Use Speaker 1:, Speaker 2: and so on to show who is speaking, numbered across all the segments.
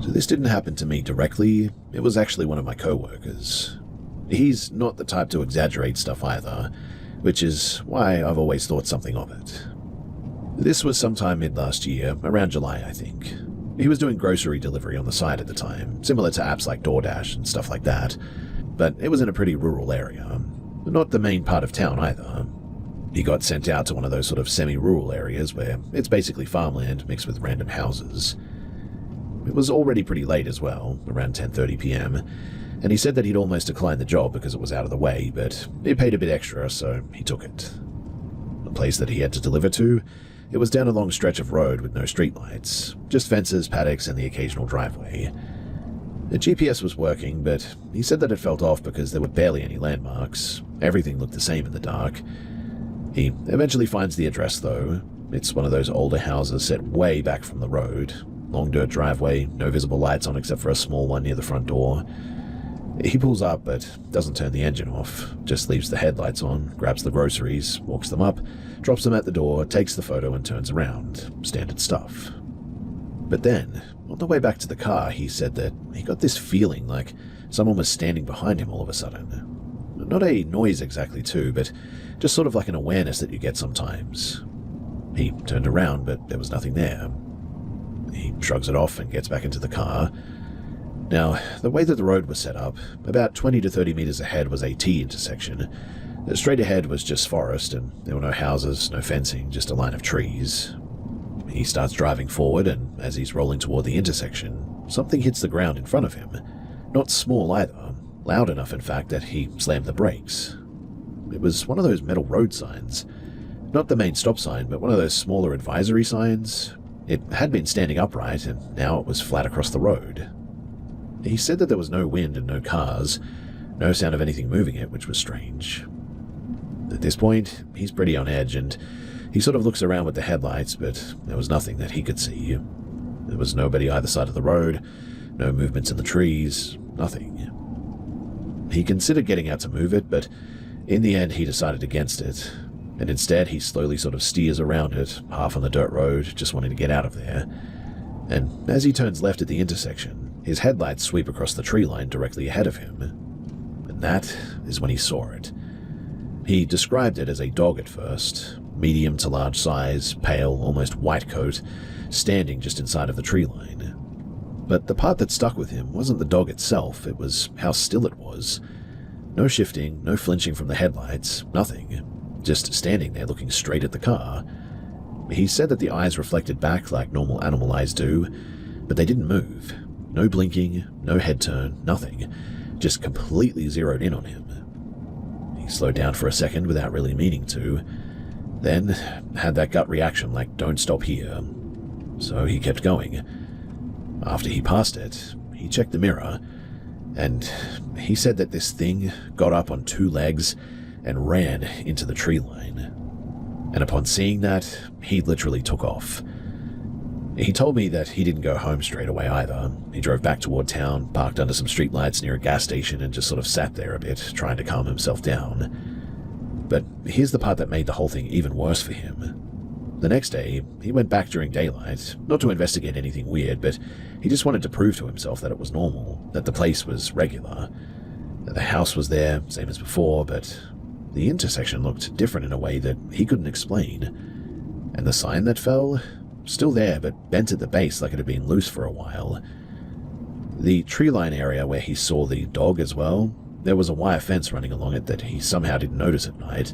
Speaker 1: So this didn't happen to me directly, it was actually one of my co-workers. He's not the type to exaggerate stuff either, which is why I've always thought something of it. This was sometime mid last year, around July I think. He was doing grocery delivery on the side at the time, similar to apps like DoorDash and stuff like that, but it was in a pretty rural area, not the main part of town either. He got sent out to one of those sort of semi-rural areas where it's basically farmland mixed with random houses. It was already pretty late as well, around 10:30 p.m, and he said that he'd almost declined the job because it was out of the way, but it paid a bit extra, so he took it. The place that he had to deliver to, it was down a long stretch of road with no streetlights, just fences, paddocks, and the occasional driveway. The GPS was working, but he said that it felt off because there were barely any landmarks. Everything looked the same in the dark. He eventually finds the address, though. It's one of those older houses set way back from the road. Long dirt driveway, no visible lights on except for a small one near the front door. He pulls up, but doesn't turn the engine off, just leaves the headlights on, grabs the groceries, walks them up, drops them at the door, takes the photo and turns around. Standard stuff. But then, on the way back to the car, he said that he got this feeling like someone was standing behind him all of a sudden. Not a noise exactly too, but just sort of like an awareness that you get sometimes. He turned around, but there was nothing there. He shrugs it off and gets back into the car. Now, the way that the road was set up, about 20 to 30 meters ahead was a T intersection. Straight ahead was just forest, and there were no houses, no fencing, just a line of trees. He starts driving forward, and as he's rolling toward the intersection, something hits the ground in front of him. Not small either, loud enough in fact that he slammed the brakes. It was one of those metal road signs. Not the main stop sign, but one of those smaller advisory signs. It had been standing upright, and now it was flat across the road. He said that there was no wind and no cars, no sound of anything moving it, which was strange. At this point, he's pretty on edge, and he sort of looks around with the headlights, but there was nothing that he could see. There was nobody either side of the road, no movements in the trees, nothing. He considered getting out to move it, but in the end he decided against it, and instead he slowly sort of steers around it, half on the dirt road, just wanting to get out of there. And as he turns left at the intersection, his headlights sweep across the tree line directly ahead of him. And that is when he saw it. He described it as a dog at first, medium to large size, pale, almost white coat, standing just inside of the tree line. But the part that stuck with him wasn't the dog itself, it was how still it was. No shifting, no flinching from the headlights, nothing. Just standing there looking straight at the car. He said that the eyes reflected back like normal animal eyes do, but they didn't move. No blinking, no head turn, nothing. Just completely zeroed in on him. He slowed down for a second without really meaning to, then had that gut reaction like, don't stop here. So he kept going. After he passed it, he checked the mirror, and he said that this thing got up on two legs and ran into the tree line. And upon seeing that, he literally took off. He told me that he didn't go home straight away either. He drove back toward town, parked under some streetlights near a gas station, and just sort of sat there a bit, trying to calm himself down. But here's the part that made the whole thing even worse for him. The next day, he went back during daylight, not to investigate anything weird, but he just wanted to prove to himself that it was normal, that the place was regular, that the house was there, same as before, but the intersection looked different in a way that he couldn't explain. And the sign that fell? Still there, but bent at the base like it had been loose for a while. The tree line area where he saw the dog as well, there was a wire fence running along it that he somehow didn't notice at night.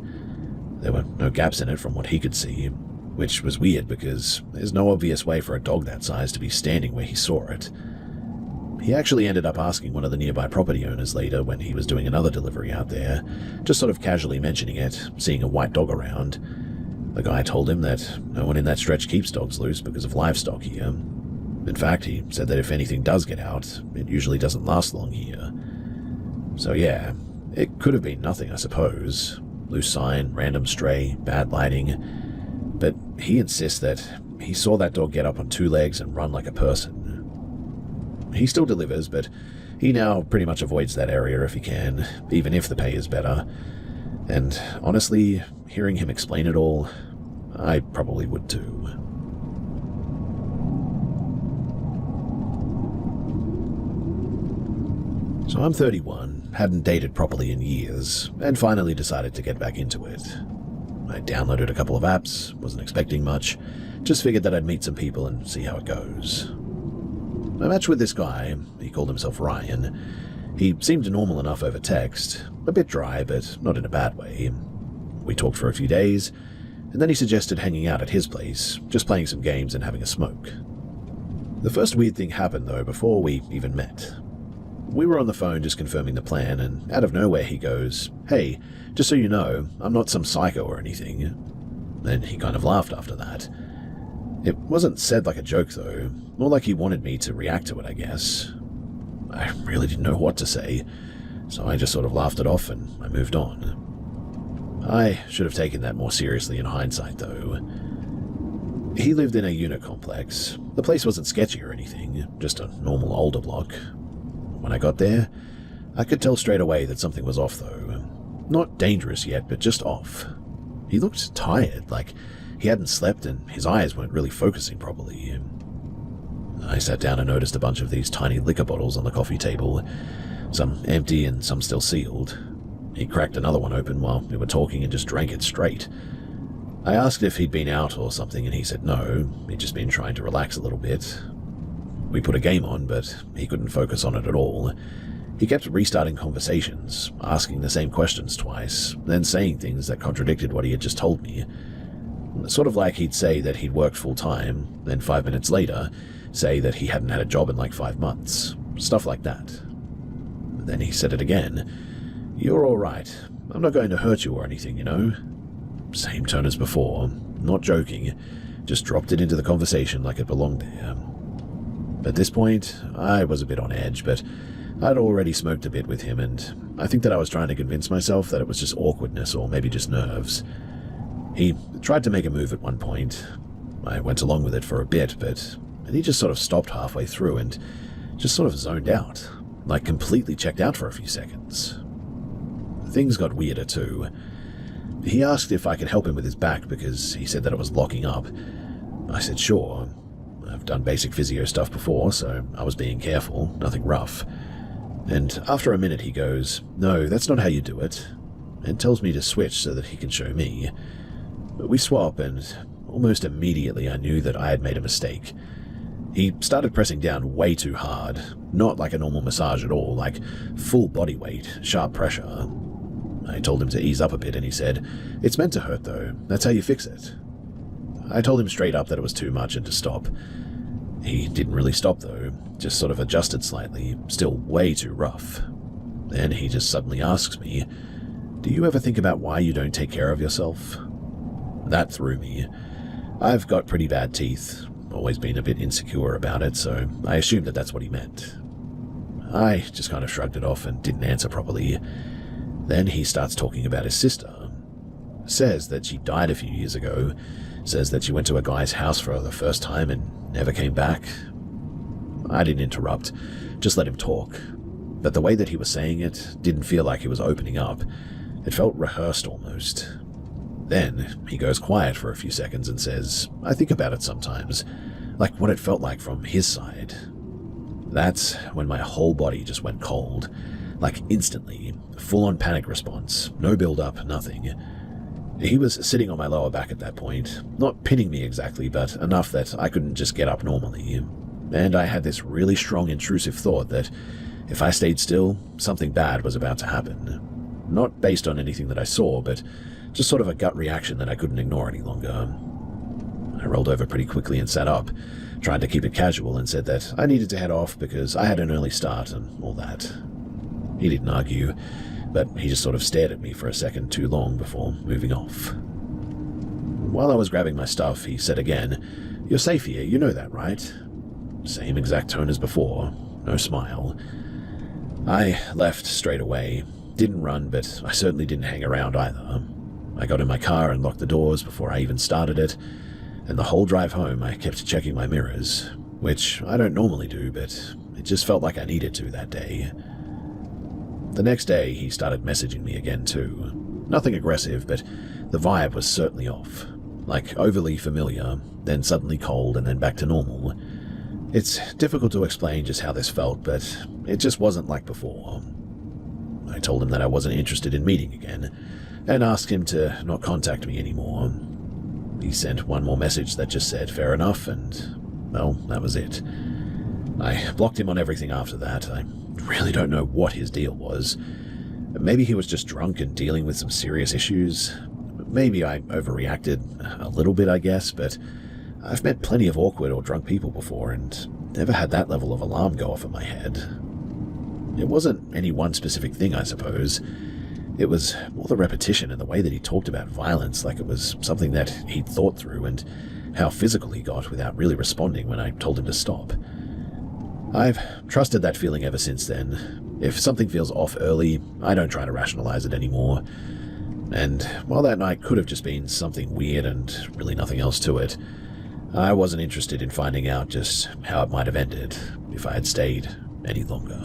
Speaker 1: There were no gaps in it from what he could see, which was weird because there's no obvious way for a dog that size to be standing where he saw it. He actually ended up asking one of the nearby property owners later when he was doing another delivery out there, just sort of casually mentioning it, seeing a white dog around. The guy told him that no one in that stretch keeps dogs loose because of livestock here. In fact, he said that if anything does get out, it usually doesn't last long here. So yeah, it could have been nothing, I suppose. Loose sign, random stray, bad lighting. But he insists that he saw that dog get up on two legs and run like a person. He still delivers, but he now pretty much avoids that area if he can, even if the pay is better. And honestly, hearing him explain it all, I probably would too. So I'm 31, hadn't dated properly in years, and finally decided to get back into it. I downloaded a couple of apps, wasn't expecting much, just figured that I'd meet some people and see how it goes. I matched with this guy, he called himself Ryan. He seemed normal enough over text, a bit dry, but not in a bad way. We talked for a few days, and then he suggested hanging out at his place, just playing some games and having a smoke. The first weird thing happened, though, before we even met. We were on the phone just confirming the plan, and out of nowhere he goes, "Hey, just so you know, I'm not some psycho or anything." Then he kind of laughed after that. It wasn't said like a joke, though, more like he wanted me to react to it, I guess. I really didn't know what to say, so I just sort of laughed it off and I moved on. I should have taken that more seriously in hindsight, though. He lived in a unit complex. The place wasn't sketchy or anything, just a normal older block. When I got there, I could tell straight away that something was off, though. Not dangerous yet, but just off. He looked tired, like he hadn't slept and his eyes weren't really focusing properly. I sat down and noticed a bunch of these tiny liquor bottles on the coffee table, some empty and some still sealed. He cracked another one open while we were talking and just drank it straight. I asked if he'd been out or something, and he said no, he'd just been trying to relax a little bit. We put a game on, but he couldn't focus on it at all. He kept restarting conversations, asking the same questions twice, then saying things that contradicted what he had just told me. Sort of like he'd say that he'd worked full-time, then 5 minutes later, say that he hadn't had a job in like 5 months. Stuff like that. Then he said it again. "You're all right. I'm not going to hurt you or anything, you know." Same tone as before, not joking, just dropped it into the conversation like it belonged there. At this point, I was a bit on edge, but I'd already smoked a bit with him, and I think that I was trying to convince myself that it was just awkwardness or maybe just nerves. He tried to make a move at one point. I went along with it for a bit, but he just sort of stopped halfway through and just sort of zoned out, like completely checked out for a few seconds. Things got weirder too. He asked if I could help him with his back because he said that it was locking up. I said sure. I've done basic physio stuff before, so I was being careful, nothing rough. And after a minute he goes, "No, that's not how you do it," and tells me to switch so that he can show me. We swap, and almost immediately I knew that I had made a mistake. He started pressing down way too hard, not like a normal massage at all, like full body weight, sharp pressure. I told him to ease up a bit and he said, "It's meant to hurt though, that's how you fix it." I told him straight up that it was too much and to stop. He didn't really stop though, just sort of adjusted slightly, still way too rough. Then he just suddenly asks me, "Do you ever think about why you don't take care of yourself?" That threw me. I've got pretty bad teeth, always been a bit insecure about it, so I assumed that that's what he meant. I just kind of shrugged it off and didn't answer properly. Then he starts talking about his sister. Says that she died a few years ago, says that she went to a guy's house for the first time and never came back. I didn't interrupt, just let him talk. But the way that he was saying it didn't feel like he was opening up. It felt rehearsed almost. Then he goes quiet for a few seconds and says, "I think about it sometimes, like what it felt like from his side." That's when my whole body just went cold, like instantly, full-on panic response, no build-up, nothing. He was sitting on my lower back at that point, not pinning me exactly, but enough that I couldn't just get up normally. And I had this really strong intrusive thought that if I stayed still, something bad was about to happen. Not based on anything that I saw, but just sort of a gut reaction that I couldn't ignore any longer. I rolled over pretty quickly and sat up, tried to keep it casual and said that I needed to head off because I had an early start and all that. He didn't argue, but he just sort of stared at me for a second too long before moving off. While I was grabbing my stuff, he said again, "You're safe here, you know that, right?" Same exact tone as before, no smile. I left straight away. Didn't run, but I certainly didn't hang around either. I got in my car and locked the doors before I even started it, and the whole drive home I kept checking my mirrors, which I don't normally do, but it just felt like I needed to that day. The next day, he started messaging me again too. Nothing aggressive, but the vibe was certainly off. Like overly familiar, then suddenly cold, and then back to normal. It's difficult to explain just how this felt, but it just wasn't like before. I told him that I wasn't interested in meeting again, and asked him to not contact me anymore. He sent one more message that just said, "Fair enough," and, well, that was it. I blocked him on everything after that. I really don't know what his deal was. Maybe he was just drunk and dealing with some serious issues. Maybe I overreacted a little bit, I guess, but I've met plenty of awkward or drunk people before and never had that level of alarm go off in my head. It wasn't any one specific thing, I suppose. It was more the repetition and the way that he talked about violence like it was something that he'd thought through, and how physical he got without really responding when I told him to stop. I've trusted that feeling ever since then. If something feels off early, I don't try to rationalize it anymore. And while that night could have just been something weird and really nothing else to it, I wasn't interested in finding out just how it might have ended if I had stayed any longer.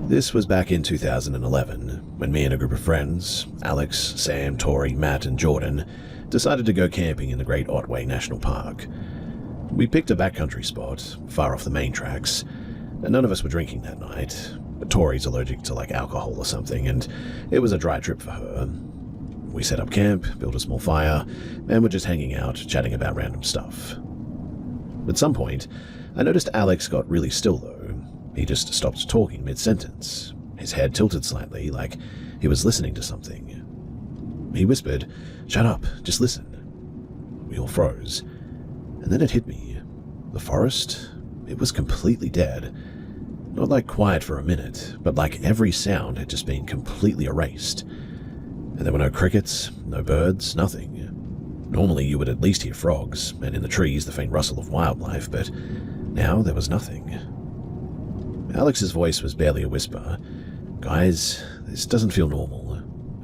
Speaker 1: This was back in 2011, when me and a group of friends, Alex, Sam, Tori, Matt, and Jordan, decided to go camping in the Great Otway National Park. We picked a backcountry spot, far off the main tracks, and none of us were drinking that night. Tori's allergic to alcohol or something, and it was a dry trip for her. We set up camp, built a small fire, and were just hanging out, chatting about random stuff. At some point, I noticed Alex got really still though. He just stopped talking mid-sentence, his head tilted slightly, like he was listening to something. He whispered, "Shut up, just listen." We all froze, and then it hit me. The forest, it was completely dead. Not quiet for a minute, but every sound had just been completely erased. And there were no crickets, no birds, nothing. Normally you would at least hear frogs, and in the trees the faint rustle of wildlife, but now there was nothing. Alex's voice was barely a whisper. "Guys, this doesn't feel normal.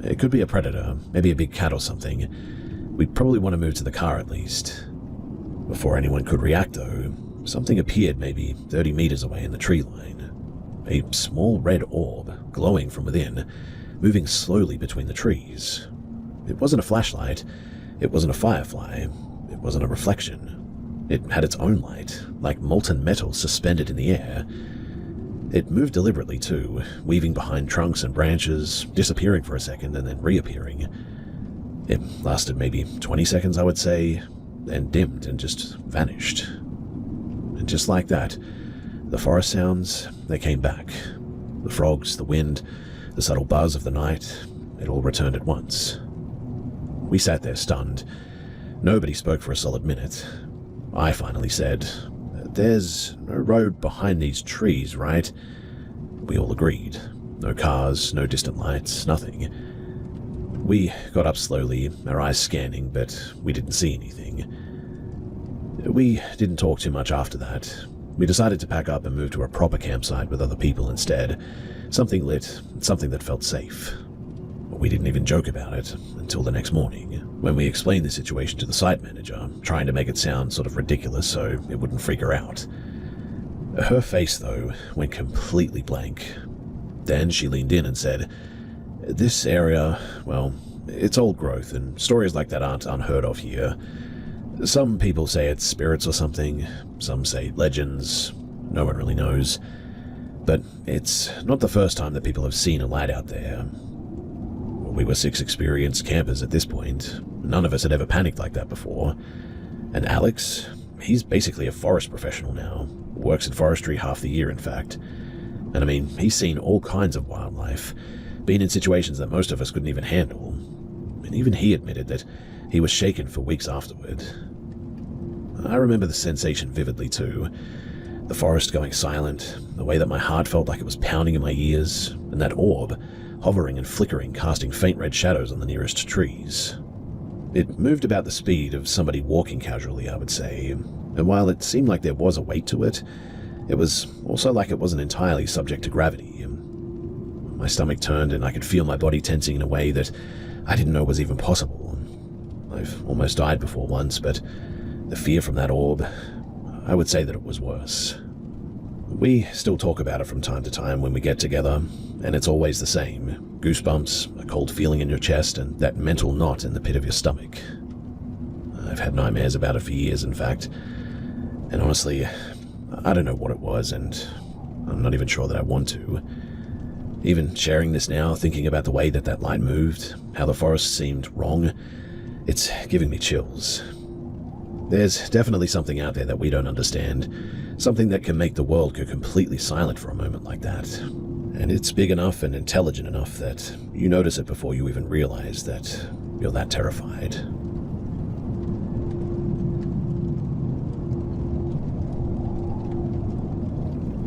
Speaker 1: It could be a predator, maybe a big cat or something. We'd probably want to move to the car at least." Before anyone could react though, something appeared maybe 30 meters away in the tree line. A small red orb, glowing from within, moving slowly between the trees. It wasn't a flashlight, it wasn't a firefly, it wasn't a reflection. It had its own light, like molten metal suspended in the air. It moved deliberately too, weaving behind trunks and branches, disappearing for a second and then reappearing. It lasted maybe 20 seconds, I would say, then dimmed and just vanished. And just like that, the forest sounds, they came back. The frogs, the wind, the subtle buzz of the night, it all returned at once. We sat there stunned. Nobody spoke for a solid minute. I finally said, "There's no road behind these trees, right?" We all agreed. No cars, no distant lights, nothing. We got up slowly, our eyes scanning, but we didn't see anything. We didn't talk too much after that. We decided to pack up and move to a proper campsite with other people instead. Something lit, something that felt safe. We didn't even joke about it until the next morning, when we explained the situation to the site manager, trying to make it sound sort of ridiculous so it wouldn't freak her out. Her face, though, went completely blank. Then she leaned in and said, "This area, well, it's old growth, and stories like that aren't unheard of here. Some people say it's spirits or something, some say legends, no one really knows. But it's not the first time that people have seen a light out there. We were 6 experienced campers at this point. None of us had ever panicked like that before. And Alex, he's basically a forest professional now. Works in forestry half the year, in fact. And I mean, he's seen all kinds of wildlife, been in situations that most of us couldn't even handle. And even he admitted that he was shaken for weeks afterward. I remember the sensation vividly too. The forest going silent, the way that my heart felt like it was pounding in my ears, and that orb, hovering and flickering, casting faint red shadows on the nearest trees. It moved about the speed of somebody walking casually, I would say, and while it seemed like there was a weight to it, it was also like it wasn't entirely subject to gravity. My stomach turned and I could feel my body tensing in a way that I didn't know was even possible. I've almost died before once, but the fear from that orb, I would say that it was worse. We still talk about it from time to time when we get together, and it's always the same. Goosebumps, a cold feeling in your chest, and that mental knot in the pit of your stomach. I've had nightmares about it for years, in fact. And honestly, I don't know what it was, and I'm not even sure that I want to. Even sharing this now, thinking about the way that that light moved, how the forest seemed wrong, it's giving me chills. There's definitely something out there that we don't understand, something that can make the world go completely silent for a moment like that. And it's big enough and intelligent enough that you notice it before you even realize that you're that terrified.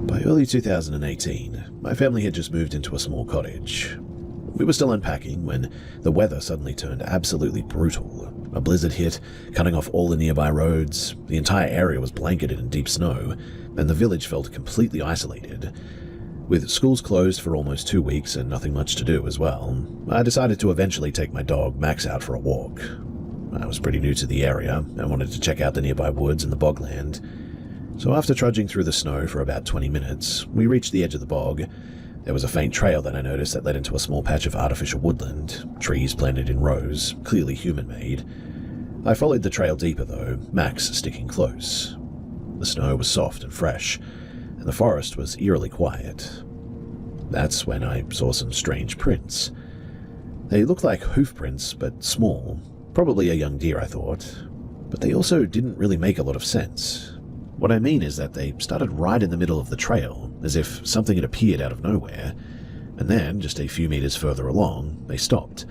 Speaker 1: By early 2018, my family had just moved into a small cottage. We were still unpacking when the weather suddenly turned absolutely brutal. A blizzard hit, cutting off all the nearby roads. The entire area was blanketed in deep snow, and the village felt completely isolated. With schools closed for almost 2 weeks and nothing much to do as well, I decided to eventually take my dog Max out for a walk. I was pretty new to the area and wanted to check out the nearby woods and the bogland. So after trudging through the snow for about 20 minutes, we reached the edge of the bog. There was a faint trail that I noticed that led into a small patch of artificial woodland, trees planted in rows, clearly human-made. I followed the trail deeper though, Max sticking close. The snow was soft and fresh, and the forest was eerily quiet. That's when I saw some strange prints. They looked like hoof prints, but small. Probably a young deer, I thought. But they also didn't really make a lot of sense. What I mean is that they started right in the middle of the trail, as if something had appeared out of nowhere, and then, just a few meters further along, they stopped.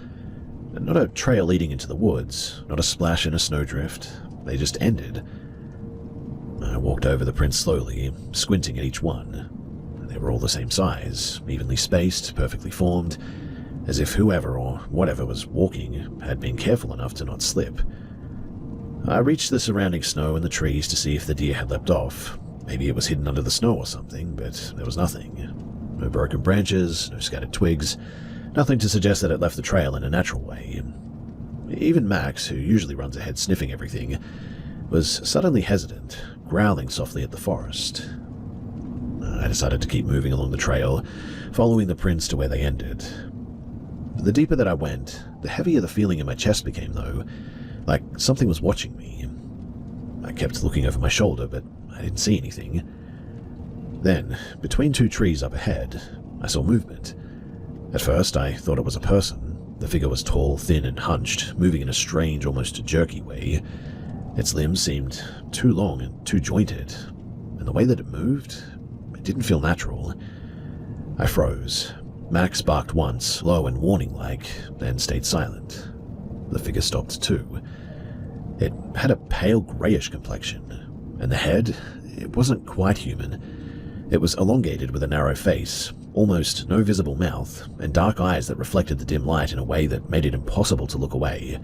Speaker 1: Not a trail leading into the woods, not a splash in a snowdrift, they just ended. I walked over the prints slowly, squinting at each one. They were all the same size, evenly spaced, perfectly formed, as if whoever or whatever was walking had been careful enough to not slip. I reached the surrounding snow and the trees to see if the deer had leapt off. Maybe it was hidden under the snow or something, but there was nothing. No broken branches, no scattered twigs, nothing to suggest that it left the trail in a natural way. Even Max, who usually runs ahead sniffing everything, was suddenly hesitant, growling softly at the forest. I decided to keep moving along the trail, following the prints to where they ended. The deeper that I went, the heavier the feeling in my chest became, though, like something was watching me. I kept looking over my shoulder, but I didn't see anything. Then, between 2 trees up ahead, I saw movement. At first, I thought it was a person. The figure was tall, thin, and hunched, moving in a strange, almost jerky way. Its limbs seemed too long and too jointed, and the way that it moved, it didn't feel natural. I froze. Max barked once, low and warning-like, then stayed silent. The figure stopped too. It had a pale greyish complexion, and the head, it wasn't quite human. It was elongated with a narrow face, almost no visible mouth, and dark eyes that reflected the dim light in a way that made it impossible to look away.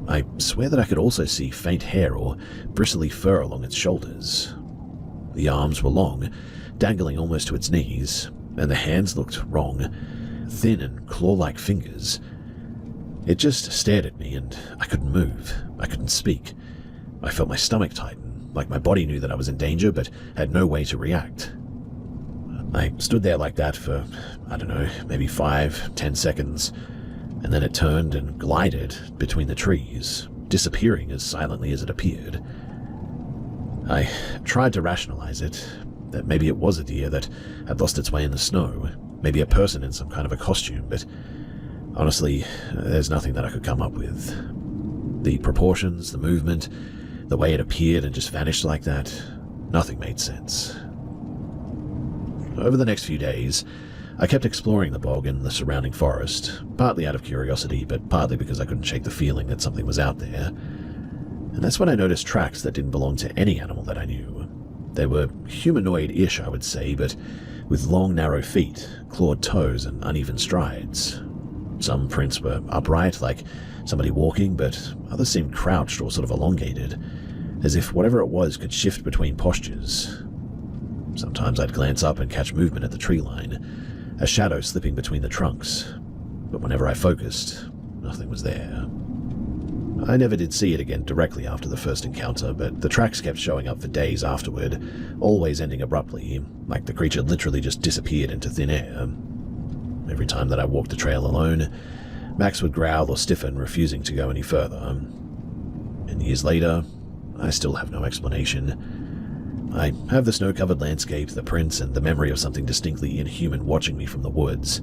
Speaker 1: I swear that I could also see faint hair or bristly fur along its shoulders. The arms were long, dangling almost to its knees, and the hands looked wrong, thin and claw-like fingers. It just stared at me, and I couldn't move. I couldn't speak. I felt my stomach tighten, like my body knew that I was in danger, but had no way to react. I stood there like that for, I don't know, maybe 5-10 seconds, and then it turned and glided between the trees, disappearing as silently as it appeared. I tried to rationalize it, that maybe it was a deer that had lost its way in the snow, maybe a person in some kind of a costume, but honestly, there's nothing that I could come up with. The proportions, the movement, the way it appeared and just vanished like that, nothing made sense. Over the next few days, I kept exploring the bog and the surrounding forest, partly out of curiosity, but partly because I couldn't shake the feeling that something was out there. And that's when I noticed tracks that didn't belong to any animal that I knew. They were humanoid-ish, I would say, but with long, narrow feet, clawed toes, and uneven strides. Some prints were upright, like somebody walking, but others seemed crouched or sort of elongated, as if whatever it was could shift between postures. Sometimes I'd glance up and catch movement at the tree line, a shadow slipping between the trunks, but whenever I focused, nothing was there. I never did see it again directly after the first encounter, but the tracks kept showing up for days afterward, always ending abruptly, like the creature literally just disappeared into thin air. Every time that I walked the trail alone, Max would growl or stiffen, refusing to go any further. And years later, I still have no explanation. I have the snow-covered landscape, the prints, and the memory of something distinctly inhuman watching me from the woods.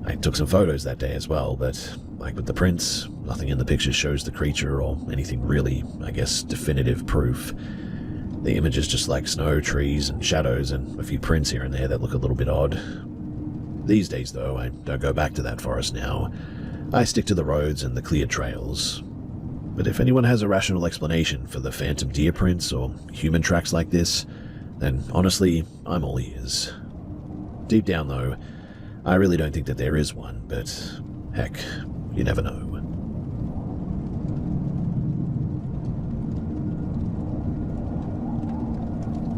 Speaker 1: I took some photos that day as well, but like with the prints, nothing in the pictures shows the creature or anything really, I guess, definitive proof. The image is just like snow, trees, and shadows, and a few prints here and there that look a little bit odd. These days, though, I don't go back to that forest now. I stick to the roads and the cleared trails. But if anyone has a rational explanation for the phantom deer prints or human tracks like this, then honestly, I'm all ears. Deep down, though, I really don't think that there is one, but heck, you never know.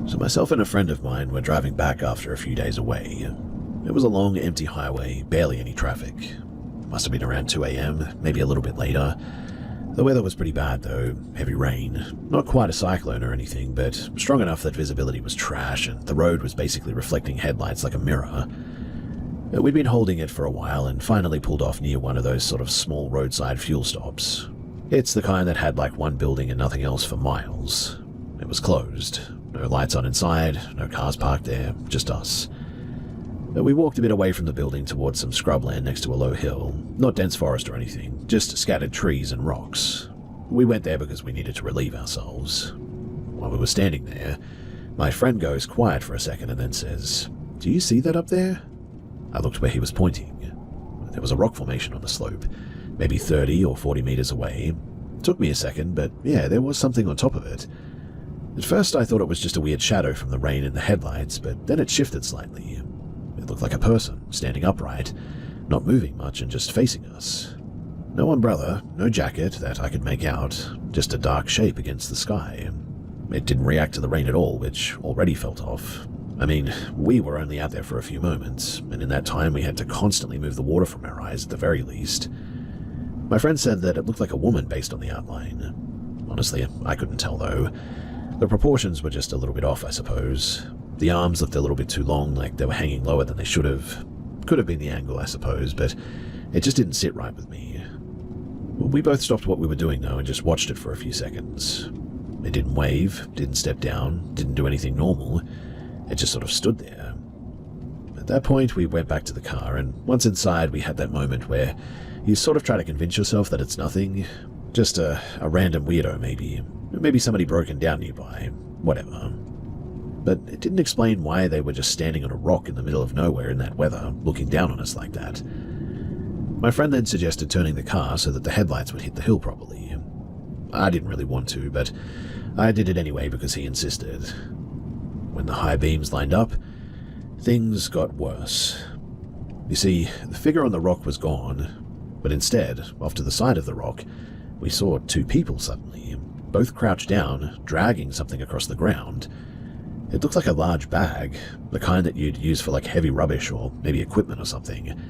Speaker 1: So myself and a friend of mine were driving back after a few days away. It was a long, empty highway, barely any traffic. It must have been around 2 a.m., maybe a little bit later. The weather was pretty bad though, heavy rain. Not quite a cyclone or anything, but strong enough that visibility was trash and the road was basically reflecting headlights like a mirror. We'd been holding it for a while and finally pulled off near one of those sort of small roadside fuel stops. It's the kind that had like one building and nothing else for miles. It was closed. No lights on inside, no cars parked there, just us. We walked a bit away from the building towards some scrubland next to a low hill. Not dense forest or anything, just scattered trees and rocks. We went there because we needed to relieve ourselves. While we were standing there, my friend goes quiet for a second and then says, "Do you see that up there?" I looked where he was pointing. There was a rock formation on the slope, maybe 30 or 40 meters away. It took me a second, but yeah, there was something on top of it. At first I thought it was just a weird shadow from the rain in the headlights, but then it shifted slightly. It looked like a person, standing upright, not moving much and just facing us. No umbrella, no jacket that I could make out, just a dark shape against the sky. It didn't react to the rain at all, which already felt off. I mean, we were only out there for a few moments, and in that time we had to constantly move the water from our eyes at the very least. My friend said that it looked like a woman based on the outline. Honestly, I couldn't tell though. The proportions were just a little bit off, I suppose. The arms looked a little bit too long, like they were hanging lower than they should have. Could have been the angle, I suppose, but it just didn't sit right with me. We both stopped what we were doing, though, and just watched it for a few seconds. It didn't wave, didn't step down, didn't do anything normal. It just sort of stood there. At that point, we went back to the car, and once inside, we had that moment where you sort of try to convince yourself that it's nothing. Just a random weirdo, maybe. Maybe somebody broken down nearby. Whatever. But it didn't explain why they were just standing on a rock in the middle of nowhere in that weather, looking down on us like that. My friend then suggested turning the car so that the headlights would hit the hill properly. I didn't really want to, but I did it anyway because he insisted. When the high beams lined up, things got worse. You see, the figure on the rock was gone, but instead, off to the side of the rock, we saw two people suddenly, both crouched down, dragging something across the ground. It looked like a large bag, the kind that you'd use for like heavy rubbish or maybe equipment or something.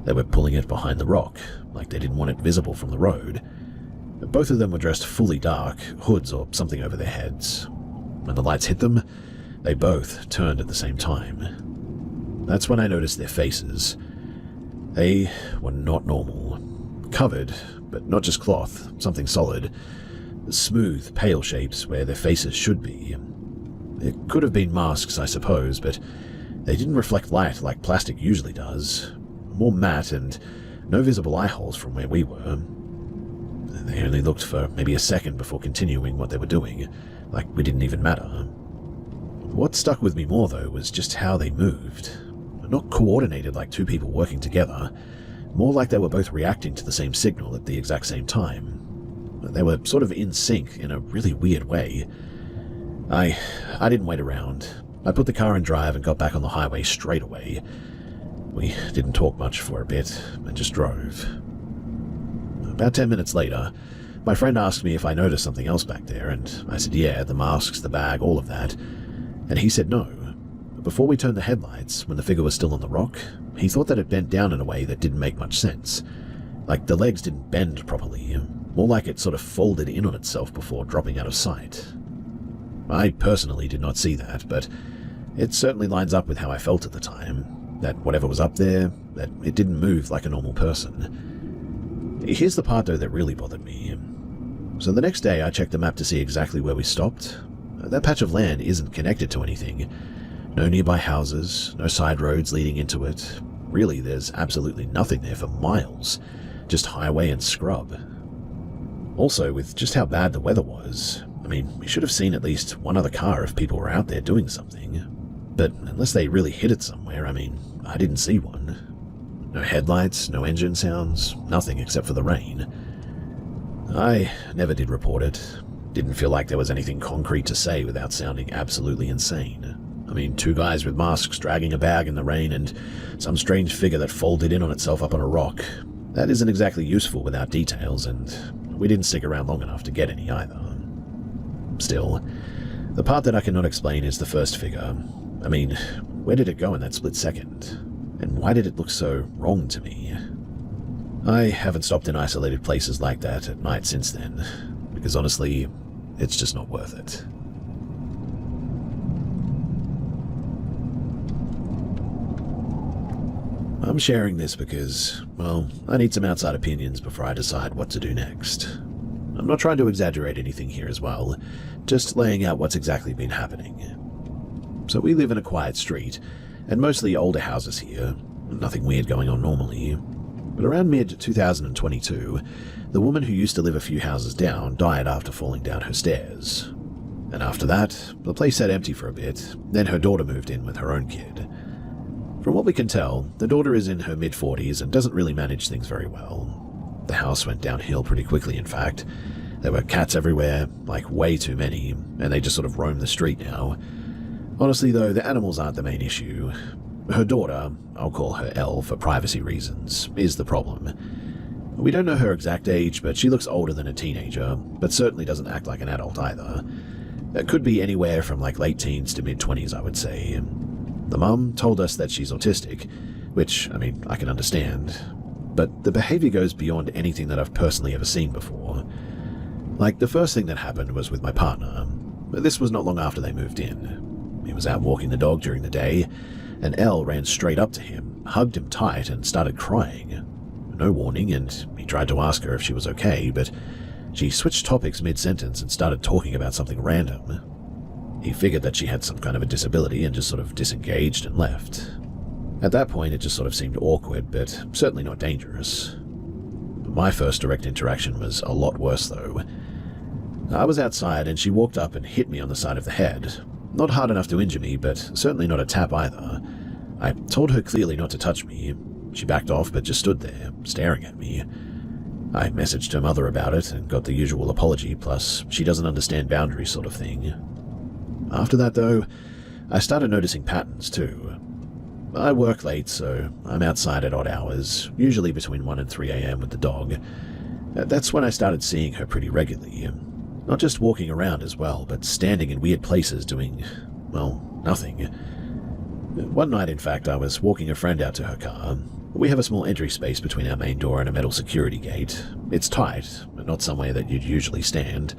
Speaker 1: They were pulling it behind the rock, like they didn't want it visible from the road. Both of them were dressed fully dark, hoods or something over their heads. When the lights hit them, they both turned at the same time. That's when I noticed their faces. They were not normal. Covered, but not just cloth, something solid. Smooth, pale shapes where their faces should be. It could have been masks, I suppose, but they didn't reflect light like plastic usually does. More matte and no visible eye holes from where we were. They only looked for maybe a second before continuing what they were doing, like we didn't even matter. What stuck with me more, though, was just how they moved. Not coordinated like two people working together, more like they were both reacting to the same signal at the exact same time. They were sort of in sync in a really weird way. I didn't wait around. I put the car in drive and got back on the highway straight away. We didn't talk much for a bit and just drove. About 10 minutes later, my friend asked me if I noticed something else back there, and I said yeah, the masks, the bag, all of that. And he said no. Before we turned the headlights, when the figure was still on the rock, he thought that it bent down in a way that didn't make much sense. Like the legs didn't bend properly, more like it sort of folded in on itself before dropping out of sight. I personally did not see that, but it certainly lines up with how I felt at the time, that whatever was up there, that it didn't move like a normal person. Here's the part though that really bothered me. So the next day I checked the map to see exactly where we stopped. That patch of land isn't connected to anything. No nearby houses, no side roads leading into it. Really, there's absolutely nothing there for miles. Just highway and scrub. Also, with just how bad the weather was, I mean, we should have seen at least one other car if people were out there doing something. But unless they really hit it somewhere, I mean, I didn't see one. No headlights, no engine sounds, nothing except for the rain. I never did report it. Didn't feel like there was anything concrete to say without sounding absolutely insane. I mean, two guys with masks dragging a bag in the rain and some strange figure that folded in on itself up on a rock. That isn't exactly useful without details, and we didn't stick around long enough to get any either. Still, the part that I cannot explain is the first figure. I mean, where did it go in that split second? And why did it look so wrong to me? I haven't stopped in isolated places like that at night since then, because honestly, it's just not worth it. I'm sharing this because, well, I need some outside opinions before I decide what to do next. I'm not trying to exaggerate anything here as well, just laying out what's exactly been happening. So we live in a quiet street, and mostly older houses here, nothing weird going on normally. But around mid-2022, the woman who used to live a few houses down died after falling down her stairs. And after that, the place sat empty for a bit, then her daughter moved in with her own kid. From what we can tell, the daughter is in her mid-40s and doesn't really manage things very well. The house went downhill pretty quickly, in fact. There were cats everywhere, like way too many, and they just sort of roam the street now. Honestly though, the animals aren't the main issue. Her daughter, I'll call her Elle for privacy reasons, is the problem. We don't know her exact age, but she looks older than a teenager, but certainly doesn't act like an adult either. It could be anywhere from like late teens to mid-20s, I would say. The mum told us that she's autistic, which, I mean, I can understand. But the behavior goes beyond anything that I've personally ever seen before. Like, the first thing that happened was with my partner. This was not long after they moved in. He was out walking the dog during the day, and Elle ran straight up to him, hugged him tight, and started crying. No warning, and he tried to ask her if she was okay, but she switched topics mid-sentence and started talking about something random. He figured that she had some kind of a disability and just sort of disengaged and left. At that point, it just sort of seemed awkward, but certainly not dangerous. My first direct interaction was a lot worse, though. I was outside, and she walked up and hit me on the side of the head. Not hard enough to injure me, but certainly not a tap either. I told her clearly not to touch me. She backed off, but just stood there, staring at me. I messaged her mother about it and got the usual apology, plus she doesn't understand boundaries sort of thing. After that, though, I started noticing patterns, too. I work late, so I'm outside at odd hours, usually between 1 and 3 a.m. with the dog. That's when I started seeing her pretty regularly. Not just walking around as well, but standing in weird places doing, well, nothing. One night, in fact, I was walking a friend out to her car. We have a small entry space between our main door and a metal security gate. It's tight, but not somewhere that you'd usually stand.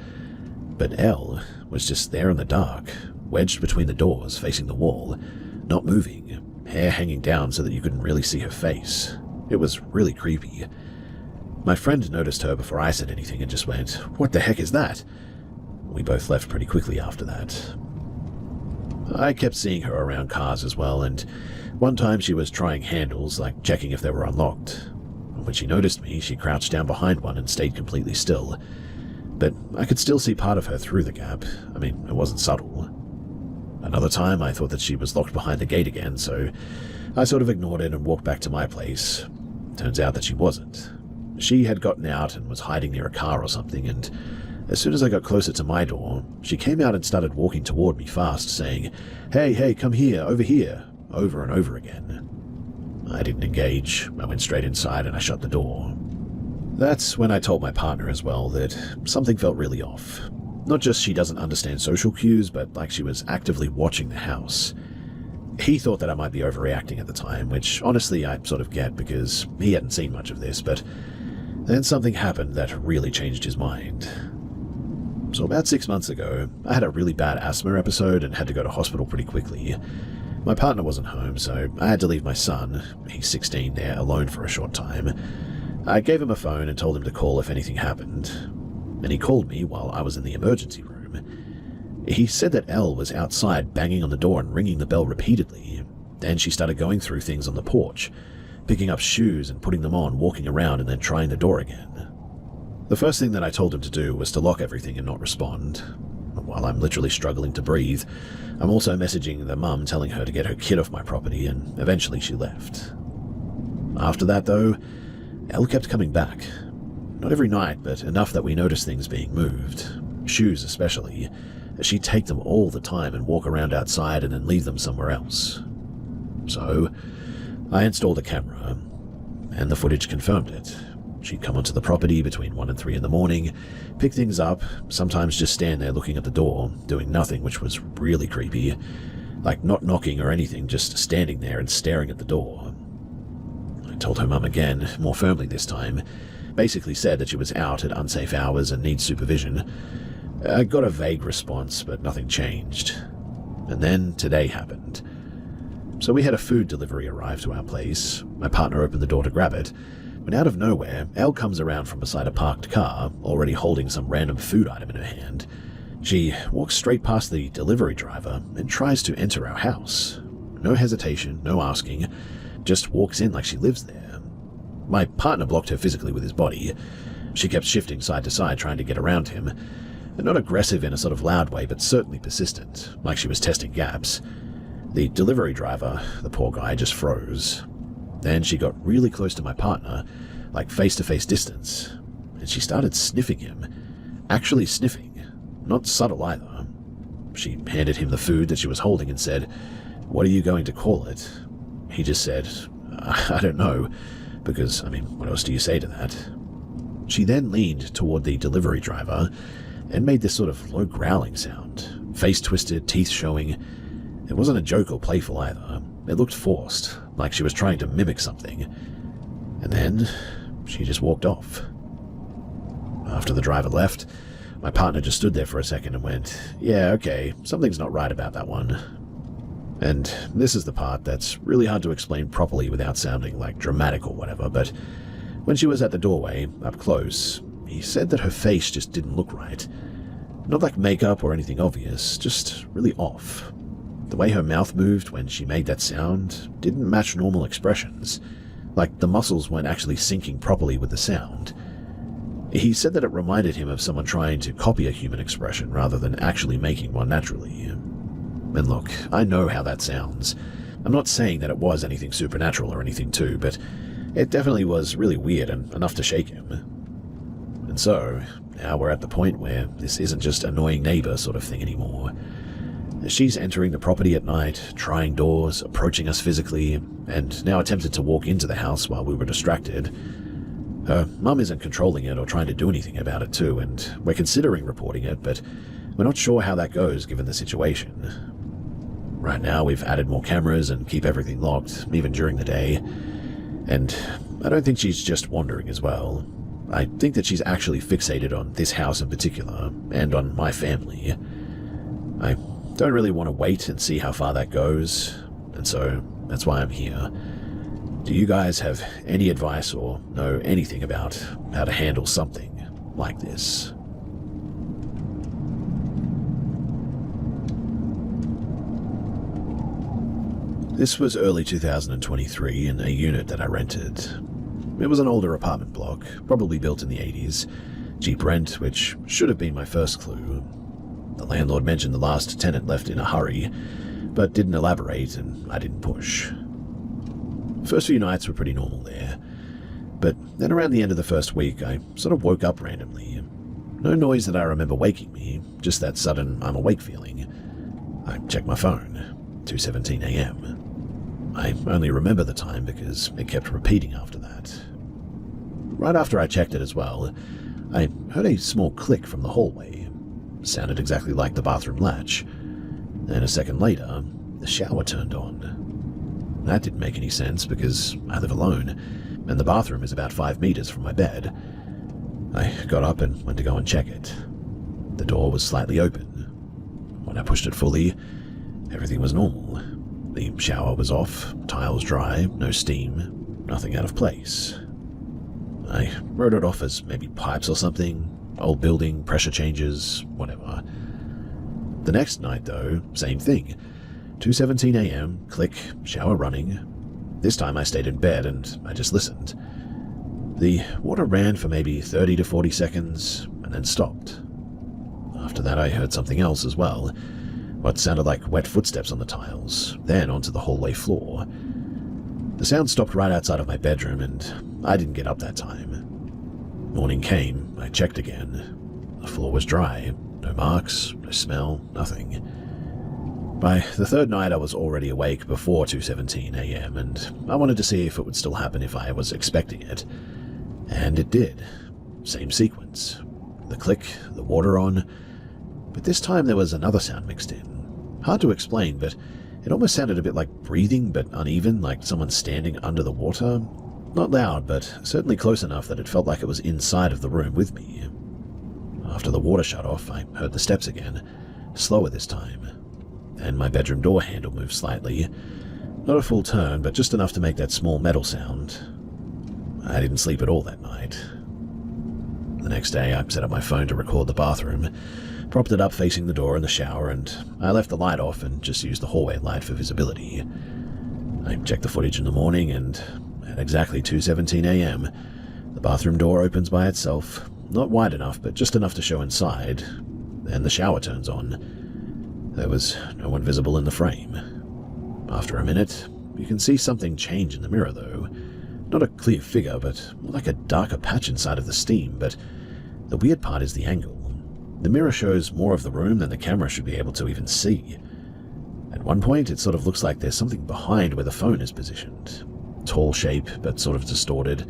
Speaker 1: But Elle was just there in the dark, wedged between the doors, facing the wall, not moving, hair hanging down so that you couldn't really see her face. It was really creepy. My friend noticed her before I said anything and just went, "What the heck is that?" We both left pretty quickly after that. I kept seeing her around cars as well, and one time she was trying handles, like checking if they were unlocked. When she noticed me, she crouched down behind one and stayed completely still. But I could still see part of her through the gap. I mean, it wasn't subtle. Another time, I thought that she was locked behind the gate again, so I sort of ignored it and walked back to my place. Turns out that she wasn't. She had gotten out and was hiding near a car or something, and as soon as I got closer to my door, she came out and started walking toward me fast, saying, hey, come here, over and over again. I didn't engage. I went straight inside and I shut the door. That's when I told my partner as well that something felt really off. Not just she doesn't understand social cues, but like she was actively watching the house. He thought that I might be overreacting at the time, which honestly I sort of get because he hadn't seen much of this, but then something happened that really changed his mind. So about 6 months ago, I had a really bad asthma episode and had to go to hospital pretty quickly. My partner wasn't home, so I had to leave my son, he's 16 there, alone for a short time. I gave him a phone and told him to call if anything happened. and he called me while I was in the emergency room. He said that Elle was outside banging on the door and ringing the bell repeatedly. Then she started going through things on the porch, picking up shoes and putting them on, walking around and then trying the door again. The first thing that I told him to do was to lock everything and not respond. While I'm literally struggling to breathe, I'm also messaging the mum telling her to get her kid off my property, and eventually she left. After that, though, Elle kept coming back. Not every night, but enough that we noticed things being moved. Shoes especially. She'd take them all the time and walk around outside and then leave them somewhere else. So, I installed a camera, and the footage confirmed it. She'd come onto the property between 1 and 3 in the morning, pick things up, sometimes just stand there looking at the door, doing nothing, which was really creepy. Like not knocking or anything, just standing there and staring at the door. I told her mum again, more firmly this time, basically said that she was out at unsafe hours and needs supervision. I got a vague response, but nothing changed. And then today happened. So we had a food delivery arrive to our place. My partner opened the door to grab it, when out of nowhere, Elle comes around from beside a parked car, already holding some random food item in her hand. She walks straight past the delivery driver and tries to enter our house. No hesitation, no asking, just walks in like she lives there. My partner blocked her physically with his body. She kept shifting side to side trying to get around him. Not aggressive in a sort of loud way, but certainly persistent, like she was testing gaps. The delivery driver, the poor guy, just froze. Then she got really close to my partner, like face-to-face distance, and she started sniffing him. Actually sniffing. Not subtle either. She handed him the food that she was holding and said, "What are you going to call it?" He just said, "I don't know," because, what else do you say to that? She then leaned toward the delivery driver and made this sort of low growling sound, face twisted, teeth showing. It wasn't a joke or playful either. It looked forced, like she was trying to mimic something. And then she just walked off. After the driver left, my partner just stood there for a second and went, "Yeah, okay, something's not right about that one." And this is the part that's really hard to explain properly without sounding like dramatic or whatever, but when she was at the doorway, up close, he said that her face just didn't look right. Not like makeup or anything obvious, just really off. The way her mouth moved when she made that sound didn't match normal expressions, like the muscles weren't actually syncing properly with the sound. He said that it reminded him of someone trying to copy a human expression rather than actually making one naturally. And look, I know how that sounds. I'm not saying that it was anything supernatural or anything too, but it definitely was really weird and enough to shake him. And so, now we're at the point where this isn't just annoying neighbor sort of thing anymore. She's entering the property at night, trying doors, approaching us physically, and now attempted to walk into the house while we were distracted. Her mum isn't controlling it or trying to do anything about it too, and we're considering reporting it, but we're not sure how that goes given the situation. Right now we've added more cameras and keep everything locked, even during the day. And I don't think she's just wandering as well. I think that she's actually fixated on this house in particular, and on my family. I don't really want to wait and see how far that goes, and so that's why I'm here. Do you guys have any advice or know anything about how to handle something like this? This was early 2023 in a unit that I rented. It was an older apartment block, probably built in the 80s. Cheap rent, which should have been my first clue. The landlord mentioned the last tenant left in a hurry, but didn't elaborate, and I didn't push. First few nights were pretty normal there, but then around the end of the first week, I sort of woke up randomly. No noise that I remember waking me, just that sudden I'm awake feeling. I checked my phone, 2:17 a.m. I only remember the time because it kept repeating after that. Right after I checked it as well, I heard a small click from the hallway. Sounded exactly like the bathroom latch. Then a second later, the shower turned on. That didn't make any sense because I live alone, and the bathroom is about 5 meters from my bed. I got up and went to go and check it. The door was slightly open. When I pushed it fully, everything was normal. The shower was off, tiles dry, no steam, nothing out of place. I wrote it off as maybe pipes or something, Old building, pressure changes, whatever. The next night, though, same thing. 2:17 a.m., click, shower running. This time I stayed in bed and I just listened. The water ran for maybe 30 to 40 seconds and then stopped. After that I heard something else as well, what sounded like wet footsteps on the tiles, then onto the hallway floor. The sound stopped right outside of my bedroom and I didn't get up that time. Morning came, I checked again. The floor was dry, no marks, no smell, nothing. By the third night I was already awake before 2:17 a.m. and I wanted to see if it would still happen if I was expecting it. And it did. Same sequence. The click, the water on, but this time there was another sound mixed in. Hard to explain, but it almost sounded a bit like breathing, but uneven, like someone standing under the water. Not loud, but certainly close enough that it felt like it was inside of the room with me. After the water shut off, I heard the steps again, slower this time. And my bedroom door handle moved slightly. Not a full turn, but just enough to make that small metal sound. I didn't sleep at all that night. The next day, I set up my phone to record the bathroom, propped it up facing the door in the shower, and I left the light off and just used the hallway light for visibility. I checked the footage in the morning, and at exactly 2:17 a.m., the bathroom door opens by itself, not wide enough, but just enough to show inside, and the shower turns on. There was no one visible in the frame. After a minute, you can see something change in the mirror, though. Not a clear figure, but more like a darker patch inside of the steam, but the weird part is the angle. The mirror shows more of the room than the camera should be able to even see. At one point, it sort of looks like there's something behind where the phone is positioned. Tall shape, but sort of distorted.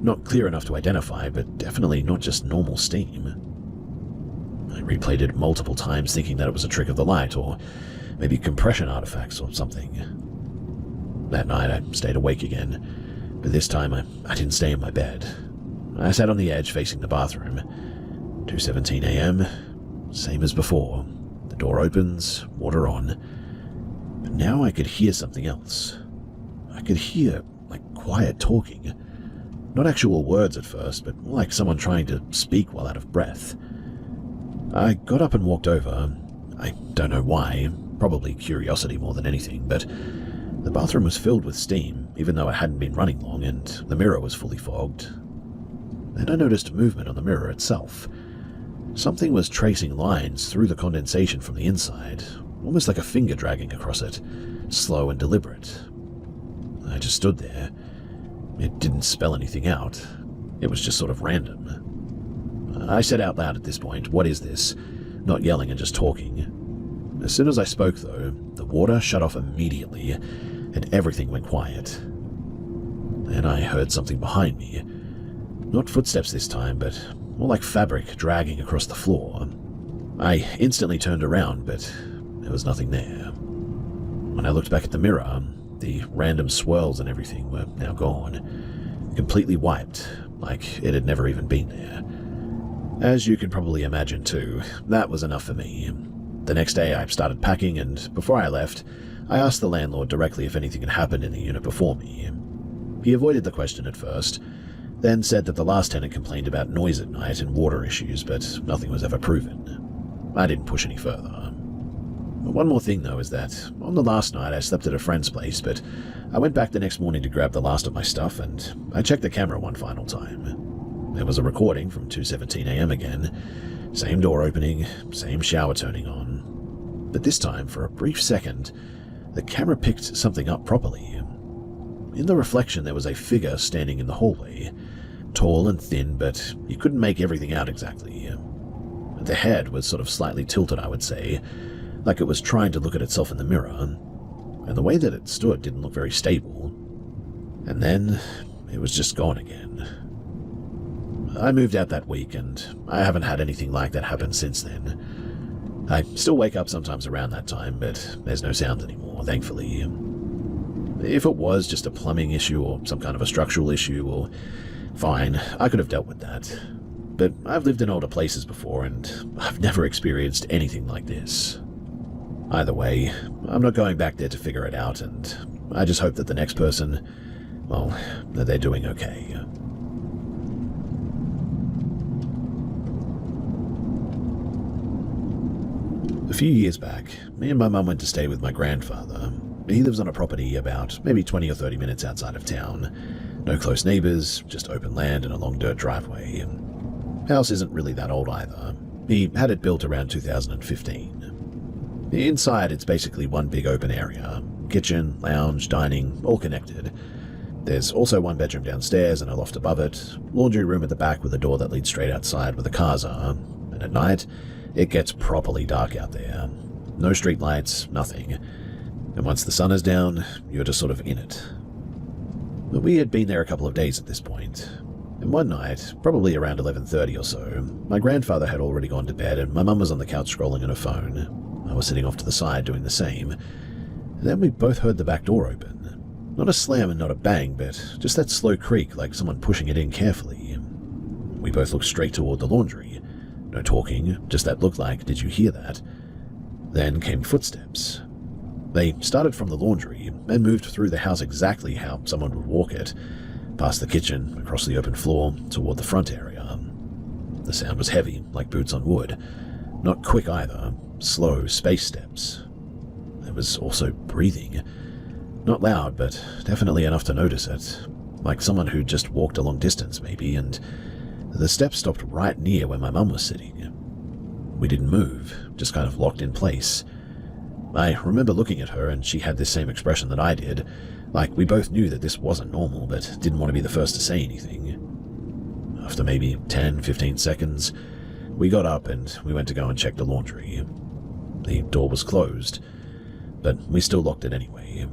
Speaker 1: Not clear enough to identify, but definitely not just normal steam. I replayed it multiple times thinking that it was a trick of the light, or maybe compression artifacts or something. That night I stayed awake again, but this time I didn't stay in my bed. I sat on the edge facing the bathroom. 2:17 a.m., same as before. The door opens, water on. But now I could hear something else. I could hear, like, quiet talking. Not actual words at first, but more like someone trying to speak while out of breath. I got up and walked over. I don't know why, probably curiosity more than anything, but the bathroom was filled with steam, even though it hadn't been running long, and the mirror was fully fogged. Then I noticed movement on the mirror itself. Something was tracing lines through the condensation from the inside, almost like a finger dragging across it, slow and deliberate. I just stood there. It didn't spell anything out. It was just sort of random. I said out loud at this point, "What is this?" Not yelling and just talking. As soon as I spoke, though, the water shut off immediately, and everything went quiet. Then I heard something behind me. Not footsteps this time, but more like fabric dragging across the floor. I instantly turned around, but there was nothing there. When I looked back at the mirror, the random swirls and everything were now gone, completely wiped, like it had never even been there. As you can probably imagine too, that was enough for me. The next day I started packing, and before I left, I asked the landlord directly if anything had happened in the unit before me. He avoided the question at first, then said that the last tenant complained about noise at night and water issues, but nothing was ever proven. I didn't push any further. One more thing, though, is that on the last night I slept at a friend's place, but I went back the next morning to grab the last of my stuff, and I checked the camera one final time. There was a recording from 2:17 a.m. again. Same door opening, same shower turning on. But this time, for a brief second, the camera picked something up properly. In the reflection there was a figure standing in the hallway. Tall and thin, but you couldn't make everything out exactly. The head was sort of slightly tilted, I would say, like it was trying to look at itself in the mirror, and the way that it stood didn't look very stable. And then it was just gone again. I moved out that week, and I haven't had anything like that happen since then. I still wake up sometimes around that time, but there's no sound anymore, thankfully. If it was just a plumbing issue or some kind of a structural issue, or fine, I could have dealt with that. But I've lived in older places before, and I've never experienced anything like this. Either way, I'm not going back there to figure it out, and I just hope that the next person, well, that they're doing okay. A few years back, me and my mum went to stay with my grandfather. He lives on a property about maybe 20 or 30 minutes outside of town. No close neighbours, just open land and a long dirt driveway. House isn't really that old either. He had it built around 2015. Inside, it's basically one big open area. Kitchen, lounge, dining, all connected. There's also one bedroom downstairs and a loft above it, laundry room at the back with a door that leads straight outside where the cars are, and at night, it gets properly dark out there. No street lights, nothing. And once the sun is down, you're just sort of in it. But we had been there a couple of days at this point, and one night, probably around 11:30 or so, my grandfather had already gone to bed and my mum was on the couch scrolling on her phone. I was sitting off to the side doing the same, and then we both heard the back door open. Not a slam and not a bang, but just that slow creak like someone pushing it in carefully. We both looked straight toward the laundry. No talking, just that look like, "Did you hear that?" Then came footsteps. They started from the laundry and moved through the house exactly how someone would walk it, past the kitchen, across the open floor, toward the front area. The sound was heavy, like boots on wood. Not quick either, slow space steps. There was also breathing. Not loud, but definitely enough to notice it, like someone who just walked a long distance maybe, and the steps stopped right near where my mum was sitting. We didn't move, just kind of locked in place. I remember looking at her and she had this same expression that I did, like we both knew that this wasn't normal but didn't want to be the first to say anything. After maybe 10-15 seconds, we got up and we went to go and check the laundry. The door was closed, but we still locked it anyway.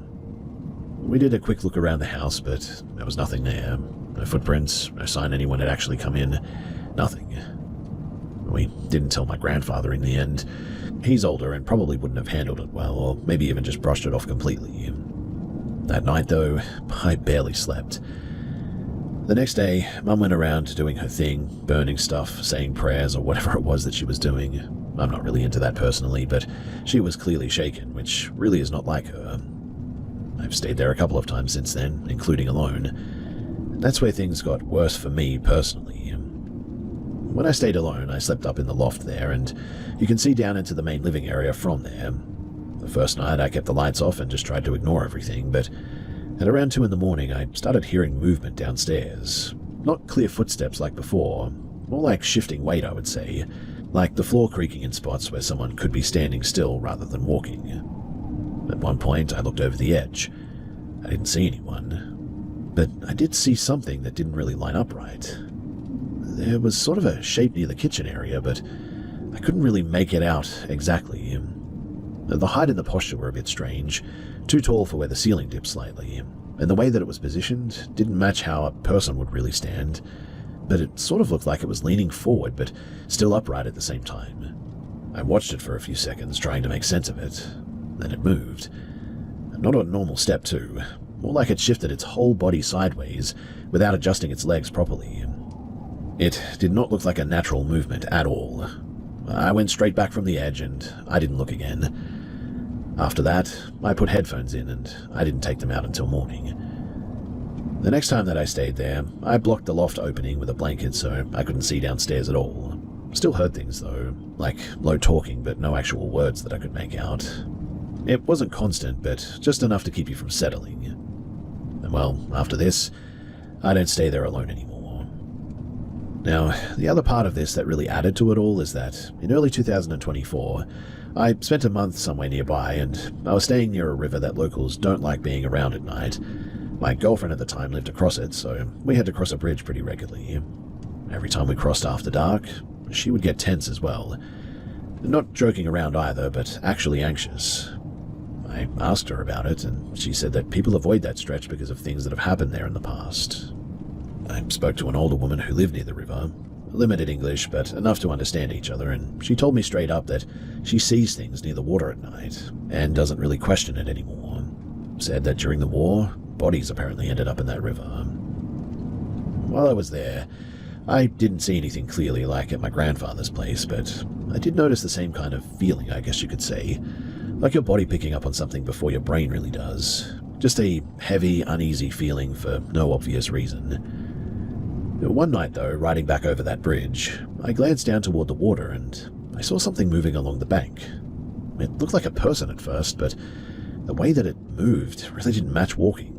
Speaker 1: We did a quick look around the house, but there was nothing there. No footprints, no sign anyone had actually come in, nothing. We didn't tell my grandfather in the end. He's older and probably wouldn't have handled it well, or maybe even just brushed it off completely. That night, though, I barely slept. The next day, Mum went around doing her thing, burning stuff, saying prayers, or whatever it was that she was doing. I'm not really into that personally, but she was clearly shaken, which really is not like her. I've stayed there a couple of times since then, including alone. That's where things got worse for me personally. When I stayed alone, I slept up in the loft there, and you can see down into the main living area from there. The first night I kept the lights off and just tried to ignore everything, but at around 2 in the morning I started hearing movement downstairs. Not clear footsteps like before, more like shifting weight I would say, like the floor creaking in spots where someone could be standing still rather than walking. At one point I looked over the edge. I didn't see anyone, but I did see something that didn't really line up right. There was sort of a shape near the kitchen area, but I couldn't really make it out exactly. The height and the posture were a bit strange, too tall for where the ceiling dipped slightly, and the way that it was positioned didn't match how a person would really stand, but it sort of looked like it was leaning forward but still upright at the same time. I watched it for a few seconds trying to make sense of it, then it moved. Not a normal step too, more like it shifted its whole body sideways without adjusting its legs properly. It did not look like a natural movement at all. I went straight back from the edge and I didn't look again. After that, I put headphones in and I didn't take them out until morning. The next time that I stayed there, I blocked the loft opening with a blanket so I couldn't see downstairs at all. Still heard things though, like low talking but no actual words that I could make out. It wasn't constant, but just enough to keep you from settling. And well, after this, I don't stay there alone anymore. Now, the other part of this that really added to it all is that in early 2024, I spent a month somewhere nearby and I was staying near a river that locals don't like being around at night. My girlfriend at the time lived across it, so we had to cross a bridge pretty regularly. Every time we crossed after dark, she would get tense as well. Not joking around either, but actually anxious. I asked her about it, and she said that people avoid that stretch because of things that have happened there in the past. I spoke to an older woman who lived near the river, limited English but enough to understand each other, and she told me straight up that she sees things near the water at night and doesn't really question it anymore. Said that during the war, bodies apparently ended up in that river. While I was there, I didn't see anything clearly like at my grandfather's place, but I did notice the same kind of feeling, I guess you could say, like your body picking up on something before your brain really does. Just a heavy, uneasy feeling for no obvious reason. One night, though, riding back over that bridge, I glanced down toward the water and I saw something moving along the bank. It looked like a person at first, but the way that it moved really didn't match walking.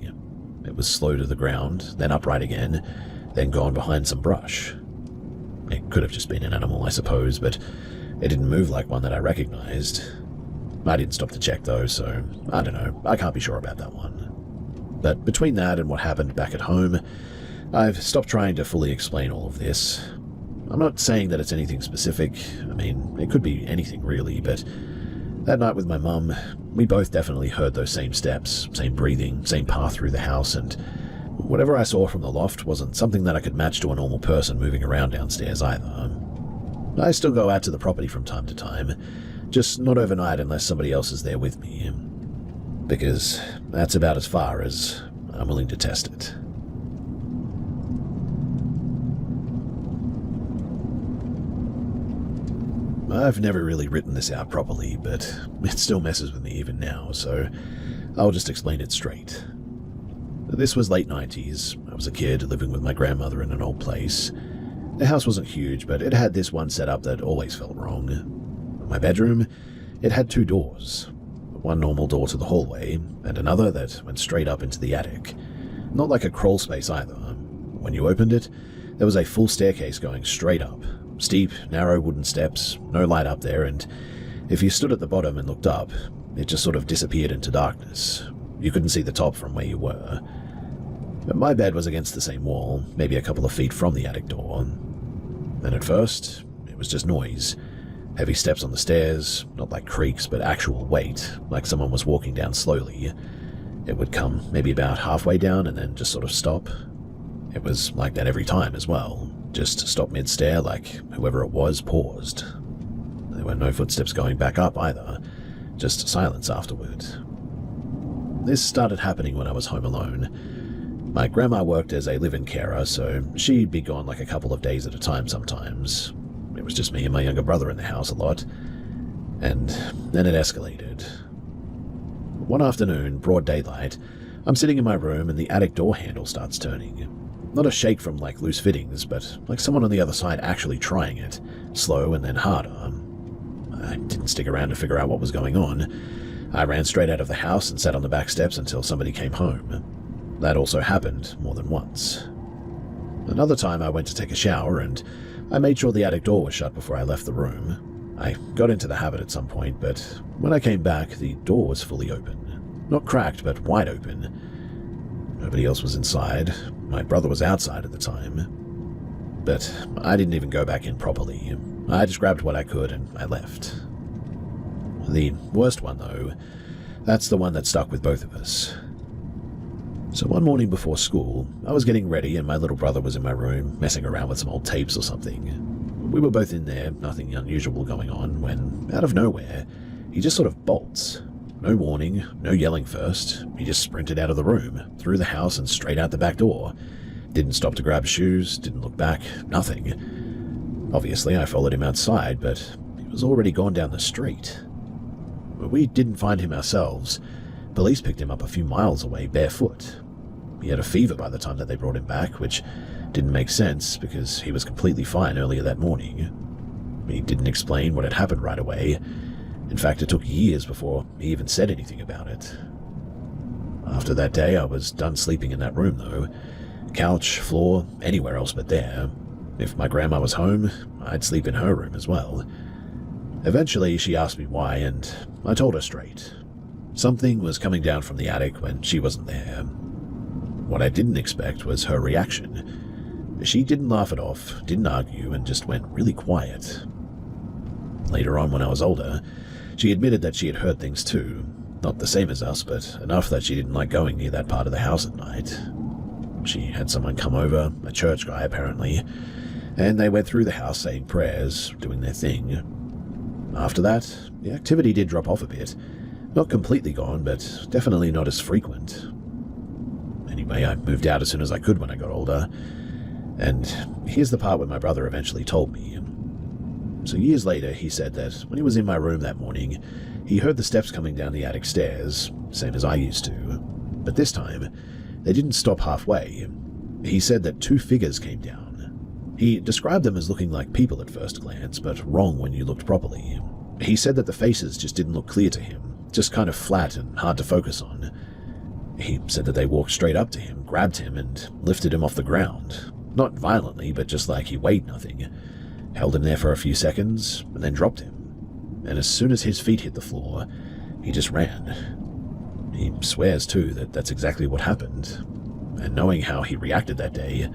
Speaker 1: It was slow to the ground, then upright again, then gone behind some brush. It could have just been an animal, I suppose, but it didn't move like one that I recognized. I didn't stop to check though, so I don't know, I can't be sure about that one. But between that and what happened back at home, I've stopped trying to fully explain all of this. I'm not saying that it's anything specific. I mean, it could be anything really, but that night with my mum, we both definitely heard those same steps, same breathing, same path through the house, and whatever I saw from the loft wasn't something that I could match to a normal person moving around downstairs either. I still go out to the property from time to time, just not overnight unless somebody else is there with me, because that's about as far as I'm willing to test it. I've never really written this out properly, but it still messes with me even now, so I'll just explain it straight. This was late 90s. I was a kid living with my grandmother in an old place. The house wasn't huge, but it had this one setup that always felt wrong. My bedroom, it had 2 doors. One normal door to the hallway, and another that went straight up into the attic. Not like a crawl space either. When you opened it, there was a full staircase going straight up. Steep, narrow wooden steps, no light up there, and if you stood at the bottom and looked up, it just sort of disappeared into darkness. You couldn't see the top from where you were. But my bed was against the same wall, maybe a couple of feet from the attic door. And at first, it was just noise. Heavy steps on the stairs, not like creaks, but actual weight, like someone was walking down slowly. It would come maybe about halfway down and then just sort of stop. It was like that every time as well. Just stop mid-stair like whoever it was paused. There were no footsteps going back up either, just silence afterward. This started happening when I was home alone. My grandma worked as a live-in carer, so she'd be gone like a couple of days at a time sometimes. It was just me and my younger brother in the house a lot. And then it escalated. One afternoon, broad daylight, I'm sitting in my room and the attic door handle starts turning. Not a shake from like loose fittings, but like someone on the other side actually trying it, slow and then harder. I didn't stick around to figure out what was going on. I ran straight out of the house and sat on the back steps until somebody came home. That also happened more than once. Another time I went to take a shower and I made sure the attic door was shut before I left the room. I got into the habit at some point, but when I came back, the door was fully open. Not cracked, but wide open. Nobody else was inside. My brother was outside at the time. But I didn't even go back in properly. I just grabbed what I could and I left. The worst one, though, that's the one that stuck with both of us. So one morning before school, I was getting ready and my little brother was in my room, messing around with some old tapes or something. We were both in there, nothing unusual going on, when, out of nowhere, he just sort of bolts. No warning, no yelling first. He just sprinted out of the room, through the house and straight out the back door. Didn't stop to grab shoes, didn't look back, nothing. Obviously, I followed him outside, but he was already gone down the street. We didn't find him ourselves. Police picked him up a few miles away, barefoot. He had a fever by the time that they brought him back, which didn't make sense because he was completely fine earlier that morning. He didn't explain what had happened right away. In fact, it took years before he even said anything about it. After that day, I was done sleeping in that room, though. Couch, floor, anywhere else but there. If my grandma was home, I'd sleep in her room as well. Eventually, she asked me why, and I told her straight. Something was coming down from the attic when she wasn't there. What I didn't expect was her reaction. She didn't laugh it off, didn't argue, and just went really quiet. Later on, when I was older, she admitted that she had heard things too. Not the same as us, but enough that she didn't like going near that part of the house at night. She had someone come over, a church guy apparently, and they went through the house saying prayers, doing their thing. After that, the activity did drop off a bit. Not completely gone, but definitely not as frequent. Anyway, I moved out as soon as I could when I got older. And here's the part where my brother eventually told me. So years later, he said that when he was in my room that morning, he heard the steps coming down the attic stairs, same as I used to. But this time, they didn't stop halfway. He said that 2 figures came down. He described them as looking like people at first glance, but wrong when you looked properly. He said that the faces just didn't look clear to him, just kind of flat and hard to focus on. He said that they walked straight up to him, grabbed him, and lifted him off the ground. Not violently, but just like he weighed nothing. Held him there for a few seconds, and then dropped him. And as soon as his feet hit the floor, he just ran. He swears, too, that that's exactly what happened. And knowing how he reacted that day,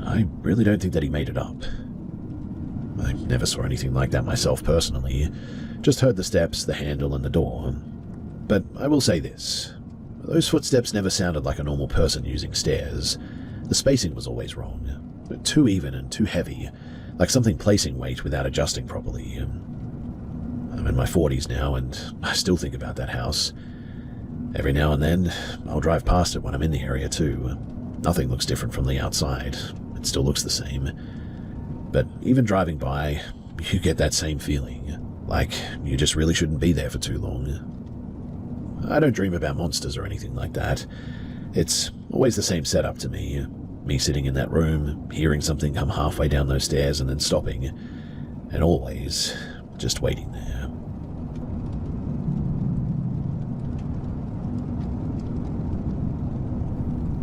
Speaker 1: I really don't think that he made it up. I never saw anything like that myself personally, just heard the steps, the handle, and the door. But I will say this. Those footsteps never sounded like a normal person using stairs. The spacing was always wrong. Too even and too heavy, like something placing weight without adjusting properly. I'm in my 40s now, and I still think about that house. Every now and then, I'll drive past it when I'm in the area too. Nothing looks different from the outside. It still looks the same. But even driving by, you get that same feeling, like you just really shouldn't be there for too long. I don't dream about monsters or anything like that. It's always the same setup to me. Me sitting in that room, hearing something come halfway down those stairs and then stopping, and always just waiting there.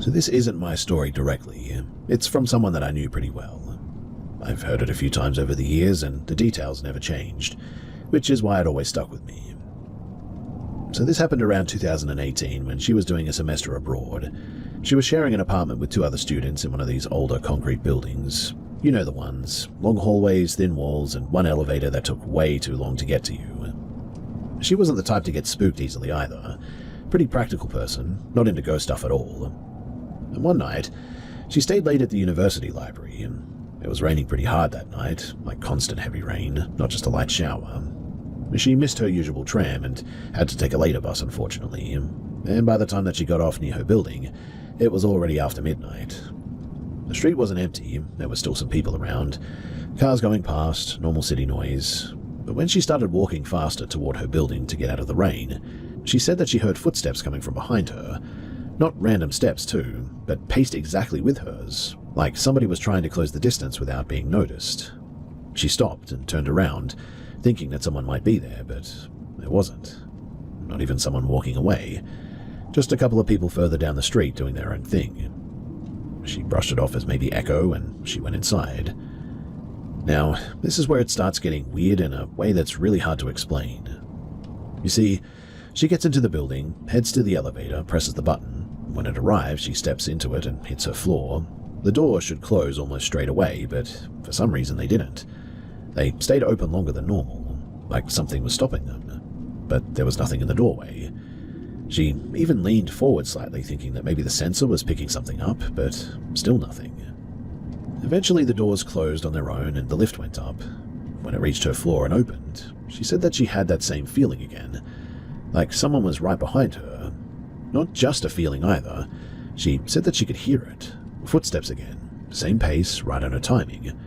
Speaker 1: So this isn't my story directly. It's from someone that I knew pretty well. I've heard it a few times over the years, and the details never changed, which is why it always stuck with me. So this happened around 2018 when she was doing a semester abroad. She was sharing an apartment with 2 other students in one of these older concrete buildings. You know the ones. Long hallways, thin walls, and one elevator that took way too long to get to you. She wasn't the type to get spooked easily either. Pretty practical person, not into ghost stuff at all. And one night, she stayed late at the university library, and it was raining pretty hard that night, like constant heavy rain, not just a light shower. She missed her usual tram and had to take a later bus, unfortunately, and by the time that she got off near her building, it was already after midnight. The street wasn't empty, there were still some people around, cars going past, normal city noise, but when she started walking faster toward her building to get out of the rain, she said that she heard footsteps coming from behind her. Not random steps too, but paced exactly with hers, like somebody was trying to close the distance without being noticed. She stopped and turned around, thinking that someone might be there, but there wasn't. Not even someone walking away. Just a couple of people further down the street doing their own thing. She brushed it off as maybe echo, and she went inside. Now, this is where it starts getting weird in a way that's really hard to explain. You see, she gets into the building, heads to the elevator, presses the button. When it arrives, she steps into it and hits her floor. The door should close almost straight away, but for some reason they didn't. They stayed open longer than normal, like something was stopping them. But there was nothing in the doorway. She even leaned forward slightly, thinking that maybe the sensor was picking something up, but still nothing. Eventually the doors closed on their own and the lift went up. When it reached her floor and opened, she said that she had that same feeling again, like someone was right behind her. Not just a feeling either. She said that she could hear it. Footsteps again, same pace, right on her timing.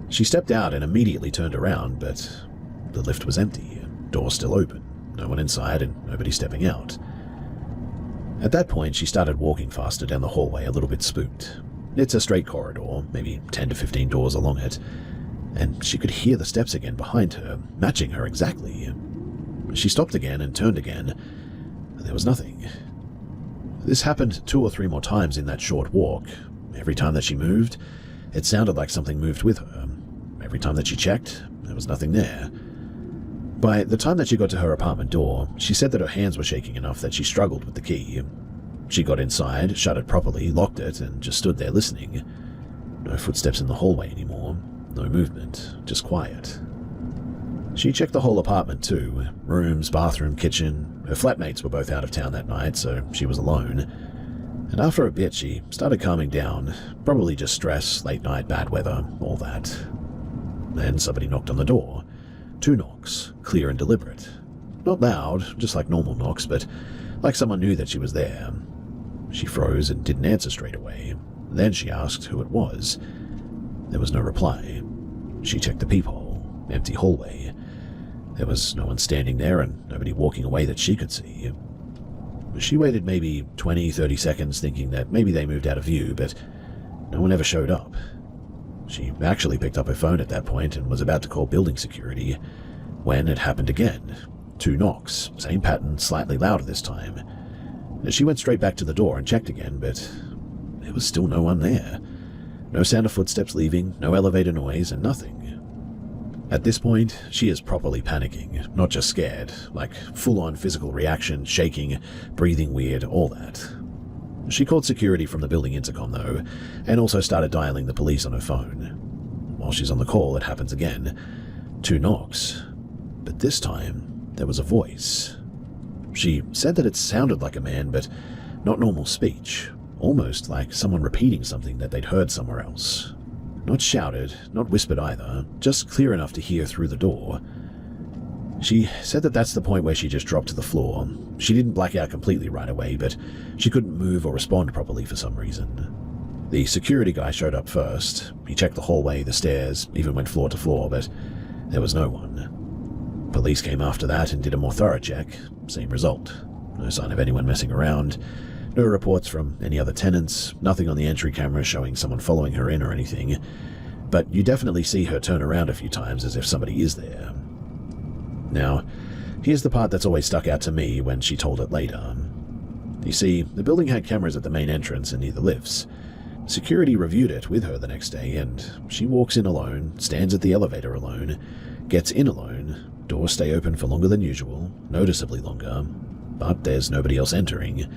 Speaker 1: She stepped out and immediately turned around, but the lift was empty, door still open, no one inside and nobody stepping out. At that point, she started walking faster down the hallway, a little bit spooked. It's a straight corridor, maybe 10 to 15 doors along it, and she could hear the steps again behind her, matching her exactly. She stopped again and turned again. There was nothing. This happened 2 or 3 more times in that short walk. Every time that she moved, it sounded like something moved with her. Every time that she checked, there was nothing there. By the time that she got to her apartment door, she said that her hands were shaking enough that she struggled with the key. She got inside, shut it properly, locked it, and just stood there listening. No footsteps in the hallway anymore. No movement. Just quiet. She checked the whole apartment too. Rooms, bathroom, kitchen. Her flatmates were both out of town that night, so she was alone. And after a bit, she started calming down. Probably just stress, late night, bad weather, all that. Then somebody knocked on the door. 2 knocks, clear and deliberate. Not loud, just like normal knocks, but like someone knew that she was there. She froze and didn't answer straight away. Then she asked who it was. There was no reply. She checked the peephole. Empty hallway. There was no one standing there and nobody walking away that she could see. She waited maybe 20-30 seconds thinking that maybe they moved out of view, but no one ever showed up. She actually picked up her phone at that point and was about to call building security. when it happened again. 2 knocks, same pattern, slightly louder this time. She went straight back to the door and checked again, but there was still no one there. No sound of footsteps leaving, no elevator noise, and nothing. At this point, she is properly panicking, not just scared, like full-on physical reaction, shaking, breathing weird, all that. She called security from the building intercom, though, and also started dialing the police on her phone. While she's on the call, it happens again. 2 knocks. But this time, there was a voice. She said that it sounded like a man, but not normal speech, almost like someone repeating something that they'd heard somewhere else. Not shouted, not whispered either, just clear enough to hear through the door. She said that that's the point where she just dropped to the floor. She didn't black out completely right away, but she couldn't move or respond properly for some reason. The security guy showed up first. He checked the hallway, the stairs, even went floor to floor, but there was no one. Police came after that and did a more thorough check. Same result. No sign of anyone messing around. No reports from any other tenants, nothing on the entry camera showing someone following her in or anything, but you definitely see her turn around a few times as if somebody is there. Now, here's the part that's always stuck out to me when she told it later. You see, the building had cameras at the main entrance and near the lifts. Security reviewed it with her the next day, and she walks in alone, stands at the elevator alone, gets in alone, doors stay open for longer than usual, noticeably longer, but there's nobody else entering.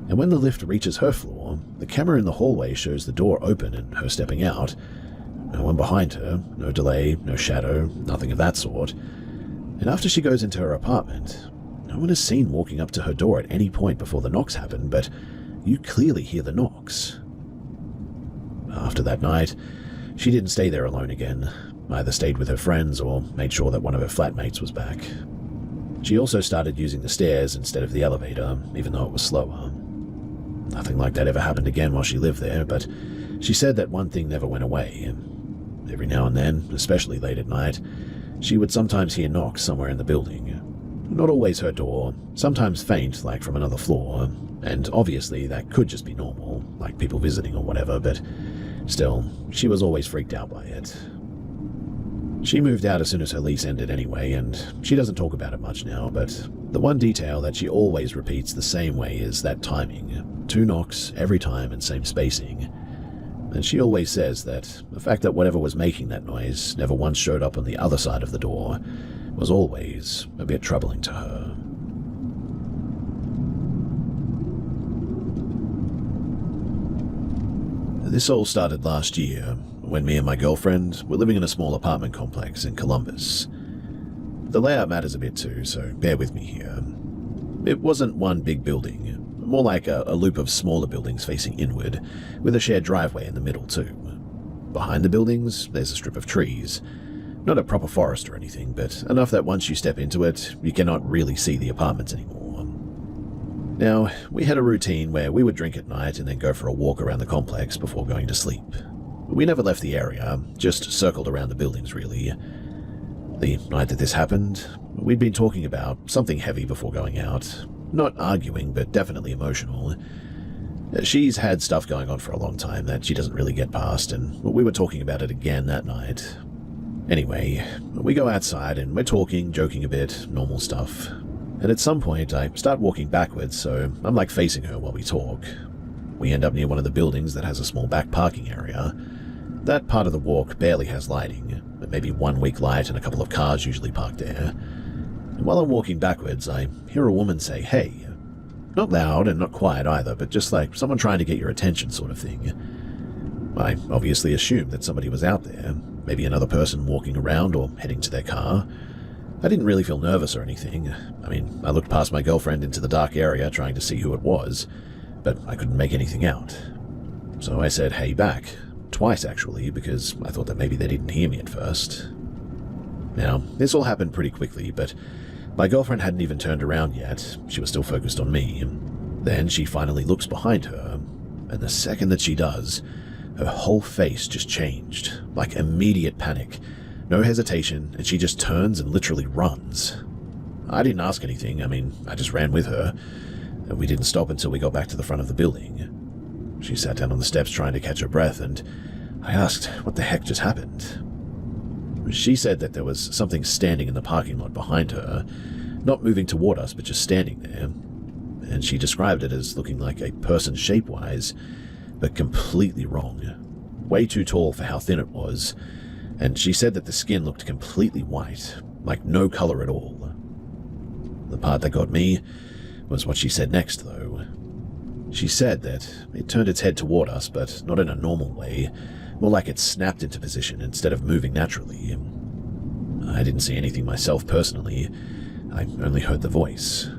Speaker 1: And when the lift reaches her floor, the camera in the hallway shows the door open and her stepping out. No one behind her, no delay, no shadow, nothing of that sort. And after she goes into her apartment, no one is seen walking up to her door at any point before the knocks happen, but you clearly hear the knocks. After that night, she didn't stay there alone again, either stayed with her friends or made sure that one of her flatmates was back. She also started using the stairs instead of the elevator, even though it was slower. Nothing like that ever happened again while she lived there, but she said that one thing never went away. Every now and then, especially late at night, she would sometimes hear knocks somewhere in the building. Not always her door, sometimes faint, like from another floor, and obviously that could just be normal, like people visiting or whatever, but still, she was always freaked out by it. She moved out as soon as her lease ended anyway, and she doesn't talk about it much now, but the one detail that she always repeats the same way is that timing. 2 knocks every time and same spacing. And she always says that the fact that whatever was making that noise never once showed up on the other side of the door was always a bit troubling to her. This all started last year, when me and my girlfriend were living in a small apartment complex in Columbus. The layout matters a bit too, so bear with me here. It wasn't one big building, more like a loop of smaller buildings facing inward, with a shared driveway in the middle too. Behind the buildings, there's a strip of trees. Not a proper forest or anything, but enough that once you step into it, you cannot really see the apartments anymore. Now, we had a routine where we would drink at night and then go for a walk around the complex before going to sleep. We never left the area, just circled around the buildings really. The night that this happened, we'd been talking about something heavy before going out. Not arguing, but definitely emotional. She's had stuff going on for a long time that she doesn't really get past, and we were talking about it again that night. Anyway, we go outside and we're talking, joking a bit, normal stuff. And at some point, I start walking backwards, so I'm like facing her while we talk. We end up near one of the buildings that has a small back parking area. That part of the walk barely has lighting, but maybe one weak light and a couple of cars usually parked there. And while I'm walking backwards, I hear a woman say, "Hey." Not loud and not quiet either, but just like someone trying to get your attention sort of thing. I obviously assumed that somebody was out there, maybe another person walking around or heading to their car. I didn't really feel nervous or anything. I mean, I looked past my girlfriend into the dark area trying to see who it was, but I couldn't make anything out. So I said, "Hey," back. Twice, actually, because I thought that maybe they didn't hear me at first. Now, this all happened pretty quickly, but my girlfriend hadn't even turned around yet. She was still focused on me. Then she finally looks behind her, and the second that she does, her whole face just changed, like immediate panic. No hesitation, and she just turns and literally runs. I didn't ask anything, I just ran with her, and we didn't stop until we got back to the front of the building. She sat down on the steps trying to catch her breath, and I asked what the heck just happened. She said that there was something standing in the parking lot behind her, not moving toward us, but just standing there. And she described it as looking like a person shape-wise, but completely wrong. Way too tall for how thin it was, and she said that the skin looked completely white, like no color at all. The part that got me was what she said next, though. She said that it turned its head toward us, but not in a normal way, more like it snapped into position instead of moving naturally. I didn't see anything myself personally, I only heard the voice.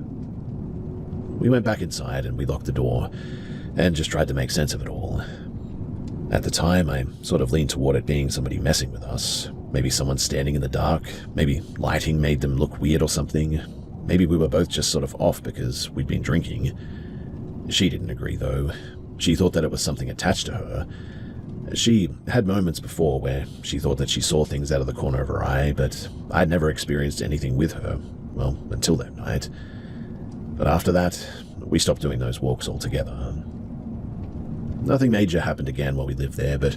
Speaker 1: We went back inside and we locked the door, and just tried to make sense of it all. At the time, I sort of leaned toward it being somebody messing with us. Maybe someone standing in the dark, maybe lighting made them look weird or something. Maybe we were both just sort of off because we'd been drinking. She didn't agree, though. She thought that it was something attached to her. She had moments before where she thought that she saw things out of the corner of her eye, but I'd never experienced anything with her, well, until that night. But after that, we stopped doing those walks altogether. Nothing major happened again while we lived there, but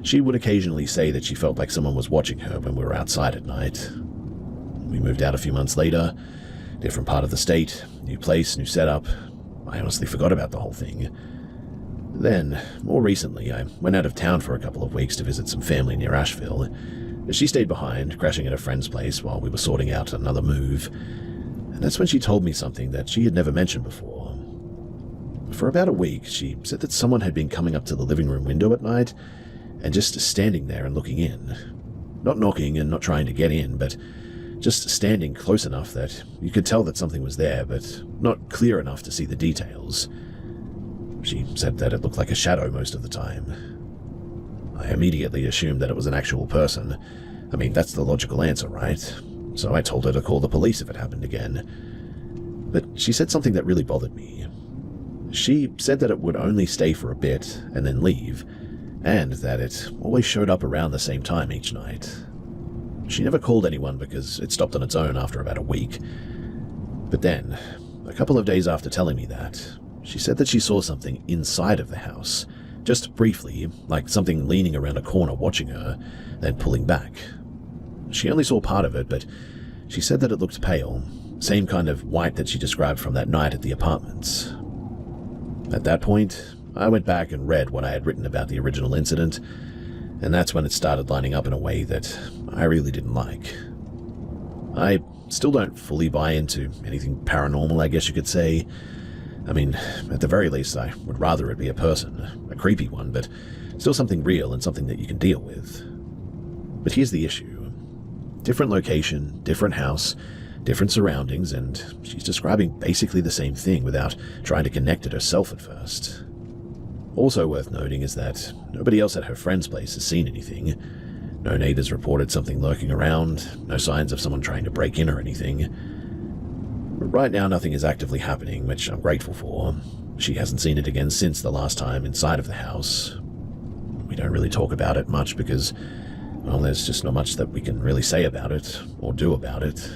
Speaker 1: she would occasionally say that she felt like someone was watching her when we were outside at night. We moved out a few months later, different part of the state, new place, new setup. I honestly forgot about the whole thing. Then, more recently, I went out of town for a couple of weeks to visit some family near Asheville. She stayed behind, crashing at a friend's place while we were sorting out another move. And that's when she told me something that she had never mentioned before. For about a week, she said that someone had been coming up to the living room window at night and just standing there and looking in. Not knocking and not trying to get in, but just standing close enough that you could tell that something was there, but not clear enough to see the details. She said that it looked like a shadow most of the time. I immediately assumed that it was an actual person. I mean, that's the logical answer, right? So I told her to call the police if it happened again. But she said something that really bothered me. She said that it would only stay for a bit and then leave, and that it always showed up around the same time each night. She never called anyone because it stopped on its own after about a week. But then, a couple of days after telling me that, she said that she saw something inside of the house, just briefly, like something leaning around a corner watching her, then pulling back. She only saw part of it, but she said that it looked pale, same kind of white that she described from that night at the apartments. At that point, I went back and read what I had written about the original incident, and that's when it started lining up in a way that I really didn't like. I still don't fully buy into anything paranormal, I guess you could say. I mean, at the very least, I would rather it be a person, a creepy one, but still something real and something that you can deal with. But here's the issue. Different location, different house, different surroundings, and she's describing basically the same thing without trying to connect it herself at first. Also worth noting is that nobody else at her friend's place has seen anything. No neighbors reported something lurking around, no signs of someone trying to break in or anything. Right now, nothing is actively happening, which I'm grateful for. She hasn't seen it again since the last time inside of the house. We don't really talk about it much because, well, there's just not much that we can really say about it, or do about it.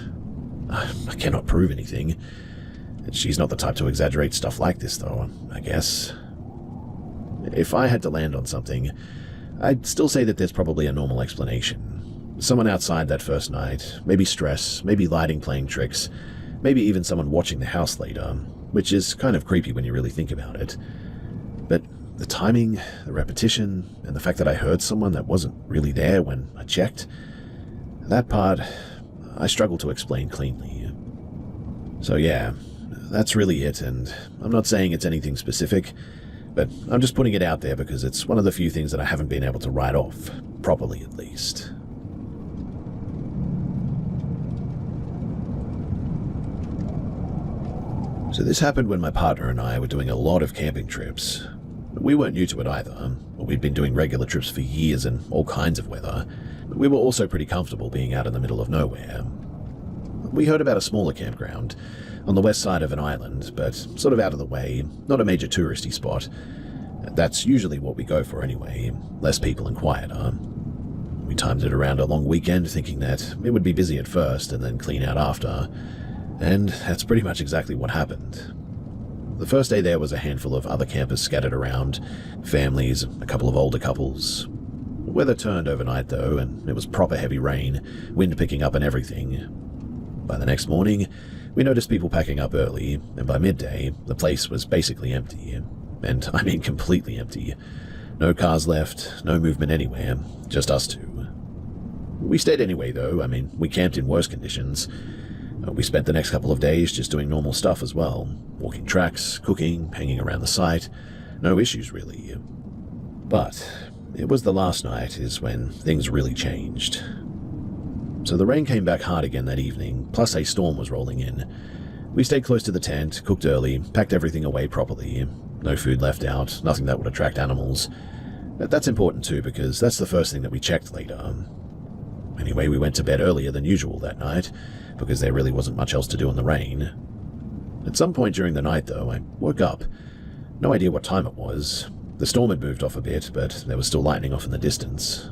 Speaker 1: I cannot prove anything. She's not the type to exaggerate stuff like this, though, I guess. If I had to land on something, I'd still say that there's probably a normal explanation. Someone outside that first night, maybe stress, maybe lighting playing tricks, maybe even someone watching the house later, which is kind of creepy when you really think about it. But the timing, the repetition, and the fact that I heard someone that wasn't really there when I checked, that part, I struggle to explain cleanly. So yeah, that's really it, and I'm not saying it's anything specific, but I'm just putting it out there because it's one of the few things that I haven't been able to write off, properly at least. So this happened when my partner and I were doing a lot of camping trips. We weren't new to it either. We'd been doing regular trips for years in all kinds of weather. We were also pretty comfortable being out in the middle of nowhere. We heard about a smaller campground on the west side of an island, but sort of out of the way, not a major touristy spot. That's usually what we go for anyway, less people and quieter. We timed it around a long weekend thinking that it would be busy at first and then clean out after. And that's pretty much exactly what happened. The first day there was a handful of other campers scattered around, families, a couple of older couples. Weather turned overnight though, and it was proper heavy rain, wind picking up and everything. By the next morning, we noticed people packing up early, and by midday, the place was basically empty. And I mean completely empty. No cars left, no movement anywhere, just us two. We stayed anyway though, we camped in worse conditions. We spent the next couple of days just doing normal stuff as well, walking tracks, cooking, hanging around the site. No issues really. But it was the last night is when things really changed. So the rain came back hard again that evening, plus a storm was rolling in. We stayed close to the tent, cooked early, packed everything away properly. No food left out, nothing that would attract animals. That's important too, because that's the first thing that we checked later. Anyway, we went to bed earlier than usual that night, because there really wasn't much else to do in the rain. At some point during the night, though, I woke up. No idea what time it was. The storm had moved off a bit, but there was still lightning off in the distance.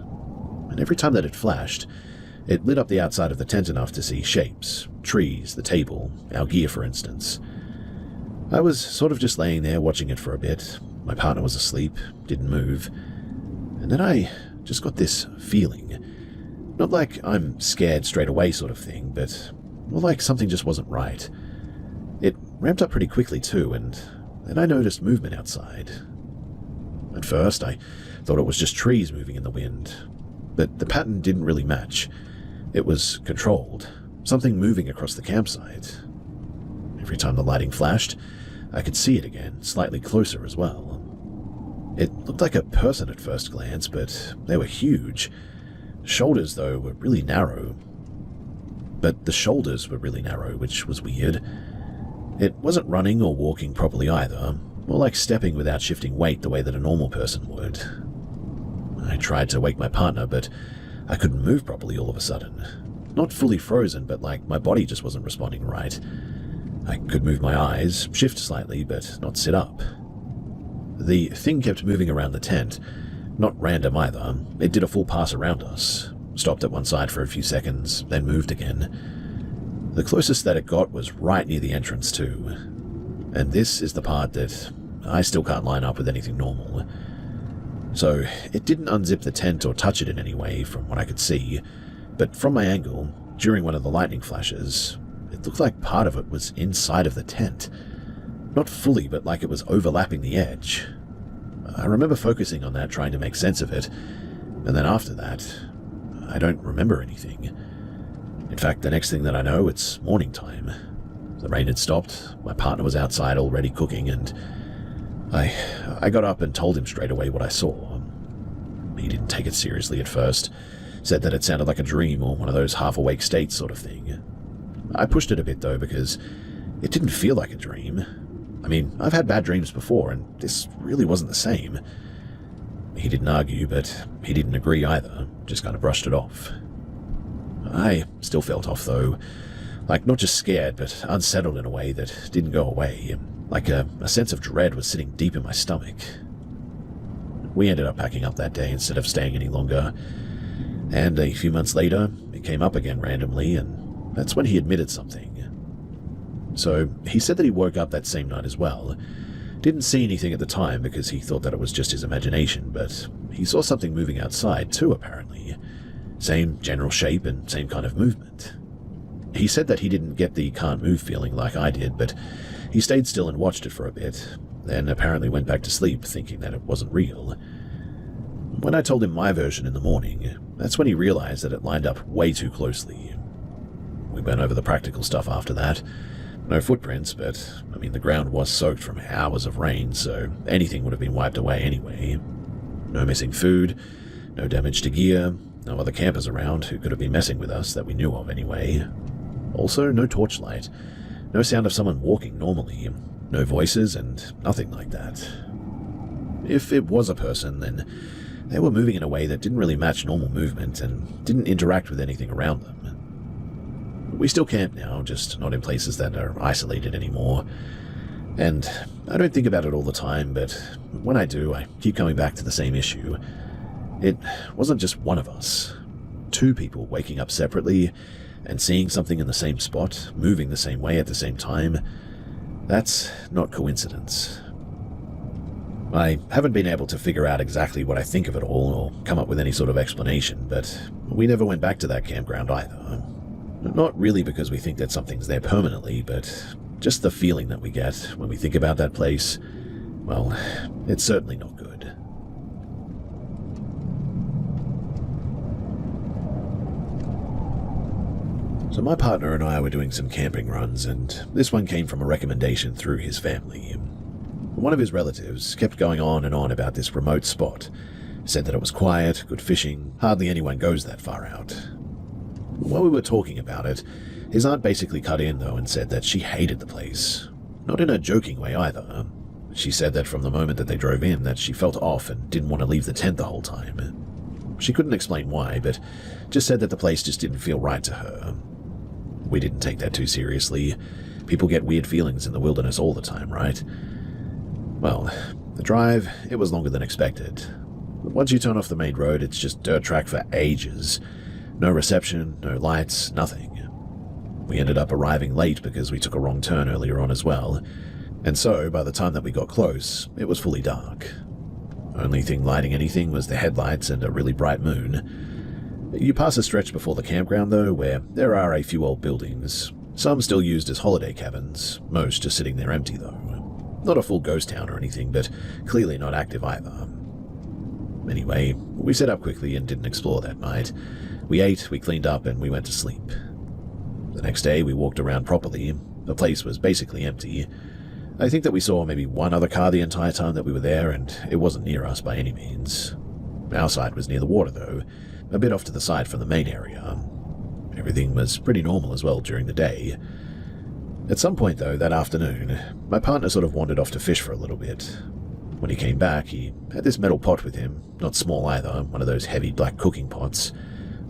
Speaker 1: And every time that it flashed, it lit up the outside of the tent enough to see shapes, trees, the table, our gear for instance. I was sort of just laying there watching it for a bit. My partner was asleep, didn't move. And then I just got this feeling. Not like I'm scared straight away sort of thing, but more like something just wasn't right. It ramped up pretty quickly too, and then I noticed movement outside. At first, I thought it was just trees moving in the wind, but the pattern didn't really match. It was controlled, something moving across the campsite. Every time the lighting flashed, I could see it again, slightly closer as well. It looked like a person at first glance, but they were huge. Shoulders, though, were really narrow. But the shoulders were really narrow, which was weird. It wasn't running or walking properly either, more like stepping without shifting weight the way that a normal person would. I tried to wake my partner, but I couldn't move properly all of a sudden. Not fully frozen, but like my body just wasn't responding right. I could move my eyes, shift slightly, but not sit up. The thing kept moving around the tent. Not random either. It did a full pass around us, stopped at one side for a few seconds, then moved again. The closest that it got was right near the entrance too. And this is the part that I still can't line up with anything normal. So it didn't unzip the tent or touch it in any way from what I could see, but from my angle, during one of the lightning flashes, it looked like part of it was inside of the tent. Not fully, but like it was overlapping the edge. I remember focusing on that, trying to make sense of it, and then after that, I don't remember anything. In fact, the next thing that I know, it's morning time. The rain had stopped, my partner was outside already cooking, and I got up and told him straight away what I saw. He didn't take it seriously at first, said that it sounded like a dream or one of those half-awake states sort of thing. I pushed it a bit though, because it didn't feel like a dream. I've had bad dreams before, and this really wasn't the same. He didn't argue, but he didn't agree either, just kind of brushed it off. I still felt off though, like not just scared, but unsettled in a way that didn't go away, like a sense of dread was sitting deep in my stomach. We ended up packing up that day instead of staying any longer, and a few months later, it came up again randomly, and that's when he admitted something. So he said that he woke up that same night as well. Didn't see anything at the time because he thought that it was just his imagination, but he saw something moving outside too, apparently. Same general shape and same kind of movement. He said that he didn't get the can't move feeling like I did, but he stayed still and watched it for a bit, then apparently went back to sleep thinking that it wasn't real. When I told him my version in the morning, that's when he realized that it lined up way too closely. We went over the practical stuff after that. No footprints, but, the ground was soaked from hours of rain, so anything would have been wiped away anyway. No missing food, no damage to gear, no other campers around who could have been messing with us that we knew of anyway. Also, no torchlight, no sound of someone walking normally, no voices, and nothing like that. If it was a person, then they were moving in a way that didn't really match normal movement and didn't interact with anything around them. We still camp now, just not in places that are isolated anymore. And I don't think about it all the time, but when I do, I keep coming back to the same issue. It wasn't just one of us. Two people waking up separately and seeing something in the same spot, moving the same way at the same time. That's not coincidence. I haven't been able to figure out exactly what I think of it all or come up with any sort of explanation, but we never went back to that campground either. Not really because we think that something's there permanently, but just the feeling that we get when we think about that place, well, it's certainly not good. So my partner and I were doing some camping runs, and this one came from a recommendation through his family. One of his relatives kept going on and on about this remote spot, said that it was quiet, good fishing, hardly anyone goes that far out. While we were talking about it, his aunt basically cut in though and said that she hated the place. Not in a joking way either. She said that from the moment that they drove in that she felt off and didn't want to leave the tent the whole time. She couldn't explain why, but just said that the place just didn't feel right to her. We didn't take that too seriously. People get weird feelings in the wilderness all the time, right? Well, the drive, it was longer than expected. Once you turn off the main road, it's just dirt track for ages. No reception, no lights, nothing. We ended up arriving late because we took a wrong turn earlier on as well, and so by the time that we got close, it was fully dark. Only thing lighting anything was the headlights and a really bright moon. You pass a stretch before the campground though, where there are a few old buildings, some still used as holiday cabins, most just sitting there empty though. Not a full ghost town or anything, but clearly not active either. Anyway, we set up quickly and didn't explore that night. We ate, we cleaned up, and we went to sleep. The next day, we walked around properly. The place was basically empty. I think that we saw maybe one other car the entire time that we were there, and it wasn't near us by any means. Our side was near the water, though, a bit off to the side from the main area. Everything was pretty normal as well during the day. At some point, though, that afternoon, my partner sort of wandered off to fish for a little bit. When he came back, he had this metal pot with him, not small either, one of those heavy black cooking pots.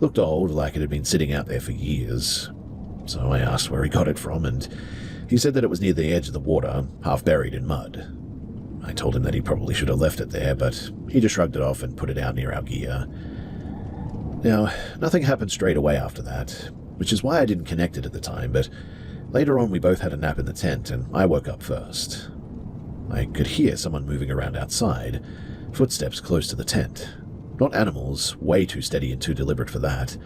Speaker 1: Looked old, like it had been sitting out there for years. So I asked where he got it from, and he said that it was near the edge of the water, half buried in mud. I told him that he probably should have left it there, but he just shrugged it off and put it out near our gear. Now, nothing happened straight away after that, which is why I didn't connect it at the time, but later on we both had a nap in the tent, and I woke up first. I could hear someone moving around outside, footsteps close to the tent. Not animals, way too steady and too deliberate for that,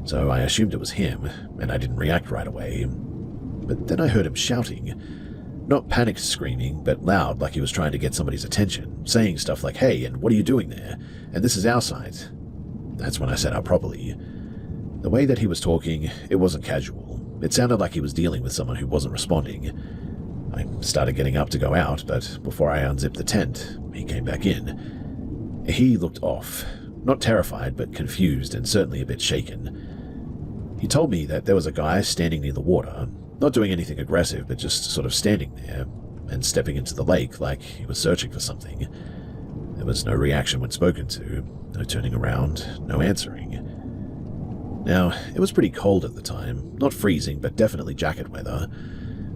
Speaker 1: so I assumed it was him, and I didn't react right away. But then I heard him shouting. Not panicked screaming, but loud like he was trying to get somebody's attention, saying stuff like, "Hey, and what are you doing there? And this is our site." That's when I sat up properly. The way that he was talking, it wasn't casual. It sounded like he was dealing with someone who wasn't responding. I started getting up to go out, but before I unzipped the tent, he came back in. He looked off, not terrified, but confused and certainly a bit shaken. He told me that there was a guy standing near the water, not doing anything aggressive, but just sort of standing there and stepping into the lake like he was searching for something. There was no reaction when spoken to, no turning around, no answering. Now, it was pretty cold at the time, not freezing, but definitely jacket weather.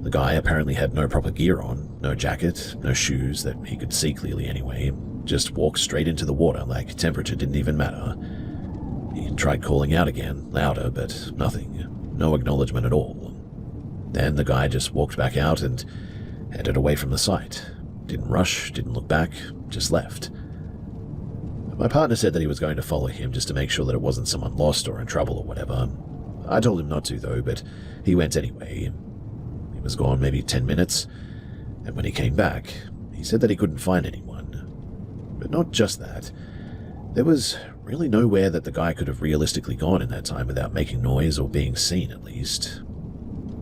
Speaker 1: The guy apparently had no proper gear on, no jacket, no shoes that he could see clearly anyway, just walked straight into the water like temperature didn't even matter. He tried calling out again, louder, but nothing, no acknowledgement at all. Then the guy just walked back out and headed away from the site. Didn't rush, didn't look back, just left. My partner said that he was going to follow him just to make sure that it wasn't someone lost or in trouble or whatever. I told him not to though, but he went anyway. He was gone maybe 10 minutes, and when he came back, he said that he couldn't find anyone. But not just that. There was really nowhere that the guy could have realistically gone in that time without making noise or being seen, at least.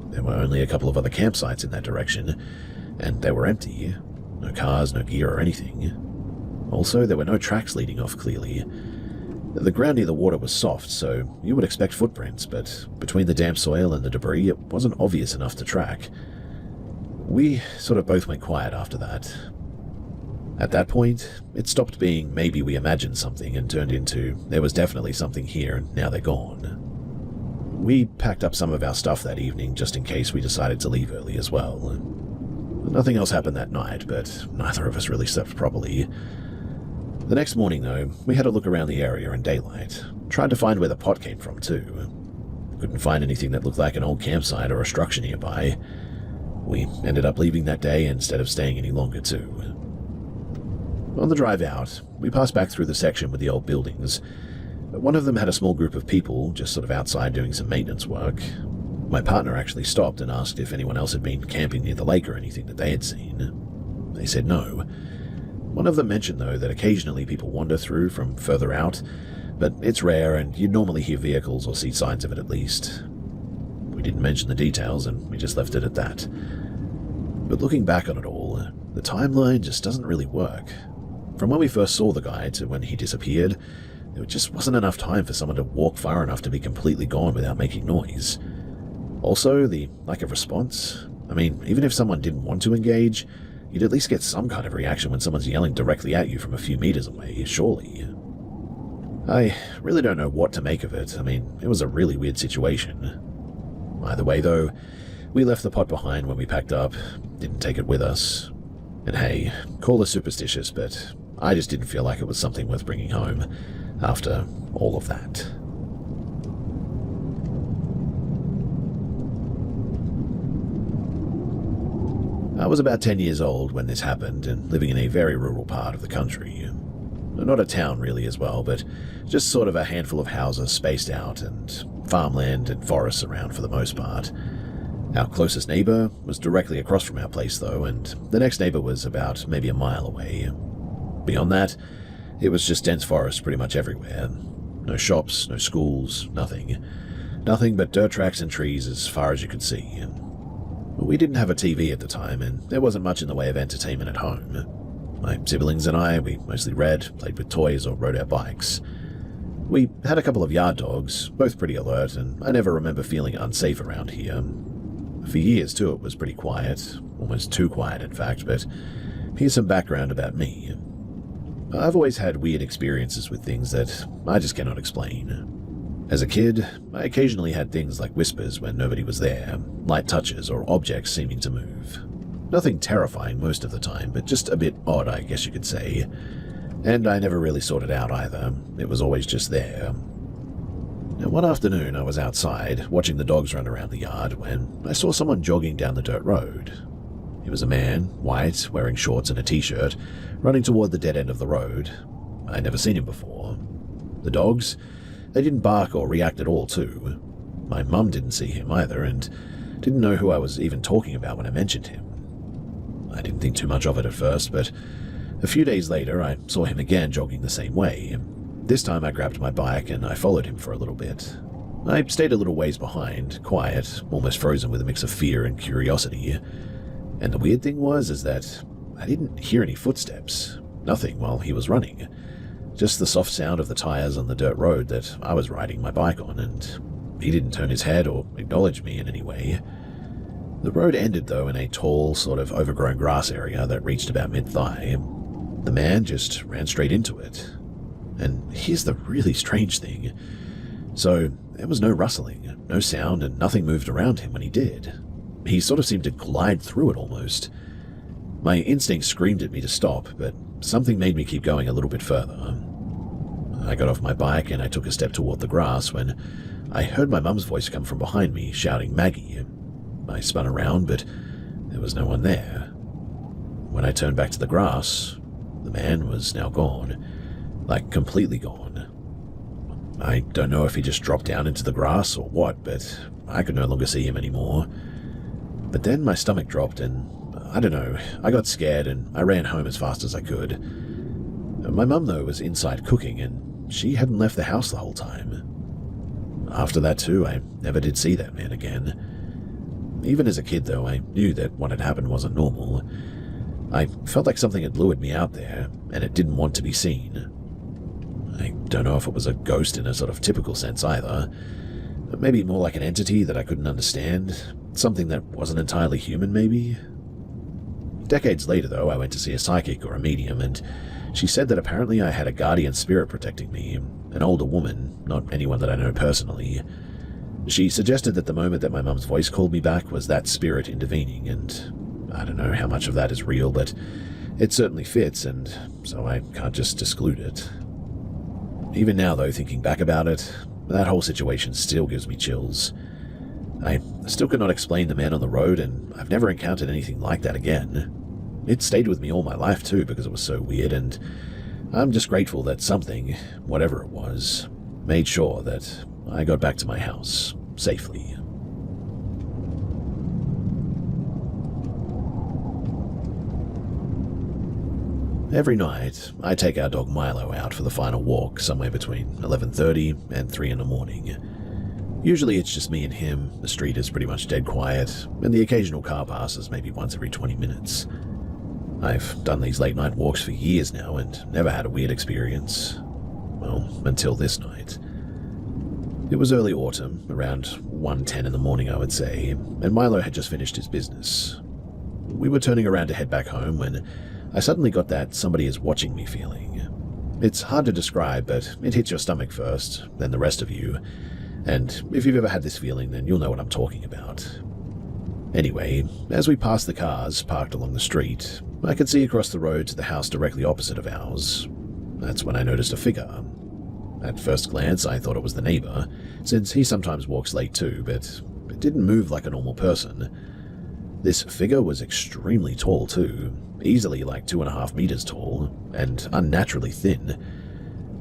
Speaker 1: There were only a couple of other campsites in that direction, and they were empty. No cars, no gear or anything. Also, there were no tracks leading off clearly. The ground near the water was soft, so you would expect footprints, but between the damp soil and the debris, it wasn't obvious enough to track. We sort of both went quiet after that. At that point, it stopped being maybe we imagined something and turned into there was definitely something here and now they're gone. We packed up some of our stuff that evening just in case we decided to leave early as well. Nothing else happened that night, but neither of us really slept properly. The next morning, though, we had a look around the area in daylight, tried to find where the pot came from, too. Couldn't find anything that looked like an old campsite or a structure nearby. We ended up leaving that day instead of staying any longer, too. On the drive out, we passed back through the section with the old buildings. One of them had a small group of people just sort of outside doing some maintenance work. My partner actually stopped and asked if anyone else had been camping near the lake or anything that they had seen. They said no. One of them mentioned, though, that occasionally people wander through from further out, but it's rare and you'd normally hear vehicles or see signs of it at least. We didn't mention the details and we just left it at that. But looking back on it all, the timeline just doesn't really work. From when we first saw the guy to when he disappeared, there just wasn't enough time for someone to walk far enough to be completely gone without making noise. Also, the lack of response. I mean, even if someone didn't want to engage, you'd at least get some kind of reaction when someone's yelling directly at you from a few meters away, surely. I really don't know what to make of it. I mean, it was a really weird situation. Either way, though, we left the pot behind when we packed up, didn't take it with us. And hey, call us superstitious, but I just didn't feel like it was something worth bringing home after all of that. I was about 10 years old when this happened and living in a very rural part of the country. Not a town really as well, but just sort of a handful of houses spaced out and farmland and forests around for the most part. Our closest neighbor was directly across from our place though, and the next neighbor was about maybe a mile away. Beyond that, it was just dense forest pretty much everywhere. No shops, no schools, nothing. Nothing but dirt tracks and trees as far as you could see. We didn't have a TV at the time, and there wasn't much in the way of entertainment at home. My siblings and I, we mostly read, played with toys, or rode our bikes. We had a couple of yard dogs, both pretty alert, and I never remember feeling unsafe around here. For years, too, it was pretty quiet, almost too quiet, in fact, but here's some background about me. I've always had weird experiences with things that I just cannot explain. As a kid, I occasionally had things like whispers when nobody was there, light touches, or objects seeming to move. Nothing terrifying most of the time, but just a bit odd, I guess you could say. And I never really sorted it out either. It was always just there. Now, one afternoon, I was outside, watching the dogs run around the yard, when I saw someone jogging down the dirt road. He was a man, white, wearing shorts and a t-shirt, running toward the dead end of the road. I'd never seen him before. The dogs? They didn't bark or react at all, too. My mum didn't see him either, and didn't know who I was even talking about when I mentioned him. I didn't think too much of it at first, but a few days later I saw him again jogging the same way. This time I grabbed my bike and I followed him for a little bit. I stayed a little ways behind, quiet, almost frozen with a mix of fear and curiosity. And the weird thing was that I didn't hear any footsteps, nothing while he was running. Just the soft sound of the tires on the dirt road that I was riding my bike on, and he didn't turn his head or acknowledge me in any way. The road ended, though, in a tall, sort of overgrown grass area that reached about mid-thigh. The man just ran straight into it. And here's the really strange thing. So, there was no rustling, no sound, and nothing moved around him when he did. He sort of seemed to glide through it almost. My instinct screamed at me to stop, but something made me keep going a little bit further. I got off my bike and I took a step toward the grass when I heard my mum's voice come from behind me, shouting Maggie. I spun around, but there was no one there. When I turned back to the grass, the man was now gone, like completely gone. I don't know if he just dropped down into the grass or what, but I could no longer see him anymore. But then my stomach dropped and, I don't know, I got scared and I ran home as fast as I could. My mum, though, was inside cooking and she hadn't left the house the whole time. After that, too, I never did see that man again. Even as a kid, though, I knew that what had happened wasn't normal. I felt like something had lured me out there, and it didn't want to be seen. I don't know if it was a ghost in a sort of typical sense either. Maybe more like an entity that I couldn't understand. Something that wasn't entirely human, maybe. Decades later, though, I went to see a psychic or a medium, and she said that apparently I had a guardian spirit protecting me, an older woman, not anyone that I know personally. She suggested that the moment that my mum's voice called me back was that spirit intervening, and I don't know how much of that is real, but it certainly fits, and so I can't just exclude it. Even now, though, thinking back about it, that whole situation still gives me chills. I still could not explain the man on the road, and I've never encountered anything like that again. It stayed with me all my life too because it was so weird, and I'm just grateful that something, whatever it was, made sure that I got back to my house safely. Every night, I take our dog Milo out for the final walk somewhere between 11:30 and 3 in the morning. Usually it's just me and him, the street is pretty much dead quiet, and the occasional car passes maybe once every 20 minutes. I've done these late night walks for years now and never had a weird experience. Well, until this night. It was early autumn, around 1:10 in the morning I would say, and Milo had just finished his business. We were turning around to head back home when I suddenly got that somebody is watching me feeling. It's hard to describe, but it hits your stomach first, then the rest of you, and if you've ever had this feeling, then you'll know what I'm talking about. Anyway, as we passed the cars parked along the street, I could see across the road to the house directly opposite of ours. That's when I noticed a figure. At first glance, I thought it was the neighbor, since he sometimes walks late too, but it didn't move like a normal person. This figure was extremely tall too, easily like 2.5 meters tall, and unnaturally thin.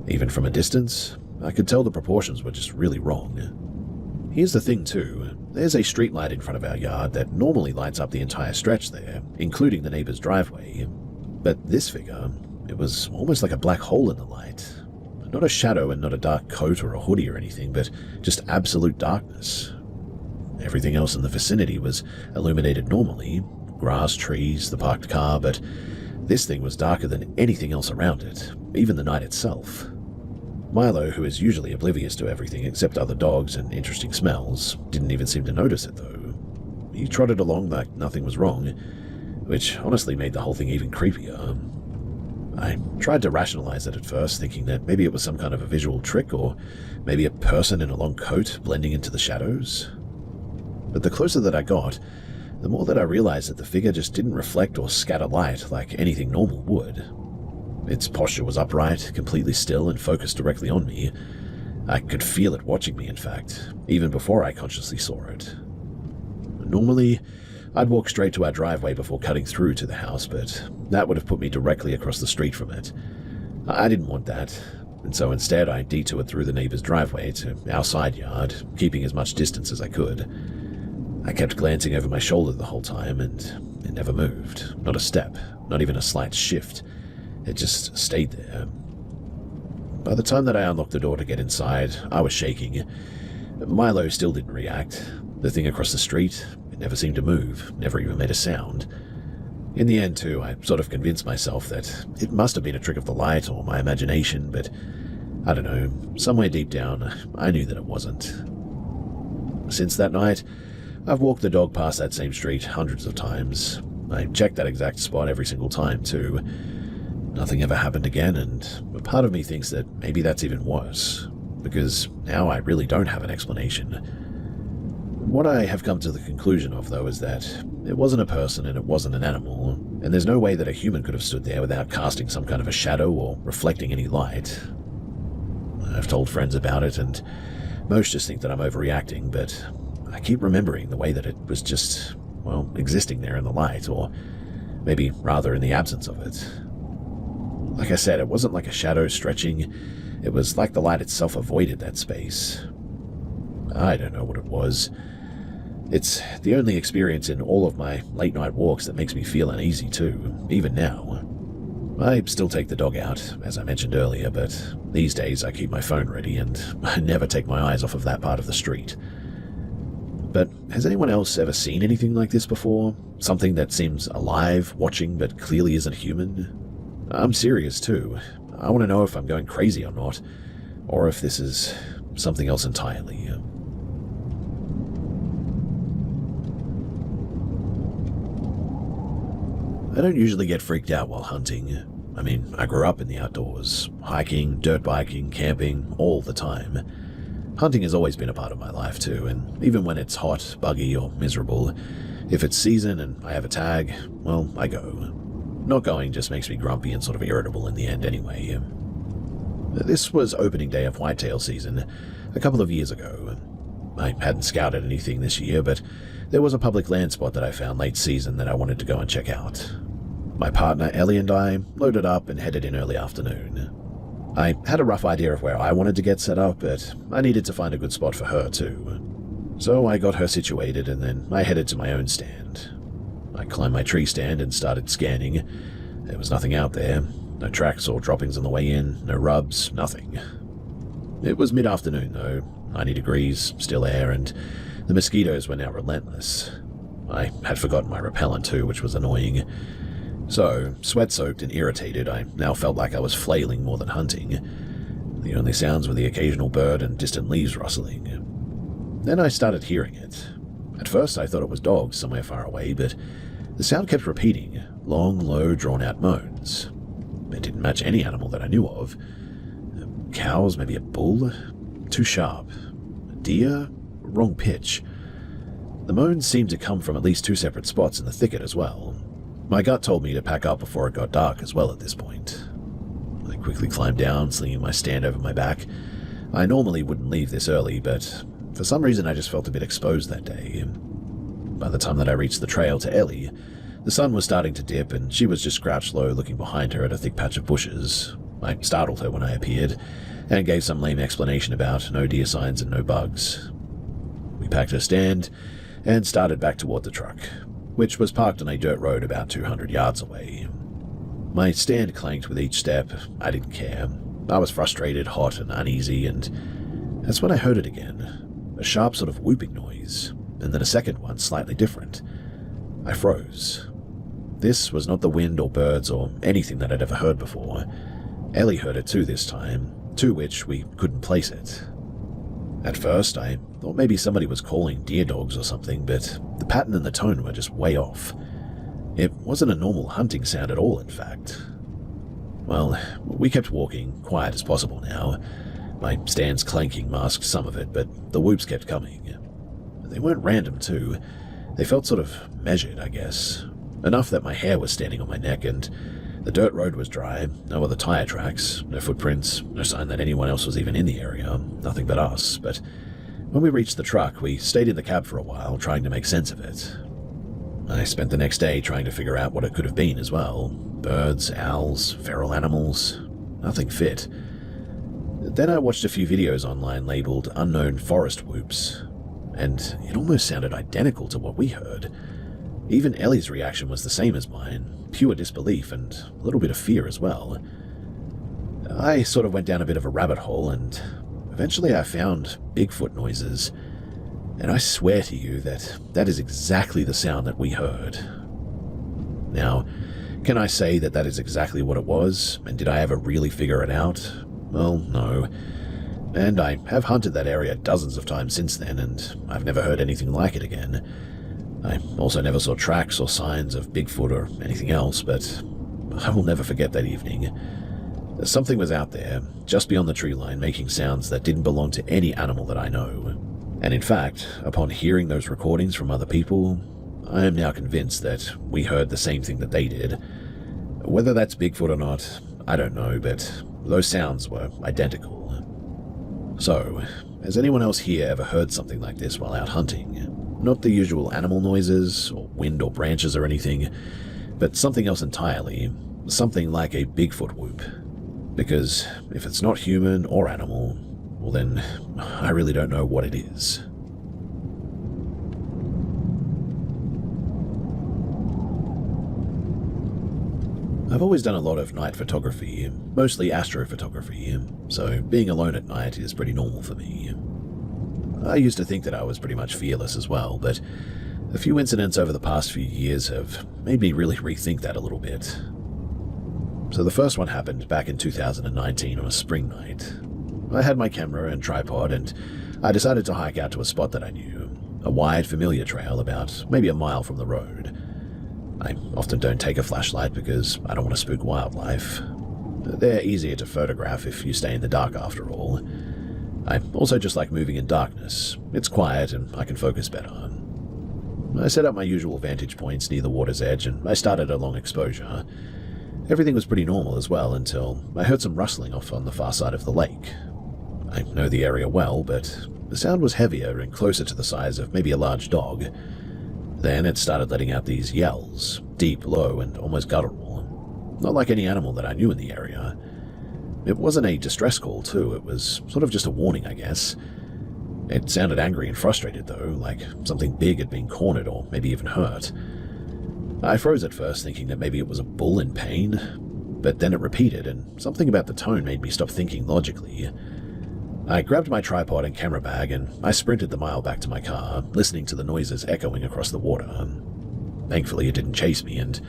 Speaker 1: Even from a distance, I could tell the proportions were just really wrong. Here's the thing too, there's a street light in front of our yard that normally lights up the entire stretch there, including the neighbor's driveway. But this figure, it was almost like a black hole in the light. Not a shadow and not a dark coat or a hoodie or anything, but just absolute darkness. Everything else in the vicinity was illuminated normally, grass, trees, the parked car, but this thing was darker than anything else around it, even the night itself. Milo, who is usually oblivious to everything except other dogs and interesting smells, didn't even seem to notice it though. He trotted along like nothing was wrong, which honestly made the whole thing even creepier. I tried to rationalize it at first, thinking that maybe it was some kind of a visual trick, or maybe a person in a long coat blending into the shadows. But the closer that I got, the more that I realized that the figure just didn't reflect or scatter light like anything normal would. Its posture was upright, completely still, and focused directly on me. I could feel it watching me, in fact, even before I consciously saw it. Normally, I'd walk straight to our driveway before cutting through to the house, but that would have put me directly across the street from it. I didn't want that, and so instead I detoured through the neighbor's driveway to our side yard, keeping as much distance as I could. I kept glancing over my shoulder the whole time, and it never moved. Not a step, not even a slight shift. It just stayed there. By the time that I unlocked the door to get inside, I was shaking. Milo still didn't react. The thing across the street, it never seemed to move, never even made a sound. In the end, too, I sort of convinced myself that it must have been a trick of the light or my imagination, but I don't know, somewhere deep down, I knew that it wasn't. Since that night, I've walked the dog past that same street hundreds of times. I checked that exact spot every single time, too. Nothing ever happened again, and a part of me thinks that maybe that's even worse, because now I really don't have an explanation. What I have come to the conclusion of, though, is that it wasn't a person and it wasn't an animal, and there's no way that a human could have stood there without casting some kind of a shadow or reflecting any light. I've told friends about it, and most just think that I'm overreacting, but I keep remembering the way that it was just, well, existing there in the light, or maybe rather in the absence of it. Like I said, it wasn't like a shadow stretching, it was like the light itself avoided that space. I don't know what it was. It's the only experience in all of my late night walks that makes me feel uneasy too, even now. I still take the dog out, as I mentioned earlier, but these days I keep my phone ready and I never take my eyes off of that part of the street. But has anyone else ever seen anything like this before? Something that seems alive, watching, but clearly isn't human? I'm serious too. I want to know if I'm going crazy or not, or if this is something else entirely. I don't usually get freaked out while hunting. I mean, I grew up in the outdoors, hiking, dirt biking, camping, all the time. Hunting has always been a part of my life too, and even when it's hot, buggy, or miserable, if it's season and I have a tag, well, I go. Not going just makes me grumpy and sort of irritable in the end anyway. This was opening day of whitetail season a couple of years ago. I hadn't scouted anything this year, but there was a public land spot that I found late season that I wanted to go and check out. My partner Ellie and I loaded up and headed in early afternoon. I had a rough idea of where I wanted to get set up, but I needed to find a good spot for her too. So I got her situated and then I headed to my own stand. I climbed my tree stand and started scanning. There was nothing out there. No tracks or droppings on the way in, no rubs, nothing. It was mid-afternoon though, 90 degrees, still air, and the mosquitoes were now relentless. I had forgotten my repellent too, which was annoying. So, sweat-soaked and irritated, I now felt like I was flailing more than hunting. The only sounds were the occasional bird and distant leaves rustling. Then I started hearing it. At first I thought it was dogs somewhere far away, but the sound kept repeating, long, low, drawn-out moans. It didn't match any animal that I knew of. Cows, maybe a bull? Too sharp. A deer? Wrong pitch. The moans seemed to come from at least two separate spots in the thicket as well. My gut told me to pack up before it got dark as well at this point. I quickly climbed down, slinging my stand over my back. I normally wouldn't leave this early, but for some reason I just felt a bit exposed that day. By the time that I reached the trail to Ellie, the sun was starting to dip and she was just crouched low looking behind her at a thick patch of bushes. I startled her when I appeared, and gave some lame explanation about no deer signs and no bugs. We packed her stand and started back toward the truck, which was parked on a dirt road about 200 yards away. My stand clanked with each step. I didn't care. I was frustrated, hot, and uneasy, and that's when I heard it again. A sharp sort of whooping noise, and then a second one slightly different. I froze. This was not the wind or birds or anything that I'd ever heard before. Ellie heard it too this time, to which we couldn't place it. At first, I thought maybe somebody was calling deer dogs or something, but the pattern and the tone were just way off. It wasn't a normal hunting sound at all, in fact. Well, we kept walking, quiet as possible now. My stand's clanking masked some of it, but the whoops kept coming. They weren't random, too. They felt sort of measured, I guess. Enough that my hair was standing on my neck, and the dirt road was dry, no other tire tracks, no footprints, no sign that anyone else was even in the area, nothing but us. But when we reached the truck, we stayed in the cab for a while, trying to make sense of it. I spent the next day trying to figure out what it could have been as well. Birds, owls, feral animals, nothing fit. Then I watched a few videos online labeled Unknown Forest Whoops, and it almost sounded identical to what we heard. Even Ellie's reaction was the same as mine, pure disbelief and a little bit of fear as well. I sort of went down a bit of a rabbit hole, and eventually I found Bigfoot noises. And I swear to you that that is exactly the sound that we heard. Now, can I say that that is exactly what it was, and did I ever really figure it out? Well, no. And I have hunted that area dozens of times since then, and I've never heard anything like it again. I also never saw tracks or signs of Bigfoot or anything else, but I will never forget that evening. Something was out there, just beyond the tree line, making sounds that didn't belong to any animal that I know. And in fact, upon hearing those recordings from other people, I am now convinced that we heard the same thing that they did. Whether that's Bigfoot or not, I don't know, but those sounds were identical. So, has anyone else here ever heard something like this while out hunting? Not the usual animal noises, or wind or branches or anything, but something else entirely, something like a Bigfoot whoop. Because if it's not human or animal, well then, I really don't know what it is. I've always done a lot of night photography, mostly astrophotography, so being alone at night is pretty normal for me. I used to think that I was pretty much fearless as well, but a few incidents over the past few years have made me really rethink that a little bit. So the first one happened back in 2019 on a spring night. I had my camera and tripod, and I decided to hike out to a spot that I knew, a wide, familiar trail about maybe a mile from the road. I often don't take a flashlight because I don't want to spook wildlife. They're easier to photograph if you stay in the dark after all. I also just like moving in darkness. It's quiet and I can focus better. I set up my usual vantage points near the water's edge and I started a long exposure. Everything was pretty normal as well until I heard some rustling off on the far side of the lake. I know the area well, but the sound was heavier and closer to the size of maybe a large dog. Then it started letting out these yells, deep, low, and almost guttural. not like any animal that I knew in the area. It wasn't a distress call, too. It was sort of just a warning, I guess. It sounded angry and frustrated, though, like something big had been cornered or maybe even hurt. I froze at first, thinking that maybe it was a bull in pain, but then it repeated, and something about the tone made me stop thinking logically. I grabbed my tripod and camera bag, and I sprinted the mile back to my car, listening to the noises echoing across the water. Thankfully, it didn't chase me, and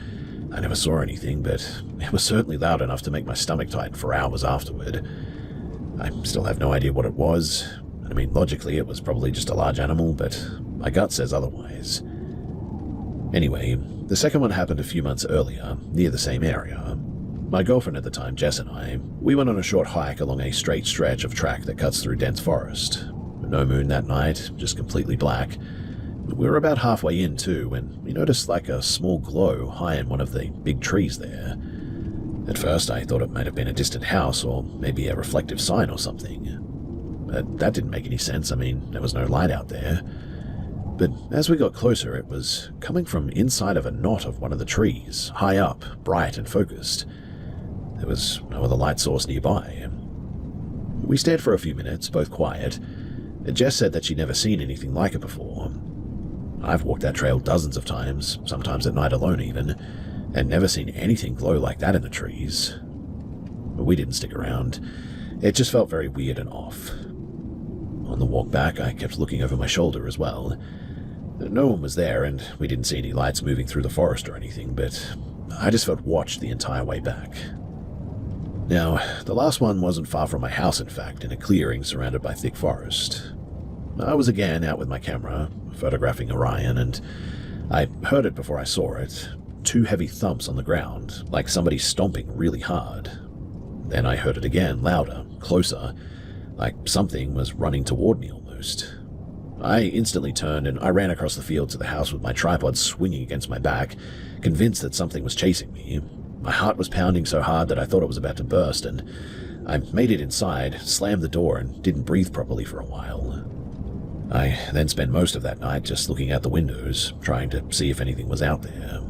Speaker 1: I never saw anything, but it was certainly loud enough to make my stomach tighten for hours afterward. I still have no idea what it was. I mean, logically, it was probably just a large animal, but my gut says otherwise. Anyway, the second one happened a few months earlier, near the same area. My girlfriend at the time, Jess, and we went on a short hike along a straight stretch of track that cuts through dense forest. No moon that night, just completely black. We were about halfway in, too, when we noticed like a small glow high in one of the big trees there. At first, I thought it might have been a distant house or maybe a reflective sign or something. But that didn't make any sense. I mean, there was no light out there. But as we got closer, it was coming from inside of a knot of one of the trees, high up, bright and focused. There was no other light source nearby. We stared for a few minutes, both quiet. Jess said that she'd never seen anything like it before. I've walked that trail dozens of times, sometimes at night alone even, and never seen anything glow like that in the trees. But we didn't stick around. It just felt very weird and off. On the walk back, I kept looking over my shoulder as well. No one was there, and we didn't see any lights moving through the forest or anything, but I just felt watched the entire way back. Now, the last one wasn't far from my house, in fact, in a clearing surrounded by thick forest. I was again out with my camera, photographing Orion, and I heard it before I saw it. 2 heavy thumps on the ground, like somebody stomping really hard. Then I heard it again, louder, closer, like something was running toward me almost. I instantly turned and I ran across the field to the house with my tripod swinging against my back, convinced that something was chasing me. My heart was pounding so hard that I thought it was about to burst, and I made it inside, slammed the door, and didn't breathe properly for a while. I then spent most of that night just looking out the windows, trying to see if anything was out there.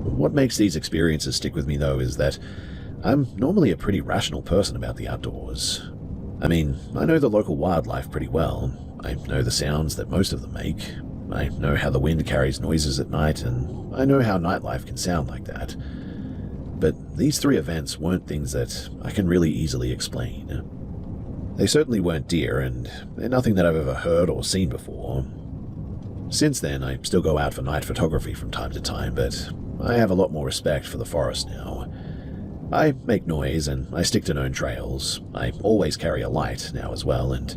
Speaker 1: What makes these experiences stick with me, though, is that I'm normally a pretty rational person about the outdoors. I mean, I know the local wildlife pretty well. I know the sounds that most of them make. I know how the wind carries noises at night, and I know how nightlife can sound like that. But these 3 events weren't things that I can really easily explain. They certainly weren't deer, and they're nothing that I've ever heard or seen before. Since then, I still go out for night photography from time to time, but I have a lot more respect for the forest now. I make noise, and I stick to known trails. I always carry a light now as well, and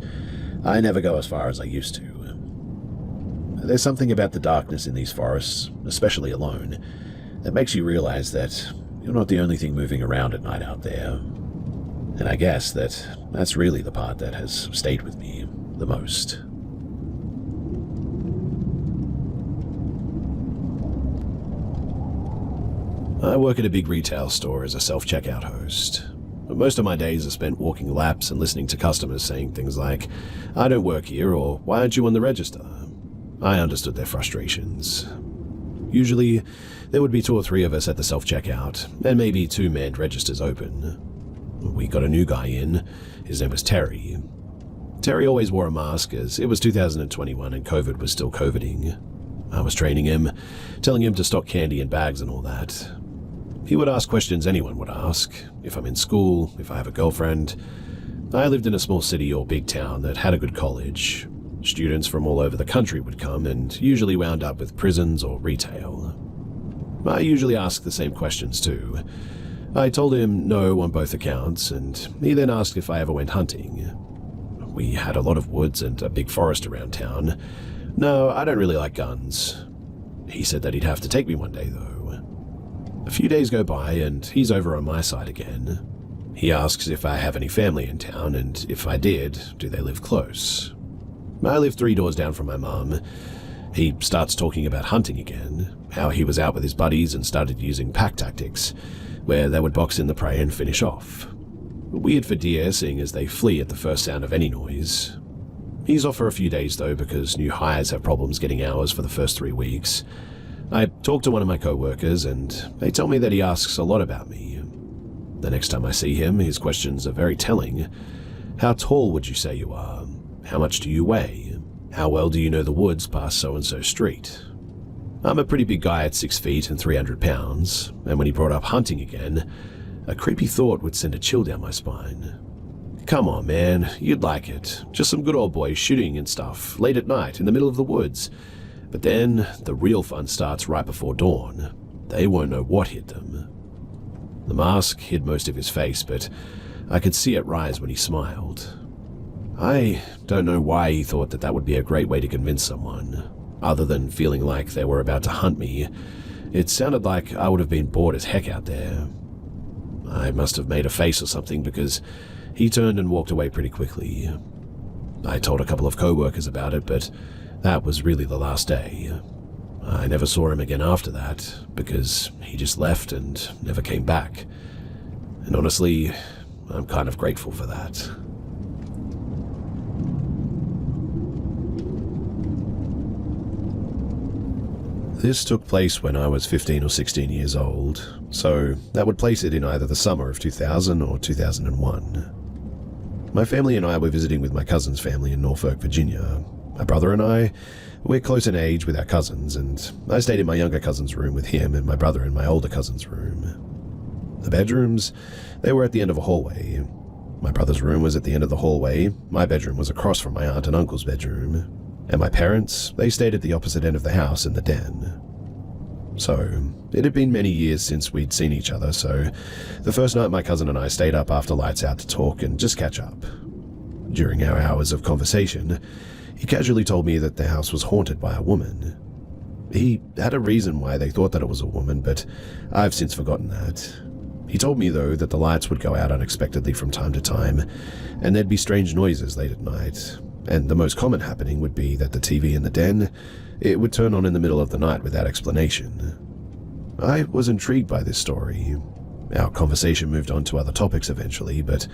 Speaker 1: I never go as far as I used to. There's something about the darkness in these forests, especially alone, that makes you realize that you're not the only thing moving around at night out there. And I guess that's really the part that has stayed with me the most. I work at a big retail store as a self-checkout host. Most of my days are spent walking laps and listening to customers saying things like, "I don't work here," or "Why aren't you on the register?" I understood their frustrations. Usually, there would be 2 or 3 of us at the self-checkout, and maybe 2 manned registers open. We got a new guy in. His name was Terry. Terry always wore a mask as it was 2021 and COVID was still COVIDing. I was training him, telling him to stock candy in bags and all that. He would ask questions anyone would ask, if I'm in school, if I have a girlfriend. I lived in a small city or big town that had a good college. Students from all over the country would come and usually wound up with prisons or retail. I usually asked the same questions too. I told him no on both accounts, and he then asked if I ever went hunting. We had a lot of woods and a big forest around town. No, I don't really like guns. He said that he'd have to take me one day though. A few days go by and he's over on my side again. He asks if I have any family in town, and if I did, do they live close? I live 3 doors down from my mum. He starts talking about hunting again, how he was out with his buddies and started using pack tactics, where they would box in the prey and finish off. Weird for deer, seeing as they flee at the first sound of any noise. He's off for a few days though, because new hires have problems getting hours for the first 3 weeks. I talked to one of my co-workers, and they tell me that he asks a lot about me. The next time I see him, his questions are very telling. How tall would you say you are? How much do you weigh? How well do you know the woods past so-and-so street? I'm a pretty big guy at 6 feet and 300 pounds, and when he brought up hunting again, a creepy thought would send a chill down my spine. Come on, man, you'd like it. Just some good old boys shooting and stuff, late at night, in the middle of the woods. But then, the real fun starts right before dawn. They won't know what hit them. The mask hid most of his face, but I could see it rise when he smiled. I don't know why he thought that would be a great way to convince someone. Other than feeling like they were about to hunt me, it sounded like I would have been bored as heck out there. I must have made a face or something because he turned and walked away pretty quickly. I told a couple of co-workers about it, but that was really the last day. I never saw him again after that because he just left and never came back. And honestly, I'm kind of grateful for that. This took place when I was 15 or 16 years old, so that would place it in either the summer of 2000 or 2001. My family and I were visiting with my cousin's family in Norfolk, Virginia. My brother and I, we're close in age with our cousins, and I stayed in my younger cousin's room with him and my brother in my older cousin's room. The bedrooms, they were at the end of a hallway. My brother's room was at the end of the hallway, my bedroom was across from my aunt and uncle's bedroom, and my parents, they stayed at the opposite end of the house in the den. So, it had been many years since we'd seen each other, so the first night my cousin and I stayed up after lights out to talk and just catch up. During our hours of conversation, he casually told me that the house was haunted by a woman. He had a reason why they thought that it was a woman, but I've since forgotten that. He told me, though, that the lights would go out unexpectedly from time to time, and there'd be strange noises late at night, and the most common happening would be that the TV in the den, it would turn on in the middle of the night without explanation. I was intrigued by this story. Our conversation moved on to other topics eventually, but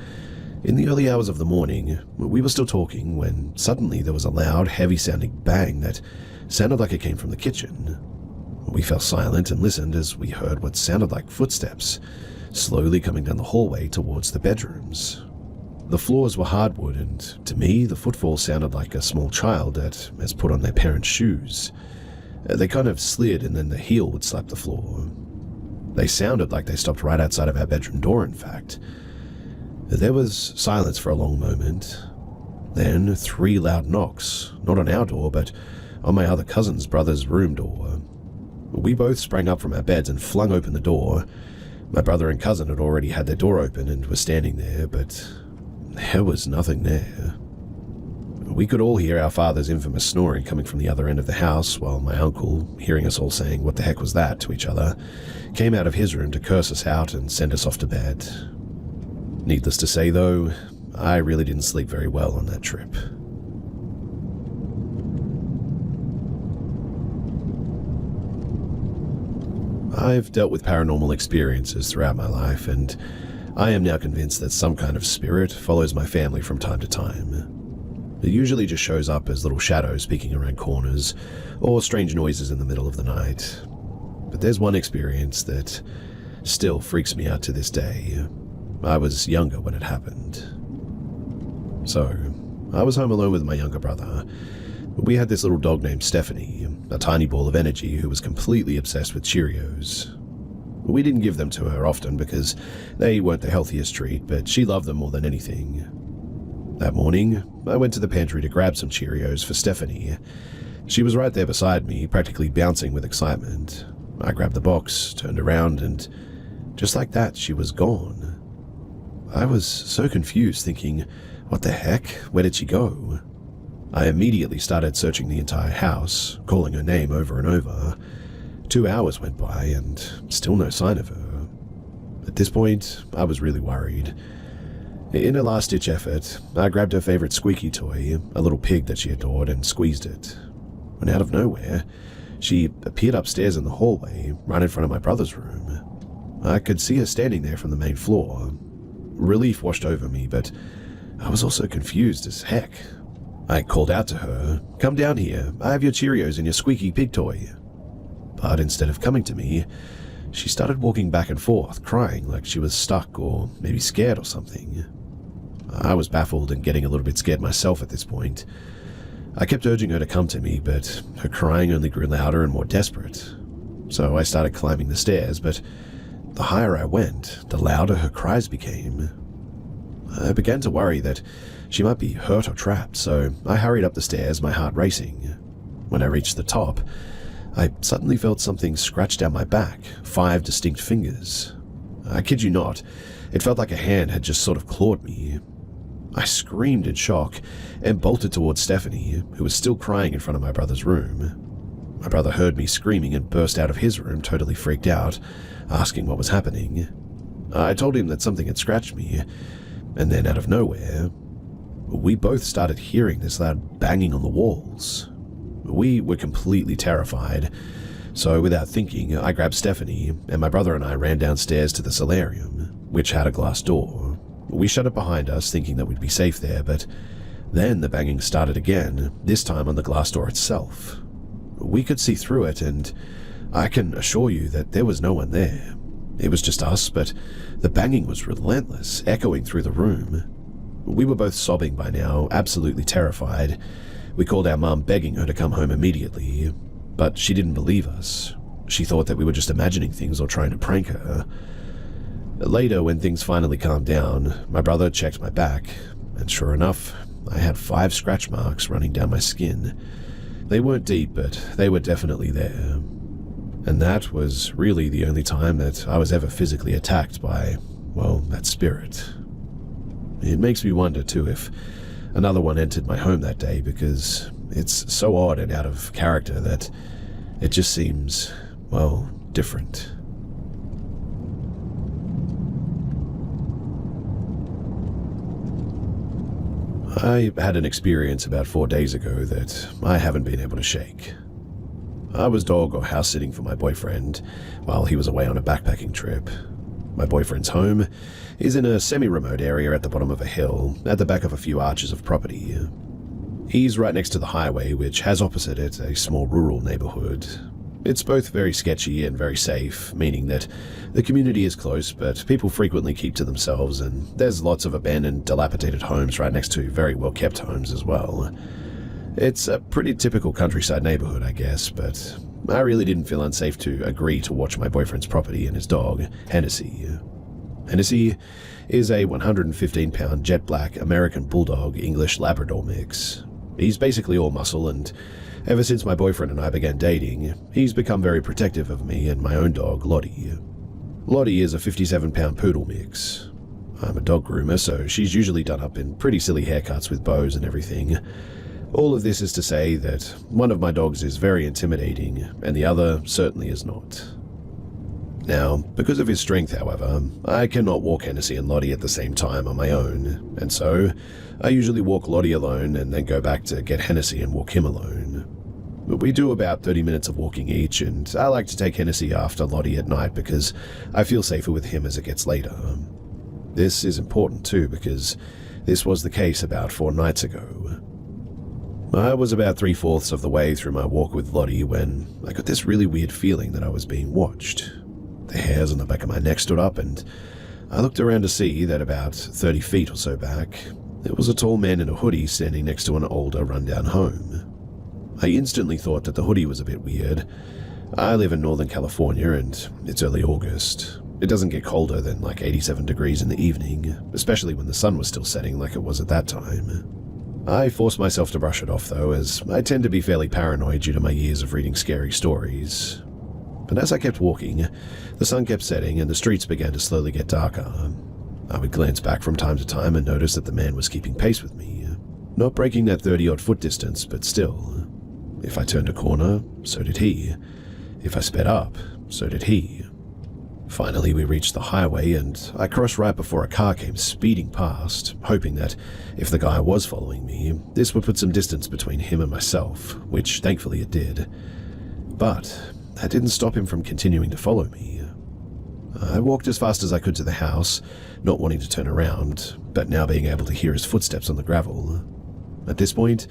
Speaker 1: in the early hours of the morning, we were still talking when suddenly there was a loud, heavy-sounding bang that sounded like it came from the kitchen. We fell silent and listened as we heard what sounded like footsteps, slowly coming down the hallway towards the bedrooms. The floors were hardwood, and to me, the footfall sounded like a small child that has put on their parents' shoes. They kind of slid, and then the heel would slap the floor. They sounded like they stopped right outside of our bedroom door, in fact. There was silence for a long moment. Then 3 loud knocks, not on our door, but on my other cousin's brother's room door. We both sprang up from our beds and flung open the door. My brother and cousin had already had their door open and were standing there, but there was nothing there. We could all hear our father's infamous snoring coming from the other end of the house, while my uncle, hearing us all saying "what the heck was that" to each other, came out of his room to curse us out and send us off to bed. Needless to say, though, I really didn't sleep very well on that trip. I've dealt with paranormal experiences throughout my life, and I am now convinced that some kind of spirit follows my family from time to time. It usually just shows up as little shadows peeking around corners, or strange noises in the middle of the night. But there's one experience that still freaks me out to this day. I was younger when it happened. So, I was home alone with my younger brother. We had this little dog named Stephanie, a tiny ball of energy who was completely obsessed with Cheerios. We didn't give them to her often because they weren't the healthiest treat, but she loved them more than anything. That morning, I went to the pantry to grab some Cheerios for Stephanie. She was right there beside me, practically bouncing with excitement. I grabbed the box, turned around, and just like that, she was gone. I was so confused, thinking, what the heck? Where did she go? I immediately started searching the entire house, calling her name over and over. 2 hours went by, and still no sign of her. At this point, I was really worried. In a last-ditch effort, I grabbed her favorite squeaky toy, a little pig that she adored, and squeezed it. When out of nowhere, she appeared upstairs in the hallway, right in front of my brother's room. I could see her standing there from the main floor. Relief washed over me, but I was also confused as heck. I called out to her, "Come down here, I have your Cheerios and your squeaky pig toy." but instead of coming to me, she started walking back and forth, crying like she was stuck or maybe scared or something. I was baffled and getting a little bit scared myself at this point. I kept urging her to come to me, but her crying only grew louder and more desperate. So I started climbing the stairs, but the higher I went, the louder her cries became. I began to worry that she might be hurt or trapped, so I hurried up the stairs, my heart racing. When I reached the top, I suddenly felt something scratch down my back, 5 distinct fingers. I kid you not, it felt like a hand had just sort of clawed me. I screamed in shock and bolted towards Stephanie, who was still crying in front of my brother's room. My brother heard me screaming and burst out of his room, totally freaked out, asking what was happening. I told him that something had scratched me, and then out of nowhere, we both started hearing this loud banging on the walls. We were completely terrified, so without thinking, I grabbed Stephanie, and my brother and I ran downstairs to the solarium, which had a glass door. We shut it behind us, thinking that we'd be safe there, but then the banging started again, this time on the glass door itself. We could see through it, and I can assure you that there was no one there. It was just us, but the banging was relentless, echoing through the room. We were both sobbing by now, absolutely terrified. We called our mum, begging her to come home immediately, but she didn't believe us. She thought that we were just imagining things or trying to prank her. Later, when things finally calmed down, my brother checked my back, and sure enough, I had 5 scratch marks running down my skin. They weren't deep, but they were definitely there. And that was really the only time that I was ever physically attacked by, well, that spirit. It makes me wonder, too, if another one entered my home that day, because it's so odd and out of character that it just seems, well, different. I had an experience about 4 days ago that I haven't been able to shake. I was dog or house sitting for my boyfriend while he was away on a backpacking trip. My boyfriend's home is in a semi-remote area at the bottom of a hill, at the back of a few arches of property. He's right next to the highway, which has opposite it a small rural neighborhood. It's both very sketchy and very safe, meaning that the community is close, but people frequently keep to themselves, and there's lots of abandoned, dilapidated homes right next to very well-kept homes as well. It's a pretty typical countryside neighborhood, I guess, but I really didn't feel unsafe to agree to watch my boyfriend's property and his dog, Hennessy. Hennessy is a 115-pound jet black American Bulldog English Labrador mix. He's basically all muscle, and ever since my boyfriend and I began dating, he's become very protective of me and my own dog, Lottie. Lottie is a 57-pound poodle mix. I'm a dog groomer, so she's usually done up in pretty silly haircuts with bows and everything. All of this is to say that one of my dogs is very intimidating, and the other certainly is not. Now, because of his strength, however, I cannot walk Hennessy and Lottie at the same time on my own, and so I usually walk Lottie alone and then go back to get Hennessy and walk him alone. We do about 30 minutes of walking each, and I like to take Hennessy after Lottie at night because I feel safer with him as it gets later. This is important too because this was the case about 4 nights ago. I was about 3/4 of the way through my walk with Lottie when I got this really weird feeling that I was being watched. The hairs on the back of my neck stood up, and I looked around to see that about 30 feet or so back, there was a tall man in a hoodie standing next to an older, rundown home. I instantly thought that the hoodie was a bit weird. I live in Northern California, and it's early August. It doesn't get colder than like 87 degrees in the evening, especially when the sun was still setting like it was at that time. I forced myself to brush it off, though, as I tend to be fairly paranoid due to my years of reading scary stories. But as I kept walking, the sun kept setting and the streets began to slowly get darker. I would glance back from time to time and notice that the man was keeping pace with me, not breaking that 30-odd foot distance, but still. If I turned a corner, so did he. If I sped up, so did he. Finally, we reached the highway, and I crossed right before a car came speeding past, hoping that if the guy was following me, this would put some distance between him and myself, which thankfully it did. But that didn't stop him from continuing to follow me. I walked as fast as I could to the house, not wanting to turn around, but now being able to hear his footsteps on the gravel. At this point,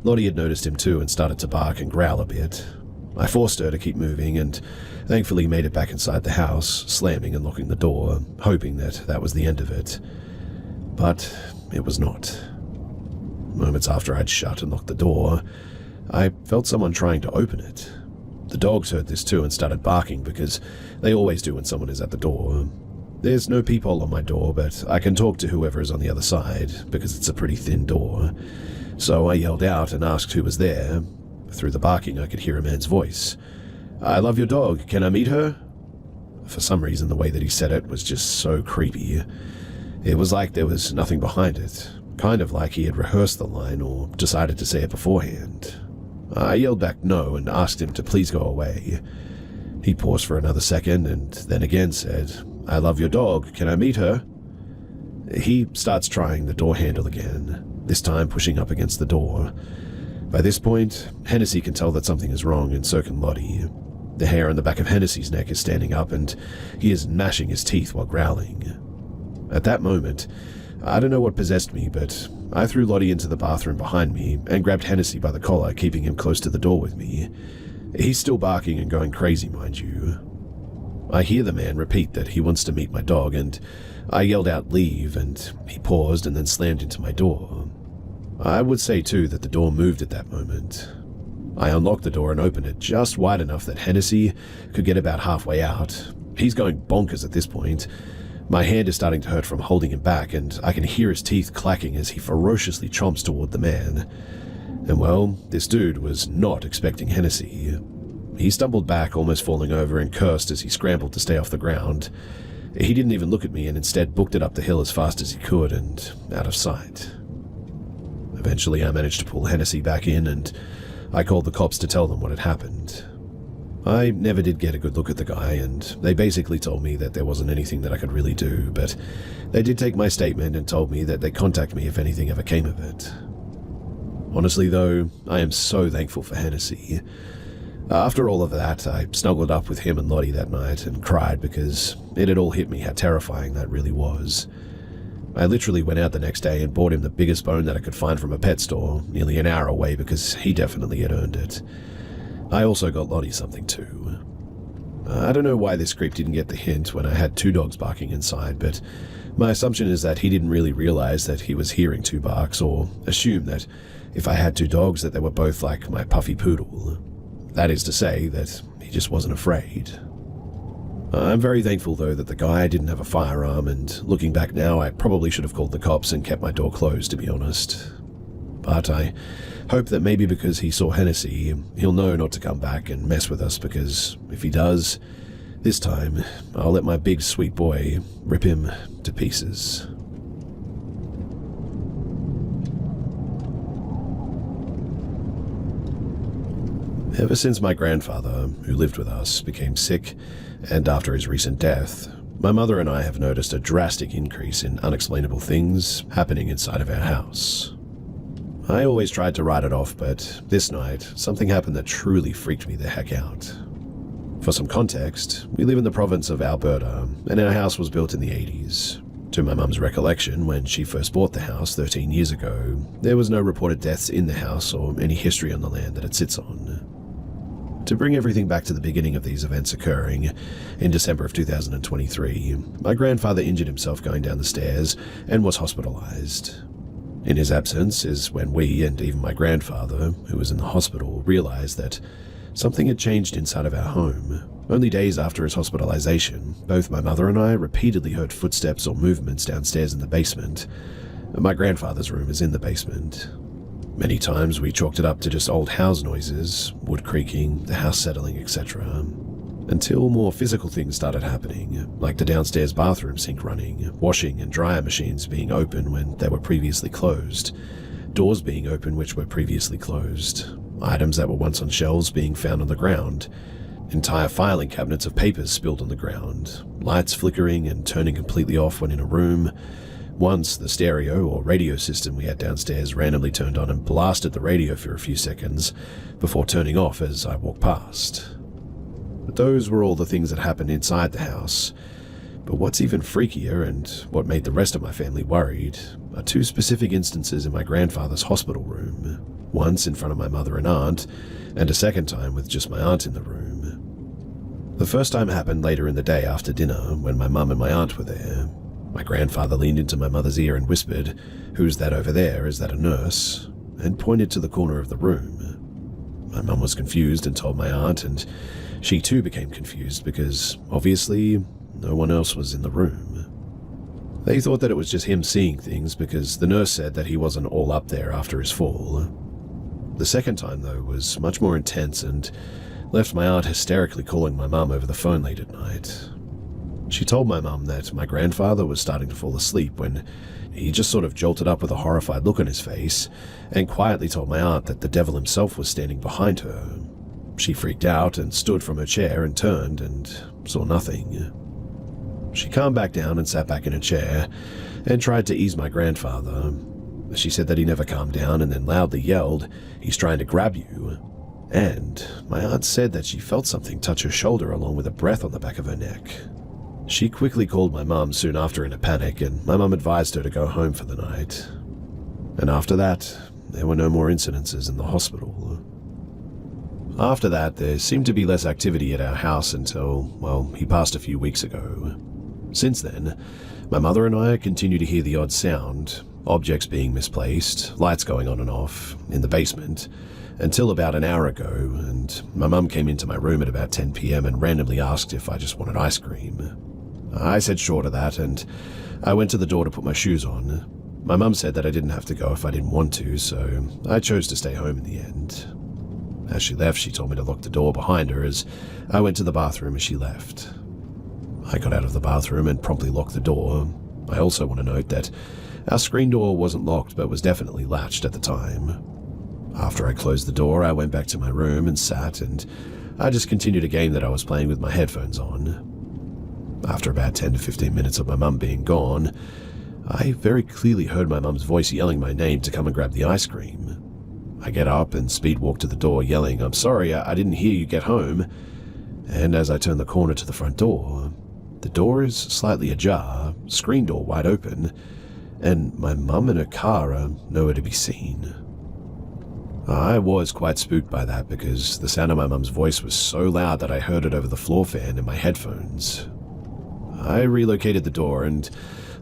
Speaker 1: Lottie had noticed him too and started to bark and growl a bit. I forced her to keep moving and thankfully made it back inside the house, slamming and locking the door, hoping that that was the end of it. But it was not. Moments after I'd shut and locked the door, I felt someone trying to open it. The dogs heard this too and started barking because they always do when someone is at the door. There's no peephole on my door, but I can talk to whoever is on the other side because it's a pretty thin door. So I yelled out and asked who was there. Through the barking, I could hear a man's voice. "I love your dog. Can I meet her?" For some reason, the way that he said it was just so creepy. It was like there was nothing behind it, kind of like he had rehearsed the line or decided to say it beforehand. I yelled back no and asked him to please go away. He paused for another second and then again said, "I love your dog. Can I meet her?" He starts trying the door handle again, this time pushing up against the door. By this point, Hennessy can tell that something is wrong, and so can Lottie. The hair on the back of Hennessy's neck is standing up, and he is gnashing his teeth while growling. At that moment, I don't know what possessed me, but I threw Lottie into the bathroom behind me and grabbed Hennessy by the collar, keeping him close to the door with me. He's still barking and going crazy, mind you. I hear the man repeat that he wants to meet my dog, and I yelled out leave, and he paused and then slammed into my door. I would say too that the door moved at that moment. I unlocked the door and opened it just wide enough that Hennessy could get about halfway out. He's going bonkers at this point. My hand is starting to hurt from holding him back, and I can hear his teeth clacking as he ferociously chomps toward the man. And well, this dude was not expecting Hennessy. He stumbled back, almost falling over, and cursed as he scrambled to stay off the ground. He didn't even look at me and instead booked it up the hill as fast as he could and out of sight. Eventually, I managed to pull Hennessy back in, and I called the cops to tell them what had happened. I never did get a good look at the guy, and they basically told me that there wasn't anything that I could really do, but they did take my statement and told me that they'd contact me if anything ever came of it. Honestly, though, I am so thankful for Hennessy. After all of that, I snuggled up with him and Lottie that night and cried because it had all hit me how terrifying that really was. I literally went out the next day and bought him the biggest bone that I could find from a pet store, nearly an hour away, because he definitely had earned it. I also got Lottie something too. I don't know why this creep didn't get the hint when I had two dogs barking inside, but my assumption is that he didn't really realize that he was hearing two barks, or assume that if I had two dogs that they were both like my puffy poodle. That is to say, that he just wasn't afraid. I'm very thankful, though, that the guy didn't have a firearm, and looking back now, I probably should have called the cops and kept my door closed, to be honest. But I hope that maybe because he saw Hennessy, he'll know not to come back and mess with us, because if he does, this time, I'll let my big sweet boy rip him to pieces. Ever since my grandfather, who lived with us, became sick, and after his recent death, my mother and I have noticed a drastic increase in unexplainable things happening inside of our house. I always tried to write it off, but this night, something happened that truly freaked me the heck out. For some context, we live in the province of Alberta, and our house was built in the 80s. To my mum's recollection, when she first bought the house 13 years ago, there was no reported deaths in the house or any history on the land that it sits on. To bring everything back to the beginning of these events occurring, in December of 2023, my grandfather injured himself going down the stairs and was hospitalized. In his absence is when we, and even my grandfather, who was in the hospital, realized that something had changed inside of our home. Only days after his hospitalization, both my mother and I repeatedly heard footsteps or movements downstairs in the basement. My grandfather's room is in the basement. Many times we chalked it up to just old house noises, wood creaking, the house settling, etc. Until more physical things started happening, like the downstairs bathroom sink running, washing and dryer machines being open when they were previously closed, doors being open which were previously closed, items that were once on shelves being found on the ground, entire filing cabinets of papers spilled on the ground, lights flickering and turning completely off when in a room. Once, the stereo or radio system we had downstairs randomly turned on and blasted the radio for a few seconds before turning off as I walked past. But those were all the things that happened inside the house. But what's even freakier, and what made the rest of my family worried, are two specific instances in my grandfather's hospital room. once in front of my mother and aunt, and a second time with just my aunt in the room. The first time happened later in the day after dinner, when my mum and my aunt were there. My grandfather leaned into my mother's ear and whispered, "Who's that over there? Is that a nurse?" and pointed to the corner of the room. My mum was confused and told my aunt, and she too became confused because, obviously, no one else was in the room. They thought that it was just him seeing things because the nurse said that he wasn't all up there after his fall. The second time, though, was much more intense and left my aunt hysterically calling my mum over the phone late at night. She told my mum that my grandfather was starting to fall asleep when he just sort of jolted up with a horrified look on his face and quietly told my aunt that the devil himself was standing behind her. She freaked out and stood from her chair and turned and saw nothing. She calmed back down and sat back in her chair and tried to ease my grandfather. She said that he never calmed down and then loudly yelled, "He's trying to grab you." And my aunt said that she felt something touch her shoulder along with a breath on the back of her neck. She quickly called my mum soon after in a panic, and my mum advised her to go home for the night. And after that, there were no more incidences in the hospital. After that, there seemed to be less activity at our house until, well, he passed a few weeks ago. Since then, my mother and I continue to hear the odd sound, objects being misplaced, lights going on and off, in the basement, until about an hour ago, and my mum came into my room at about 10 p.m. and randomly asked if I just wanted ice cream. I said sure to that, and I went to the door to put my shoes on. My mum said that I didn't have to go if I didn't want to, so I chose to stay home in the end. As she left, she told me to lock the door behind her as I went to the bathroom as she left. I got out of the bathroom and promptly locked the door. I also want to note that our screen door wasn't locked but was definitely latched at the time. After I closed the door, I went back to my room and sat, and I just continued a game that I was playing with my headphones on. After about 10 to 15 minutes of my mum being gone, I very clearly heard my mum's voice yelling my name to come and grab the ice cream. I get up and speed walk to the door yelling, "I'm sorry, I didn't hear you get home." And as I turn the corner to the front door, the door is slightly ajar, screen door wide open, and my mum and her car are nowhere to be seen. I was quite spooked by that because the sound of my mum's voice was so loud that I heard it over the floor fan in my headphones. I relocated the door and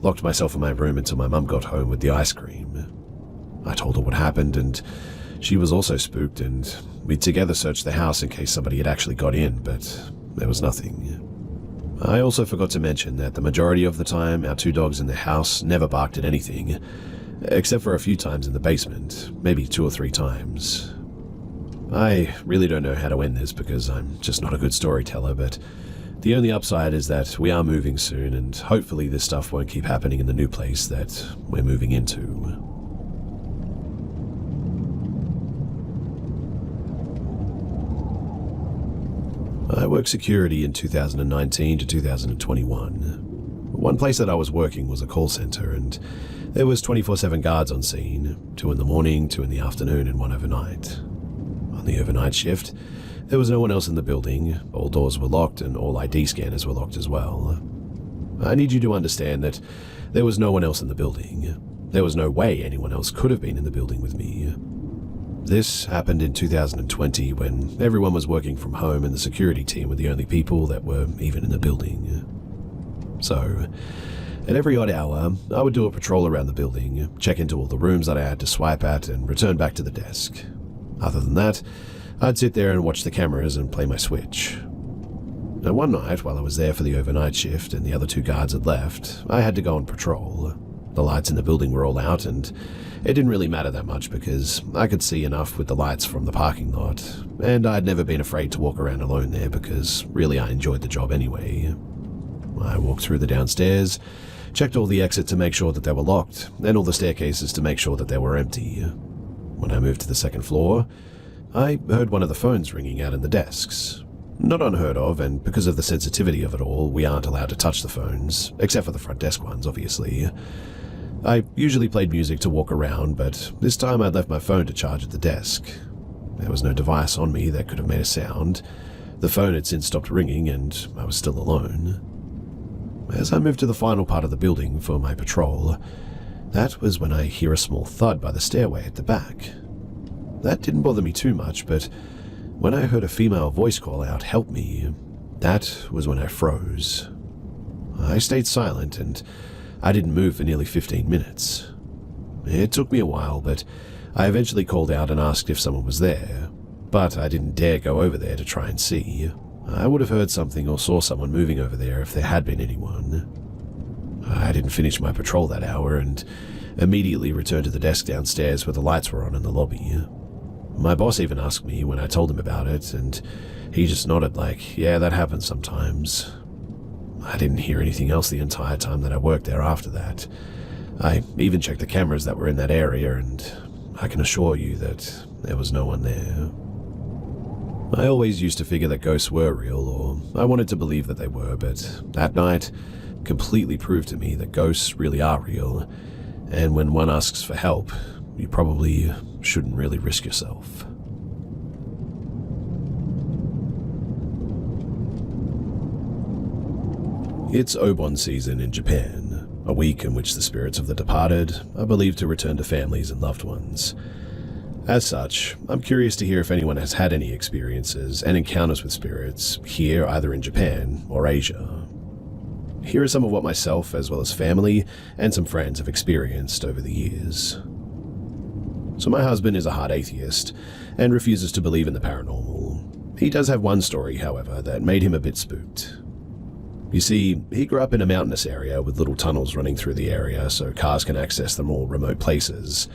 Speaker 1: locked myself in my room until my mum got home with the ice cream. I told her what happened, and she was also spooked, and we together searched the house in case somebody had actually got in, but there was nothing. I also forgot to mention that the majority of the time our two dogs in the house never barked at anything, except for a few times in the basement, maybe 2 or 3 times. I really don't know how to end this because I'm just not a good storyteller, but the only upside is that we are moving soon, and hopefully this stuff won't keep happening in the new place that we're moving into. I worked security in 2019 to 2021. One place that I was working was a call center, and there was 24/7 guards on scene, 2 in the morning, 2 in the afternoon, and 1 overnight. On the overnight shift, there was no one else in the building, all doors were locked and all ID scanners were locked as well. I need you to understand that there was no one else in the building. There was no way anyone else could have been in the building with me. This happened in 2020 when everyone was working from home and the security team were the only people that were even in the building. So, at every odd hour, I would do a patrol around the building, check into all the rooms that I had to swipe at, and return back to the desk. Other than that, I'd sit there and watch the cameras and play my Switch. Now, one night, while I was there for the overnight shift and the other 2 guards had left, I had to go on patrol. The lights in the building were all out, and it didn't really matter that much because I could see enough with the lights from the parking lot, and I'd never been afraid to walk around alone there because really I enjoyed the job anyway. I walked through the downstairs, checked all the exits to make sure that they were locked, and all the staircases to make sure that they were empty. When I moved to the second floor, I heard one of the phones ringing out in the desks. Not unheard of, and because of the sensitivity of it all, we aren't allowed to touch the phones, except for the front desk ones, obviously. I usually played music to walk around, but this time I'd left my phone to charge at the desk. There was no device on me that could have made a sound. The phone had since stopped ringing, and I was still alone. As I moved to the final part of the building for my patrol, that was when I hear a small thud by the stairway at the back. That didn't bother me too much, but when I heard a female voice call out, "Help me," that was when I froze. I stayed silent, and I didn't move for nearly 15 minutes. It took me a while, but I eventually called out and asked if someone was there, but I didn't dare go over there to try and see. I would have heard something or saw someone moving over there if there had been anyone. I didn't finish my patrol that hour and immediately returned to the desk downstairs where the lights were on in the lobby. My boss even asked me when I told him about it, and he just nodded like, "Yeah, that happens sometimes." I didn't hear anything else the entire time that I worked there after that. I even checked the cameras that were in that area, and I can assure you that there was no one there. I always used to figure that ghosts were real, or I wanted to believe that they were, but that night completely proved to me that ghosts really are real, and when one asks for help, you probably shouldn't really risk yourself. It's Obon season in Japan, a week in which the spirits of the departed are believed to return to families and loved ones. As such, I'm curious to hear if anyone has had any experiences and encounters with spirits here, either in Japan or Asia. Here are some of what myself, as well as family and some friends, have experienced over the years. So my husband is a hard atheist and refuses to believe in the paranormal. He does have one story, however, that made him a bit spooked. You see, he grew up in a mountainous area with little tunnels running through the area so cars can access the more remote places.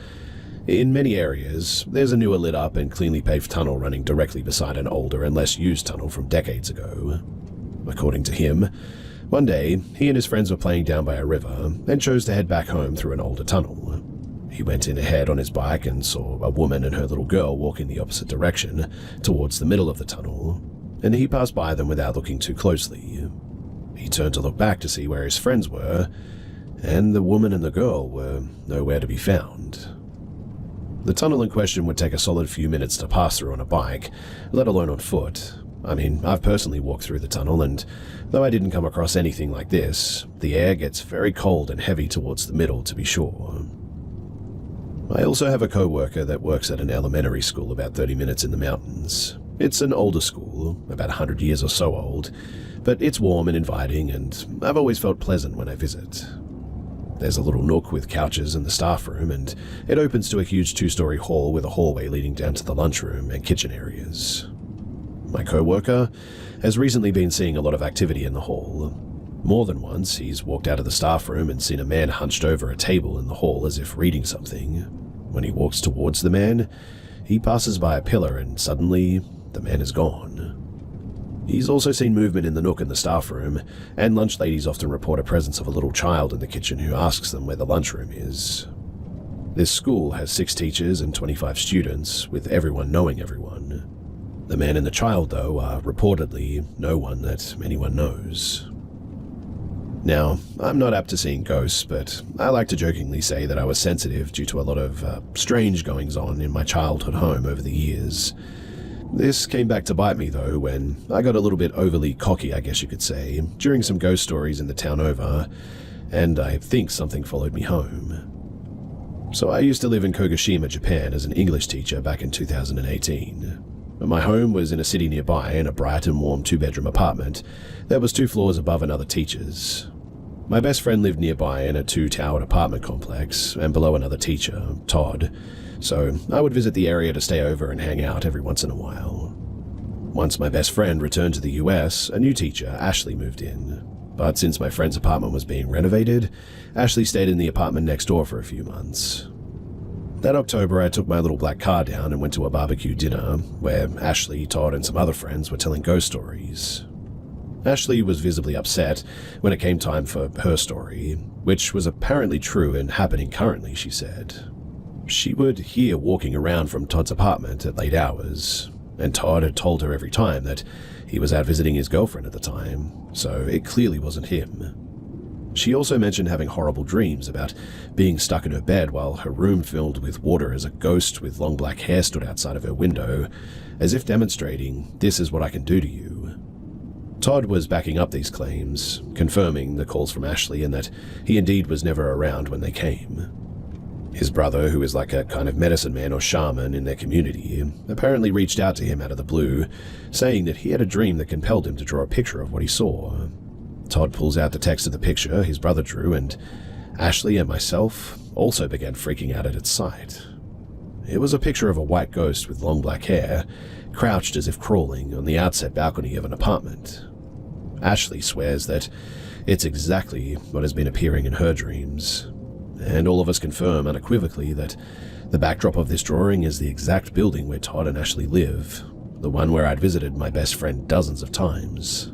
Speaker 1: In many areas, there's a newer lit up and cleanly paved tunnel running directly beside an older and less used tunnel from decades ago. According to him, one day, he and his friends were playing down by a river and chose to head back home through an older tunnel. He went in ahead on his bike and saw a woman and her little girl walking the opposite direction, towards the middle of the tunnel, and he passed by them without looking too closely. He turned to look back to see where his friends were, and the woman and the girl were nowhere to be found. The tunnel in question would take a solid few minutes to pass through on a bike, let alone on foot. I mean, I've personally walked through the tunnel, and though I didn't come across anything like this, the air gets very cold and heavy towards the middle, to be sure. I also have a co-worker that works at an elementary school about 30 minutes in the mountains. It's an older school, about 100 years or so old, but it's warm and inviting, and I've always felt pleasant when I visit. There's a little nook with couches in the staff room, and it opens to a huge 2-story hall with a hallway leading down to the lunchroom and kitchen areas. My co-worker has recently been seeing a lot of activity in the hall. More than once, he's walked out of the staff room and seen a man hunched over a table in the hall as if reading something. When he walks towards the man, he passes by a pillar and suddenly, the man is gone. He's also seen movement in the nook in the staff room, and lunch ladies often report a presence of a little child in the kitchen who asks them where the lunchroom is. This school has 6 teachers and 25 students, with everyone knowing everyone. The man and the child, though, are reportedly no one that anyone knows. Now, I'm not apt to seeing ghosts, but I like to jokingly say that I was sensitive due to a lot of strange goings-on in my childhood home over the years. This came back to bite me, though, when I got a little bit overly cocky, I guess you could say, during some ghost stories in the town over, and I think something followed me home. So I used to live in Kagoshima, Japan as an English teacher back in 2018. My home was in a city nearby in a bright and warm 2-bedroom apartment that was 2 floors above another teacher's. My best friend lived nearby in a 2-towered apartment complex and below another teacher, Todd, so I would visit the area to stay over and hang out every once in a while. Once my best friend returned to the US, a new teacher, Ashley, moved in. But since my friend's apartment was being renovated, Ashley stayed in the apartment next door for a few months. That October, I took my little black car down and went to a barbecue dinner where Ashley, Todd, and some other friends were telling ghost stories. Ashley was visibly upset when it came time for her story, which was apparently true and happening currently, she said. She would hear walking around from Todd's apartment at late hours, and Todd had told her every time that he was out visiting his girlfriend at the time, so it clearly wasn't him. She also mentioned having horrible dreams about being stuck in her bed while her room filled with water as a ghost with long black hair stood outside of her window, as if demonstrating, "This is what I can do to you." Todd was backing up these claims, confirming the calls from Ashley and that he indeed was never around when they came. His brother, who is like a kind of medicine man or shaman in their community, apparently reached out to him out of the blue, saying that he had a dream that compelled him to draw a picture of what he saw. Todd pulls out the text of the picture his brother drew, and Ashley and myself also began freaking out at its sight. It was a picture of a white ghost with long black hair, crouched as if crawling on the outset balcony of an apartment. Ashley swears that it's exactly what has been appearing in her dreams, and all of us confirm unequivocally that the backdrop of this drawing is the exact building where Todd and Ashley live, the one where I'd visited my best friend dozens of times.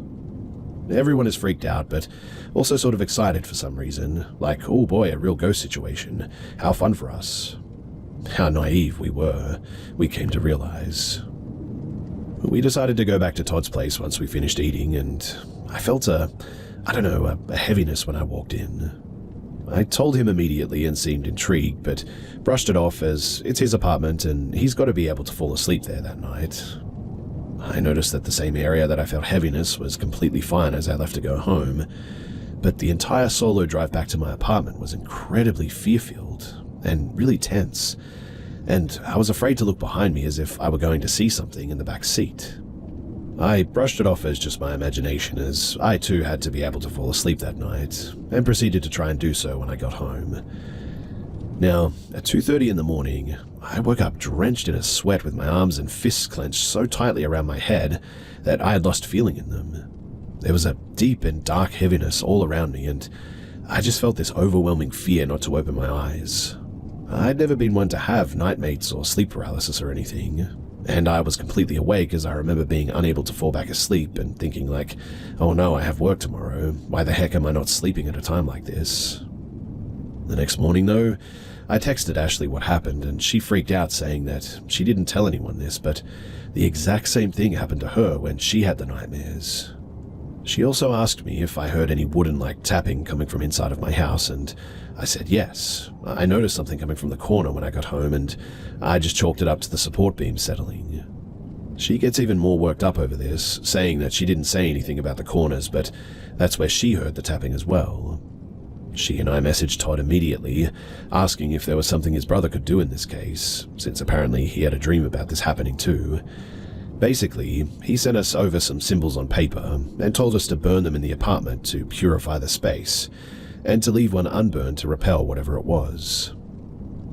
Speaker 1: Everyone is freaked out, but also sort of excited for some reason, like, oh boy, a real ghost situation, how fun for us. How naive we were, we came to realize. We decided to go back to Todd's place once we finished eating, and I felt a heaviness when I walked in. I told him immediately and seemed intrigued, but brushed it off as it's his apartment and he's got to be able to fall asleep there that night. I noticed that the same area that I felt heaviness was completely fine as I left to go home, but the entire solo drive back to my apartment was incredibly fear-filled and really tense, and I was afraid to look behind me as if I were going to see something in the back seat. I brushed it off as just my imagination, as I too had to be able to fall asleep that night, and proceeded to try and do so when I got home. Now, at 2:30 in the morning, I woke up drenched in a sweat with my arms and fists clenched so tightly around my head that I had lost feeling in them. There was a deep and dark heaviness all around me, and I just felt this overwhelming fear not to open my eyes. I'd never been one to have nightmares or sleep paralysis or anything, and I was completely awake as I remember being unable to fall back asleep and thinking like, oh no, I have work tomorrow, why the heck am I not sleeping at a time like this? The next morning though, I texted Ashley what happened, and she freaked out saying that she didn't tell anyone this, but the exact same thing happened to her when she had the nightmares. She also asked me if I heard any wooden-like tapping coming from inside of my house, and I said yes. I noticed something coming from the corner when I got home, and I just chalked it up to the support beam settling. She gets even more worked up over this, saying that she didn't say anything about the corners, but that's where she heard the tapping as well. She and I messaged Todd immediately, asking if there was something his brother could do in this case, since apparently he had a dream about this happening too. Basically, he sent us over some symbols on paper and told us to burn them in the apartment to purify the space, and to leave one unburned to repel whatever it was.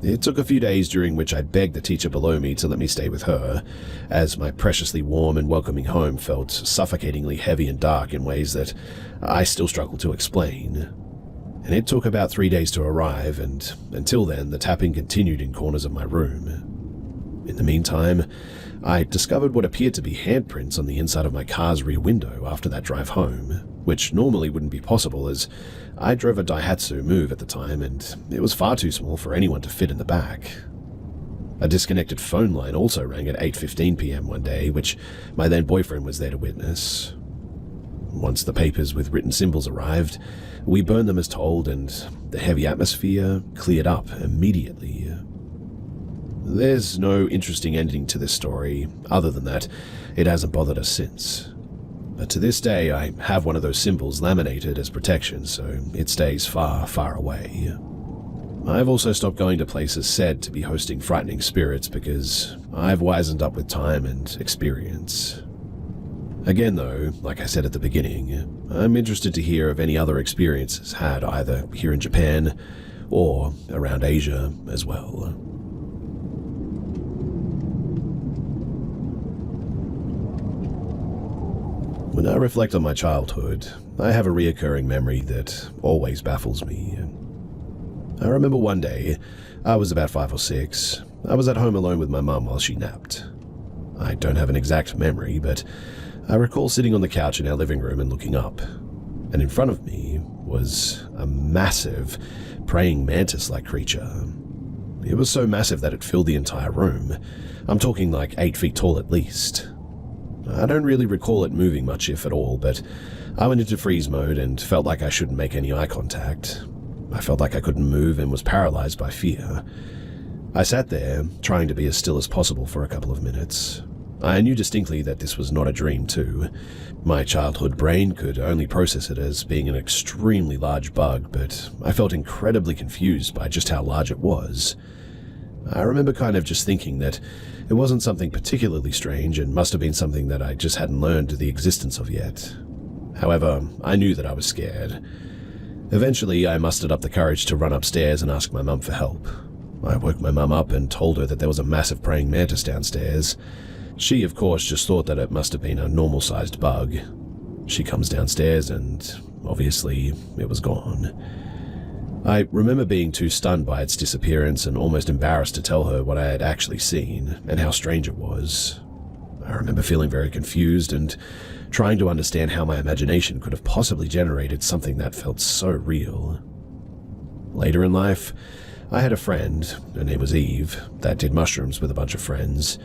Speaker 1: It took a few days during which I begged the teacher below me to let me stay with her, as my preciously warm and welcoming home felt suffocatingly heavy and dark in ways that I still struggle to explain. And it took about 3 days to arrive, and until then the tapping continued in corners of my room. In the meantime, I discovered what appeared to be handprints on the inside of my car's rear window after that drive home, which normally wouldn't be possible as I drove a Daihatsu Move at the time and it was far too small for anyone to fit in the back. A disconnected phone line also rang at 8:15 p.m. one day, which my then boyfriend was there to witness. Once the papers with written symbols arrived, we burned them as told, and the heavy atmosphere cleared up immediately. There's no interesting ending to this story, other than that it hasn't bothered us since. But to this day, I have one of those symbols laminated as protection, so it stays far, far away. I've also stopped going to places said to be hosting frightening spirits because I've wisened up with time and experience. Again though, like I said at the beginning, I'm interested to hear of any other experiences had either here in Japan or around Asia as well. When I reflect on my childhood, I have a reoccurring memory that always baffles me. I remember one day, I was about 5 or 6, I was at home alone with my mum while she napped. I don't have an exact memory, but I recall sitting on the couch in our living room and looking up, and in front of me was a massive, praying mantis-like creature. It was so massive that it filled the entire room. I'm talking like 8 feet tall at least. I don't really recall it moving much, if at all, but I went into freeze mode and felt like I shouldn't make any eye contact. I felt like I couldn't move and was paralyzed by fear. I sat there, trying to be as still as possible for a couple of minutes. I knew distinctly that this was not a dream too. My childhood brain could only process it as being an extremely large bug, but I felt incredibly confused by just how large it was. I remember kind of just thinking that it wasn't something particularly strange and must have been something that I just hadn't learned the existence of yet. However, I knew that I was scared. Eventually, I mustered up the courage to run upstairs and ask my mum for help. I woke my mum up and told her that there was a massive praying mantis downstairs. She, of course, just thought that it must have been a normal-sized bug. She comes downstairs and, obviously, it was gone. I remember being too stunned by its disappearance and almost embarrassed to tell her what I had actually seen and how strange it was. I remember feeling very confused and trying to understand how my imagination could have possibly generated something that felt so real. Later in life, I had a friend, her name was Eve, that did mushrooms with a bunch of friends.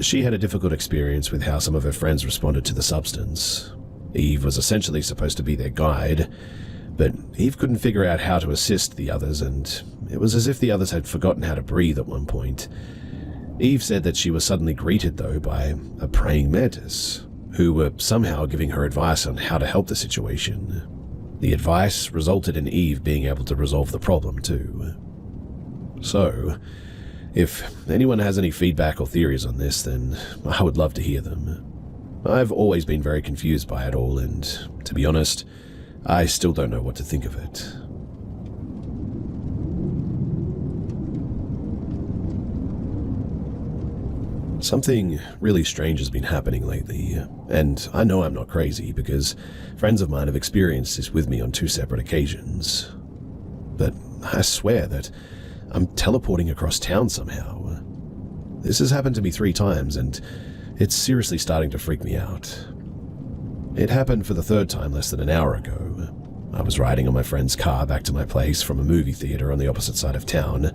Speaker 1: She had a difficult experience with how some of her friends responded to the substance. Eve was essentially supposed to be their guide, but Eve couldn't figure out how to assist the others, and it was as if the others had forgotten how to breathe at one point. Eve said that she was suddenly greeted, though, by a praying mantis, who were somehow giving her advice on how to help the situation. The advice resulted in Eve being able to resolve the problem, too. So, if anyone has any feedback or theories on this, then I would love to hear them. I've always been very confused by it all, and to be honest, I still don't know what to think of it. Something really strange has been happening lately, and I know I'm not crazy because friends of mine have experienced this with me on 2 separate occasions. But I swear that I'm teleporting across town somehow. This has happened to me 3 times, and it's seriously starting to freak me out. It happened for the 3rd time less than an hour ago. I was riding on my friend's car back to my place from a movie theater on the opposite side of town,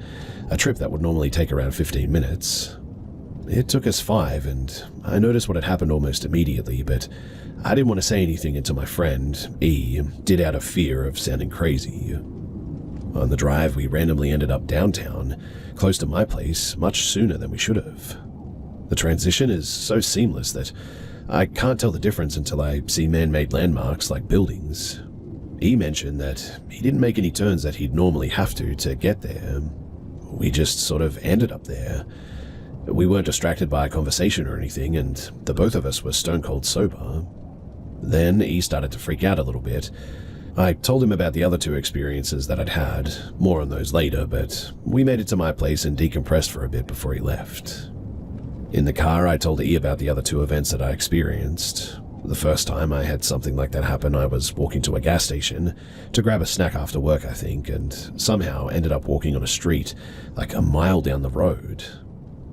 Speaker 1: a trip that would normally take around 15 minutes. It took us 5, and I noticed what had happened almost immediately, but I didn't want to say anything until my friend, E, did out of fear of sounding crazy. On the drive, we randomly ended up downtown, close to my place, much sooner than we should have. The transition is so seamless that I can't tell the difference until I see man-made landmarks like buildings. E mentioned that he didn't make any turns that he'd normally have to get there. We just sort of ended up there. We weren't distracted by a conversation or anything, and the both of us were stone-cold sober. Then E started to freak out a little bit. I told him about the other 2 experiences that I'd had, more on those later, but we made it to my place and decompressed for a bit before he left. In the car, I told E about the other 2 events that I experienced. The first time I had something like that happen, I was walking to a gas station to grab a snack after work, I think, and somehow ended up walking on a street like a mile down the road.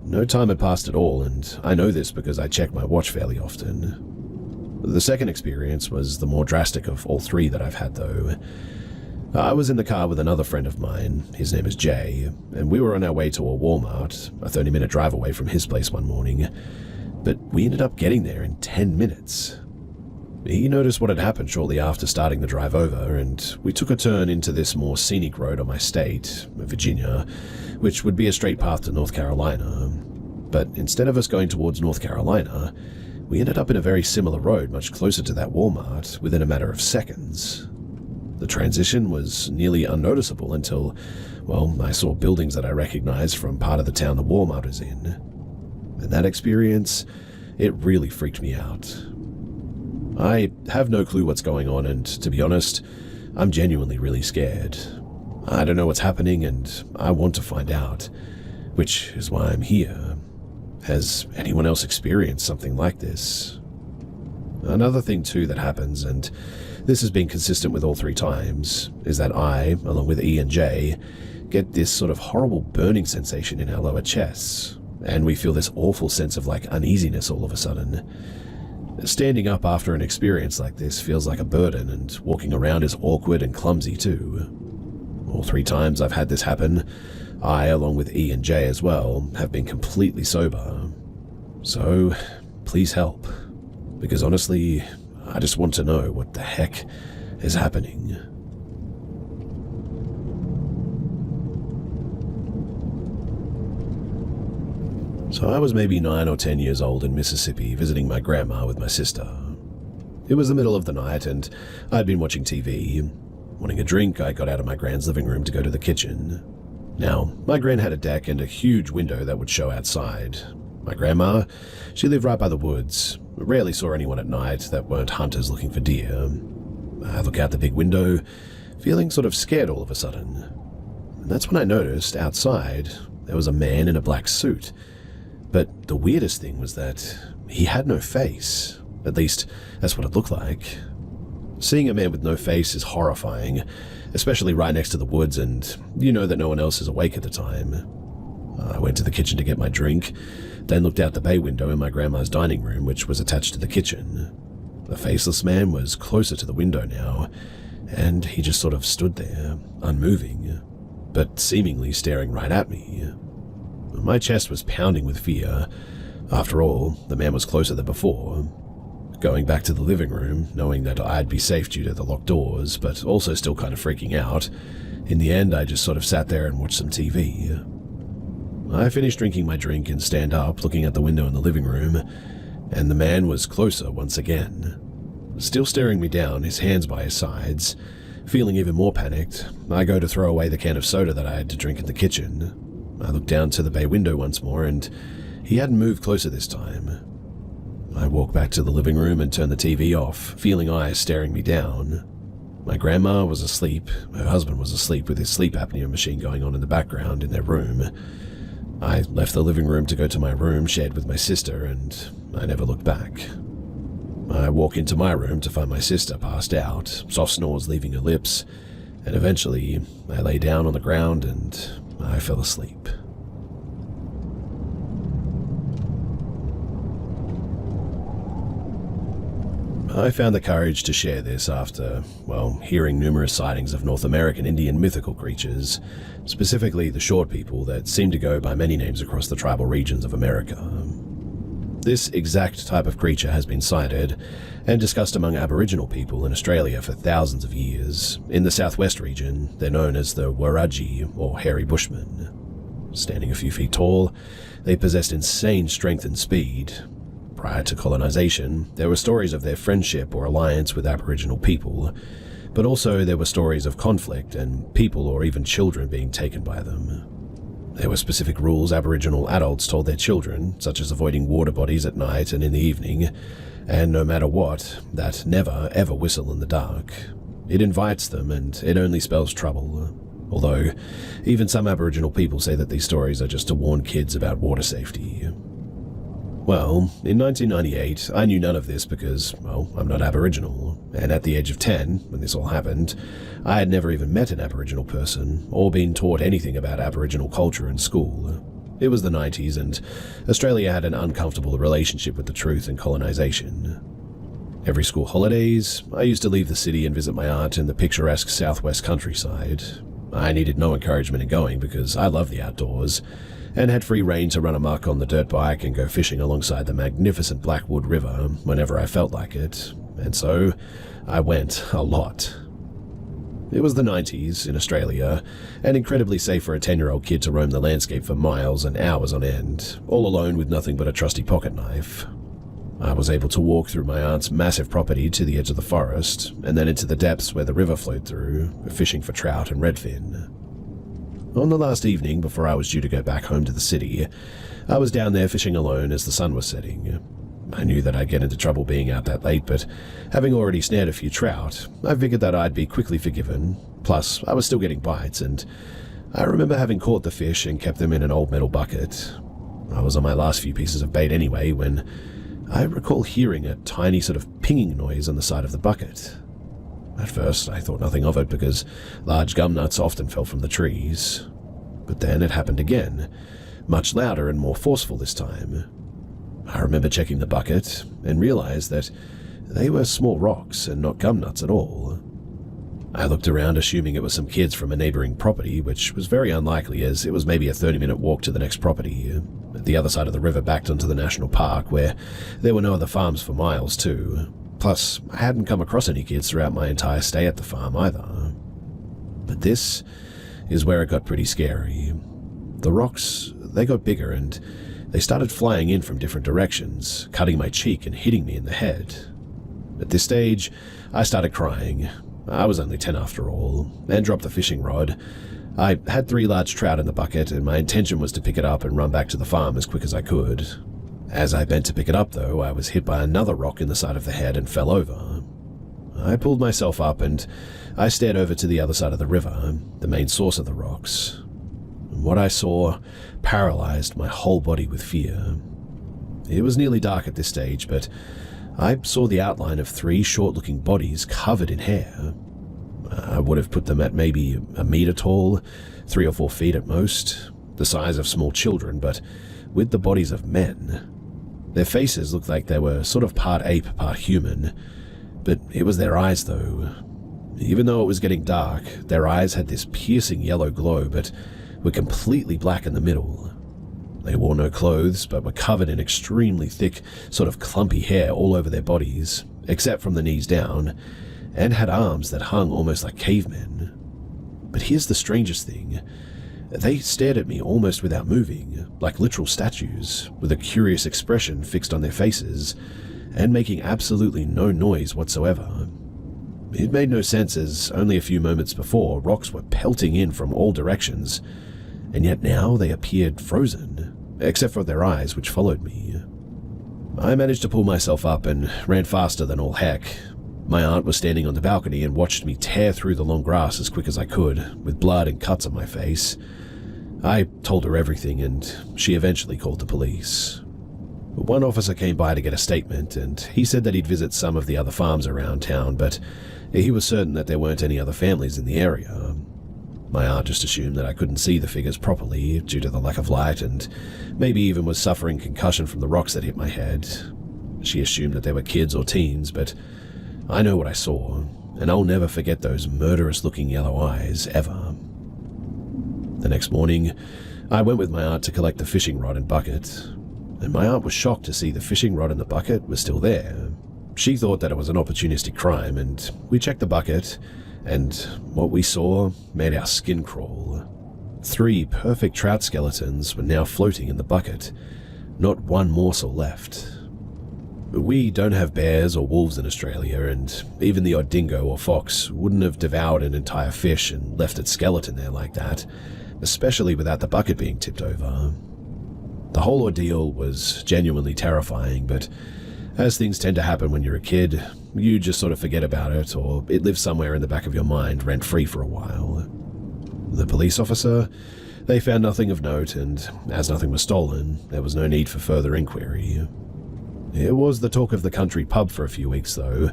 Speaker 1: No time had passed at all, and I know this because I check my watch fairly often. The second experience was the more drastic of all 3 that I've had, though. I was in the car with another friend of mine, his name is Jay, and we were on our way to a Walmart, a 30-minute drive away from his place one morning, but we ended up getting there in 10 minutes. He noticed what had happened shortly after starting the drive over, and we took a turn into this more scenic road on my state, Virginia, which would be a straight path to North Carolina. But instead of us going towards North Carolina, we ended up in a very similar road much closer to that Walmart within a matter of seconds. The transition was nearly unnoticeable until, well, I saw buildings that I recognized from part of the town the Walmart is in. And that experience, it really freaked me out. I have no clue what's going on, and to be honest, I'm genuinely really scared. I don't know what's happening, and I want to find out, which is why I'm here. Has anyone else experienced something like this? Another thing too that happens, and this has been consistent with all 3 times, is that I, along with E and J, get this sort of horrible burning sensation in our lower chests, and we feel this awful sense of uneasiness all of a sudden. Standing up after an experience like this feels like a burden, and walking around is awkward and clumsy too. All 3 times I've had this happen, I, along with E and J as well, have been completely sober. So, please help. Because honestly, I just want to know what the heck is happening. So I was maybe 9 or 10 years old in Mississippi visiting my grandma with my sister. It was the middle of the night and I'd been watching TV. Wanting a drink, I got out of my grand's living room to go to the kitchen. Now, my gran had a deck and a huge window that would show outside. My grandma, she lived right by the woods. Rarely saw anyone at night that weren't hunters looking for deer. I look out the big window, feeling sort of scared all of a sudden. And that's when I noticed outside there was a man in a black suit. But the weirdest thing was that he had no face. At least, that's what it looked like. Seeing a man with no face is horrifying, especially right next to the woods, and you know that no one else is awake at the time. I went to the kitchen to get my drink, then looked out the bay window in my grandma's dining room, which was attached to the kitchen. The faceless man was closer to the window now, and he just sort of stood there, unmoving, but seemingly staring right at me. My chest was pounding with fear. After all, the man was closer than before. Going back to the living room, knowing that I'd be safe due to the locked doors, but also still kind of freaking out, in the end I just sort of sat there and watched some TV. I finished drinking my drink and stand up, looking at the window in the living room, and the man was closer once again. Still staring me down, his hands by his sides. Feeling even more panicked, I go to throw away the can of soda that I had to drink in the kitchen. I look down to the bay window once more, and he hadn't moved closer this time. I walk back to the living room and turn the TV off, feeling eyes staring me down. My grandma was asleep, her husband was asleep with his sleep apnea machine going on in the background in their room. I left the living room to go to my room shared with my sister, and I never looked back. I walk into my room to find my sister passed out, soft snores leaving her lips, and eventually I lay down on the ground and I fell asleep. I found the courage to share this after, well, hearing numerous sightings of North American Indian mythical creatures, specifically the short people that seem to go by many names across the tribal regions of America. This exact type of creature has been sighted and discussed among Aboriginal people in Australia for thousands of years. In the southwest region, they're known as the Wurundjeri, or hairy bushmen. Standing a few feet tall, they possessed insane strength and speed. Prior to colonization, there were stories of their friendship or alliance with Aboriginal people, but also there were stories of conflict and people or even children being taken by them. There were specific rules Aboriginal adults told their children, such as avoiding water bodies at night and in the evening, and no matter what, that never ever whistle in the dark. It invites them and it only spells trouble. Although, even some Aboriginal people say that these stories are just to warn kids about water safety. Well, in 1998, I knew none of this because, well, I'm not Aboriginal, and at the age of 10, when this all happened, I had never even met an Aboriginal person or been taught anything about Aboriginal culture in school. It was the 90s, and Australia had an uncomfortable relationship with the truth and colonization. Every school holidays, I used to leave the city and visit my aunt in the picturesque southwest countryside. I needed no encouragement in going because I love the outdoors, and had free rein to run amok on the dirt bike and go fishing alongside the magnificent Blackwood River whenever I felt like it, and so I went a lot. It was the 90s in Australia, and incredibly safe for a 10-year-old kid to roam the landscape for miles and hours on end, all alone with nothing but a trusty pocket knife. I was able to walk through my aunt's massive property to the edge of the forest, and then into the depths where the river flowed through, fishing for trout and redfin. On the last evening before I was due to go back home to the city, I was down there fishing alone as the sun was setting. I knew that I'd get into trouble being out that late, but having already snared a few trout, I figured that I'd be quickly forgiven. Plus, I was still getting bites, and I remember having caught the fish and kept them in an old metal bucket. I was on my last few pieces of bait anyway when I recall hearing a tiny sort of pinging noise on the side of the bucket. At first, I thought nothing of it because large gum nuts often fell from the trees. But then it happened again, much louder and more forceful this time. I remember checking the bucket and realized that they were small rocks and not gum nuts at all. I looked around assuming it was some kids from a neighboring property, which was very unlikely as it was maybe a 30-minute walk to the next property, at the other side of the river backed onto the national park where there were no other farms for miles too. Plus, I hadn't come across any kids throughout my entire stay at the farm either. But this is where it got pretty scary. The rocks, they got bigger and They started flying in from different directions, cutting my cheek and hitting me in the head. At this stage, I started crying. I was only 10 after all, and dropped the fishing rod. I had 3 large trout in the bucket, and my intention was to pick it up and run back to the farm as quick as I could. As I bent to pick it up, though, I was hit by another rock in the side of the head and fell over. I pulled myself up and I stared over to the other side of the river, the main source of the rocks. What I saw paralyzed my whole body with fear. It was nearly dark at this stage, but I saw the outline of 3 short-looking bodies covered in hair. I would have put them at maybe a meter tall, 3 or 4 feet at most, the size of small children, but with the bodies of men. Their faces looked like they were sort of part ape, part human, but it was their eyes though. Even though it was getting dark, their eyes had this piercing yellow glow, but were completely black in the middle. They wore no clothes, but were covered in extremely thick, sort of clumpy hair all over their bodies, except from the knees down, and had arms that hung almost like cavemen. But here's the strangest thing. They stared at me almost without moving, like literal statues, with a curious expression fixed on their faces, and making absolutely no noise whatsoever. It made no sense, as only a few moments before, rocks were pelting in from all directions, and yet now they appeared frozen, except for their eyes, which followed me. I managed to pull myself up and ran faster than all heck. My aunt was standing on the balcony and watched me tear through the long grass as quick as I could, with blood and cuts on my face. I told her everything, and she eventually called the police. One officer came by to get a statement, and he said that he'd visit some of the other farms around town, but he was certain that there weren't any other families in the area. My aunt just assumed that I couldn't see the figures properly due to the lack of light, and maybe even was suffering concussion from the rocks that hit my head. She assumed that they were kids or teens, but I know what I saw, and I'll never forget those murderous-looking yellow eyes, ever. The next morning, I went with my aunt to collect the fishing rod and bucket, and my aunt was shocked to see the fishing rod and the bucket were still there. She thought that it was an opportunistic crime, and we checked the bucket, and what we saw made our skin crawl. 3 perfect trout skeletons were now floating in the bucket, not one morsel left. We don't have bears or wolves in Australia, and even the odd dingo or fox wouldn't have devoured an entire fish and left its skeleton there like that, especially without the bucket being tipped over. The whole ordeal was genuinely terrifying, but as things tend to happen when you're a kid, you just sort of forget about it, or it lives somewhere in the back of your mind rent-free for a while. The police officer, they found nothing of note, and as nothing was stolen, there was no need for further inquiry. It was the talk of the country pub for a few weeks, though.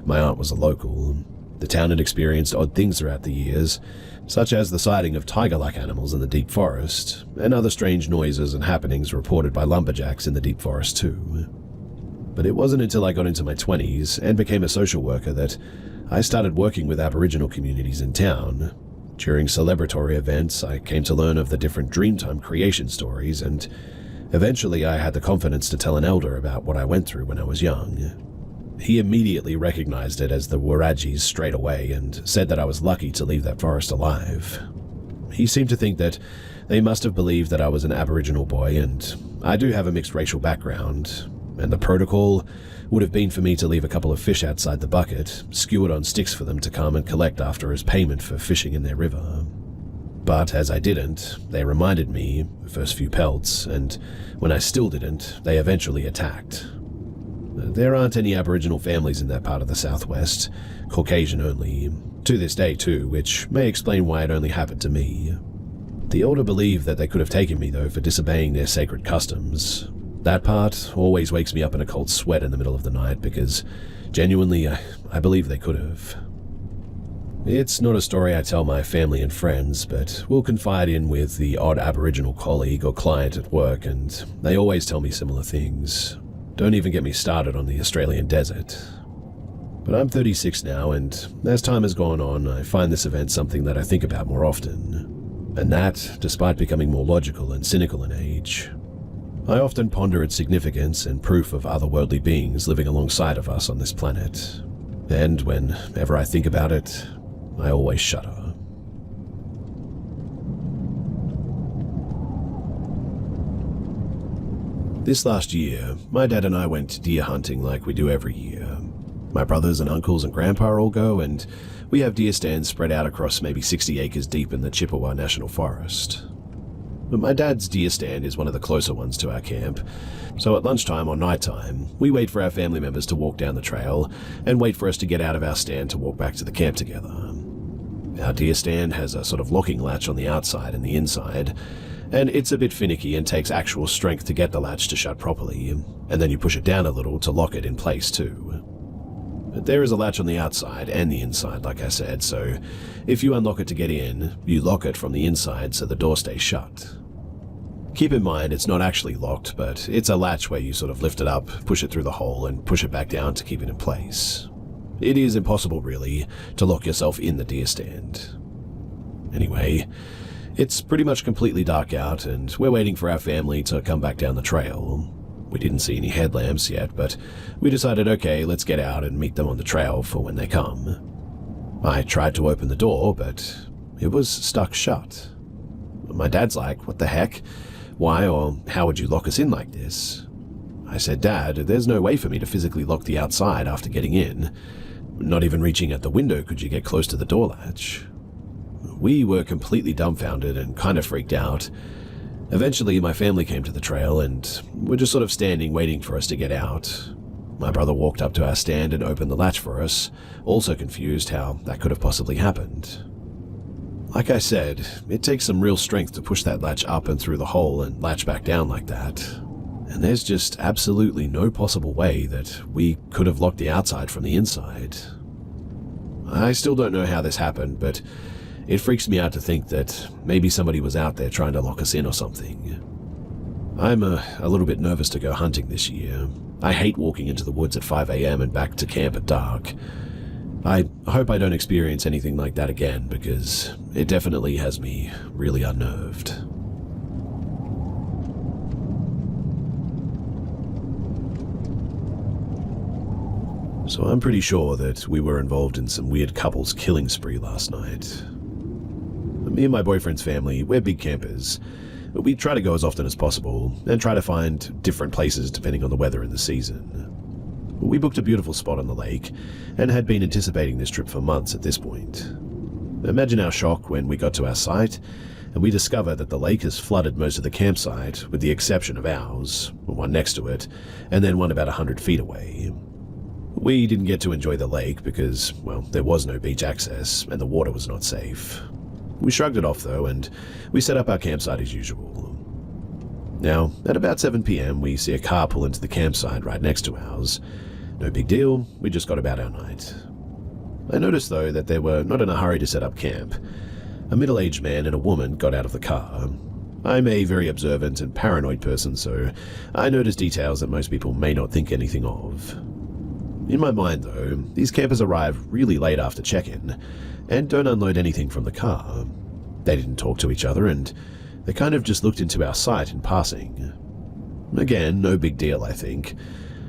Speaker 1: My aunt was a local. The town had experienced odd things throughout the years, such as the sighting of tiger-like animals in the deep forest, and other strange noises and happenings reported by lumberjacks in the deep forest too. But it wasn't until I got into my 20s and became a social worker that I started working with Aboriginal communities in town. During celebratory events, I came to learn of the different Dreamtime creation stories, and eventually I had the confidence to tell an elder about what I went through when I was young. He immediately recognized it as the Wurundjis straight away and said that I was lucky to leave that forest alive. He seemed to think that they must have believed that I was an Aboriginal boy, and I do have a mixed racial background, and the protocol would have been for me to leave a couple of fish outside the bucket, skewered on sticks for them to come and collect after as payment for fishing in their river. But as I didn't, they reminded me, the first few pelts, and when I still didn't, they eventually attacked. There aren't any Aboriginal families in that part of the Southwest, Caucasian only, to this day too, which may explain why it only happened to me. The elder believed that they could have taken me though for disobeying their sacred customs. That part always wakes me up in a cold sweat in the middle of the night because, genuinely, I believe they could have. It's not a story I tell my family and friends, but will confide in with the odd Aboriginal colleague or client at work, and they always tell me similar things. Don't even get me started on the Australian desert. But I'm 36 now, and as time has gone on, I find this event something that I think about more often. And that, despite becoming more logical and cynical in age. I often ponder its significance and proof of otherworldly beings living alongside of us on this planet. And whenever I think about it, I always shudder. This last year, my dad and I went deer hunting like we do every year. My brothers and uncles and grandpa all go, and we have deer stands spread out across maybe 60 acres deep in the Chippewa National Forest. But my dad's deer stand is one of the closer ones to our camp, so at lunchtime or nighttime, we wait for our family members to walk down the trail and wait for us to get out of our stand to walk back to the camp together. Our deer stand has a sort of locking latch on the outside and the inside, and it's a bit finicky and takes actual strength to get the latch to shut properly, and then you push it down a little to lock it in place too. But there is a latch on the outside and the inside, like I said, so if you unlock it to get in, you lock it from the inside so the door stays shut. Keep in mind it's not actually locked, but it's a latch where you sort of lift it up, push it through the hole, and push it back down to keep it in place. It is impossible, really, to lock yourself in the deer stand. Anyway, it's pretty much completely dark out, and we're waiting for our family to come back down the trail. We didn't see any headlamps yet, but we decided, okay, let's get out and meet them on the trail for when they come. I tried to open the door, but it was stuck shut. My dad's like, what the heck? Why or how would you lock us in like this? I said, Dad, there's no way for me to physically lock the outside after getting in. Not even reaching at the window could you get close to the door latch. We were completely dumbfounded and kind of freaked out. Eventually, my family came to the trail and were just sort of standing waiting for us to get out. My brother walked up to our stand and opened the latch for us, also confused how that could have possibly happened. Like I said, it takes some real strength to push that latch up and through the hole and latch back down like that. And there's just absolutely no possible way that we could have locked the outside from the inside. I still don't know how this happened, but it freaks me out to think that maybe somebody was out there trying to lock us in or something. I'm a little bit nervous to go hunting this year. I hate walking into the woods at 5 a.m. and back to camp at dark. I hope I don't experience anything like that again, because it definitely has me really unnerved. So I'm pretty sure that we were involved in some weird couples killing spree last night. Me and my boyfriend's family, we're big campers. We try to go as often as possible and try to find different places depending on the weather and the season. We booked a beautiful spot on the lake and had been anticipating this trip for months at this point. Imagine our shock when we got to our site and we discovered that the lake has flooded most of the campsite with the exception of ours, one next to it, and then one about 100 feet away. We didn't get to enjoy the lake because, well, there was no beach access and the water was not safe. We shrugged it off though, and we set up our campsite as usual. Now, at about 7 p.m, we see a car pull into the campsite right next to ours. No big deal, we just got about our night. I noticed though that they were not in a hurry to set up camp. A middle-aged man and a woman got out of the car. I'm a very observant and paranoid person, so I noticed details that most people may not think anything of. In my mind though, these campers arrive really late after check-in, and don't unload anything from the car. They didn't talk to each other, and they kind of just looked into our site in passing. Again, no big deal, I think.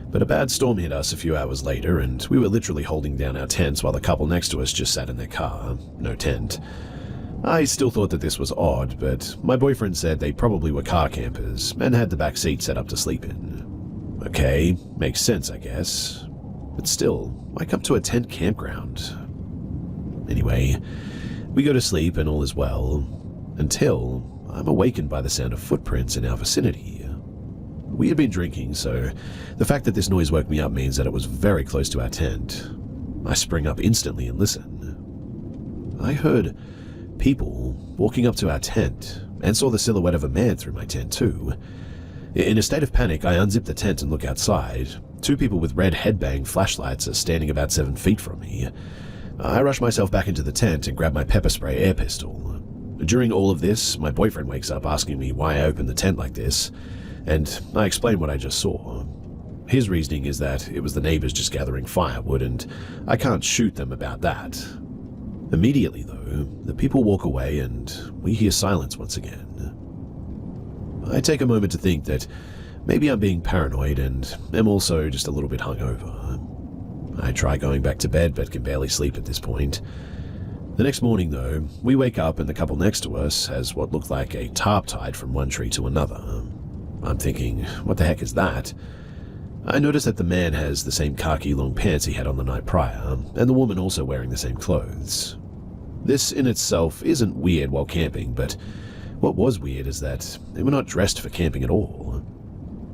Speaker 1: But a bad storm hit us a few hours later, and we were literally holding down our tents while the couple next to us just sat in their car, no tent. I still thought that this was odd, but my boyfriend said they probably were car campers and had the back seat set up to sleep in. Okay, makes sense, I guess. But still, why come to a tent campground? Anyway, we go to sleep and all is well, until I'm awakened by the sound of footprints in our vicinity. We had been drinking, so the fact that this noise woke me up means that it was very close to our tent. I spring up instantly and listen. I heard people walking up to our tent and saw the silhouette of a man through my tent too. In a state of panic, I unzip the tent and look outside. Two people with red headbang flashlights are standing about 7 feet from me. I rush myself back into the tent and grab my pepper spray air pistol. During all of this, my boyfriend wakes up asking me why I opened the tent like this, and I explain what I just saw. His reasoning is that it was the neighbors just gathering firewood, and I can't shoot them about that. Immediately, though, the people walk away and we hear silence once again. I take a moment to think that maybe I'm being paranoid and am also just a little bit hungover. I try going back to bed but can barely sleep at this point. The next morning, though, we wake up and the couple next to us has what looked like a tarp tied from one tree to another. I'm thinking, what the heck is that? I notice that the man has the same khaki long pants he had on the night prior, and the woman also wearing the same clothes. This in itself isn't weird while camping, but what was weird is that they were not dressed for camping at all.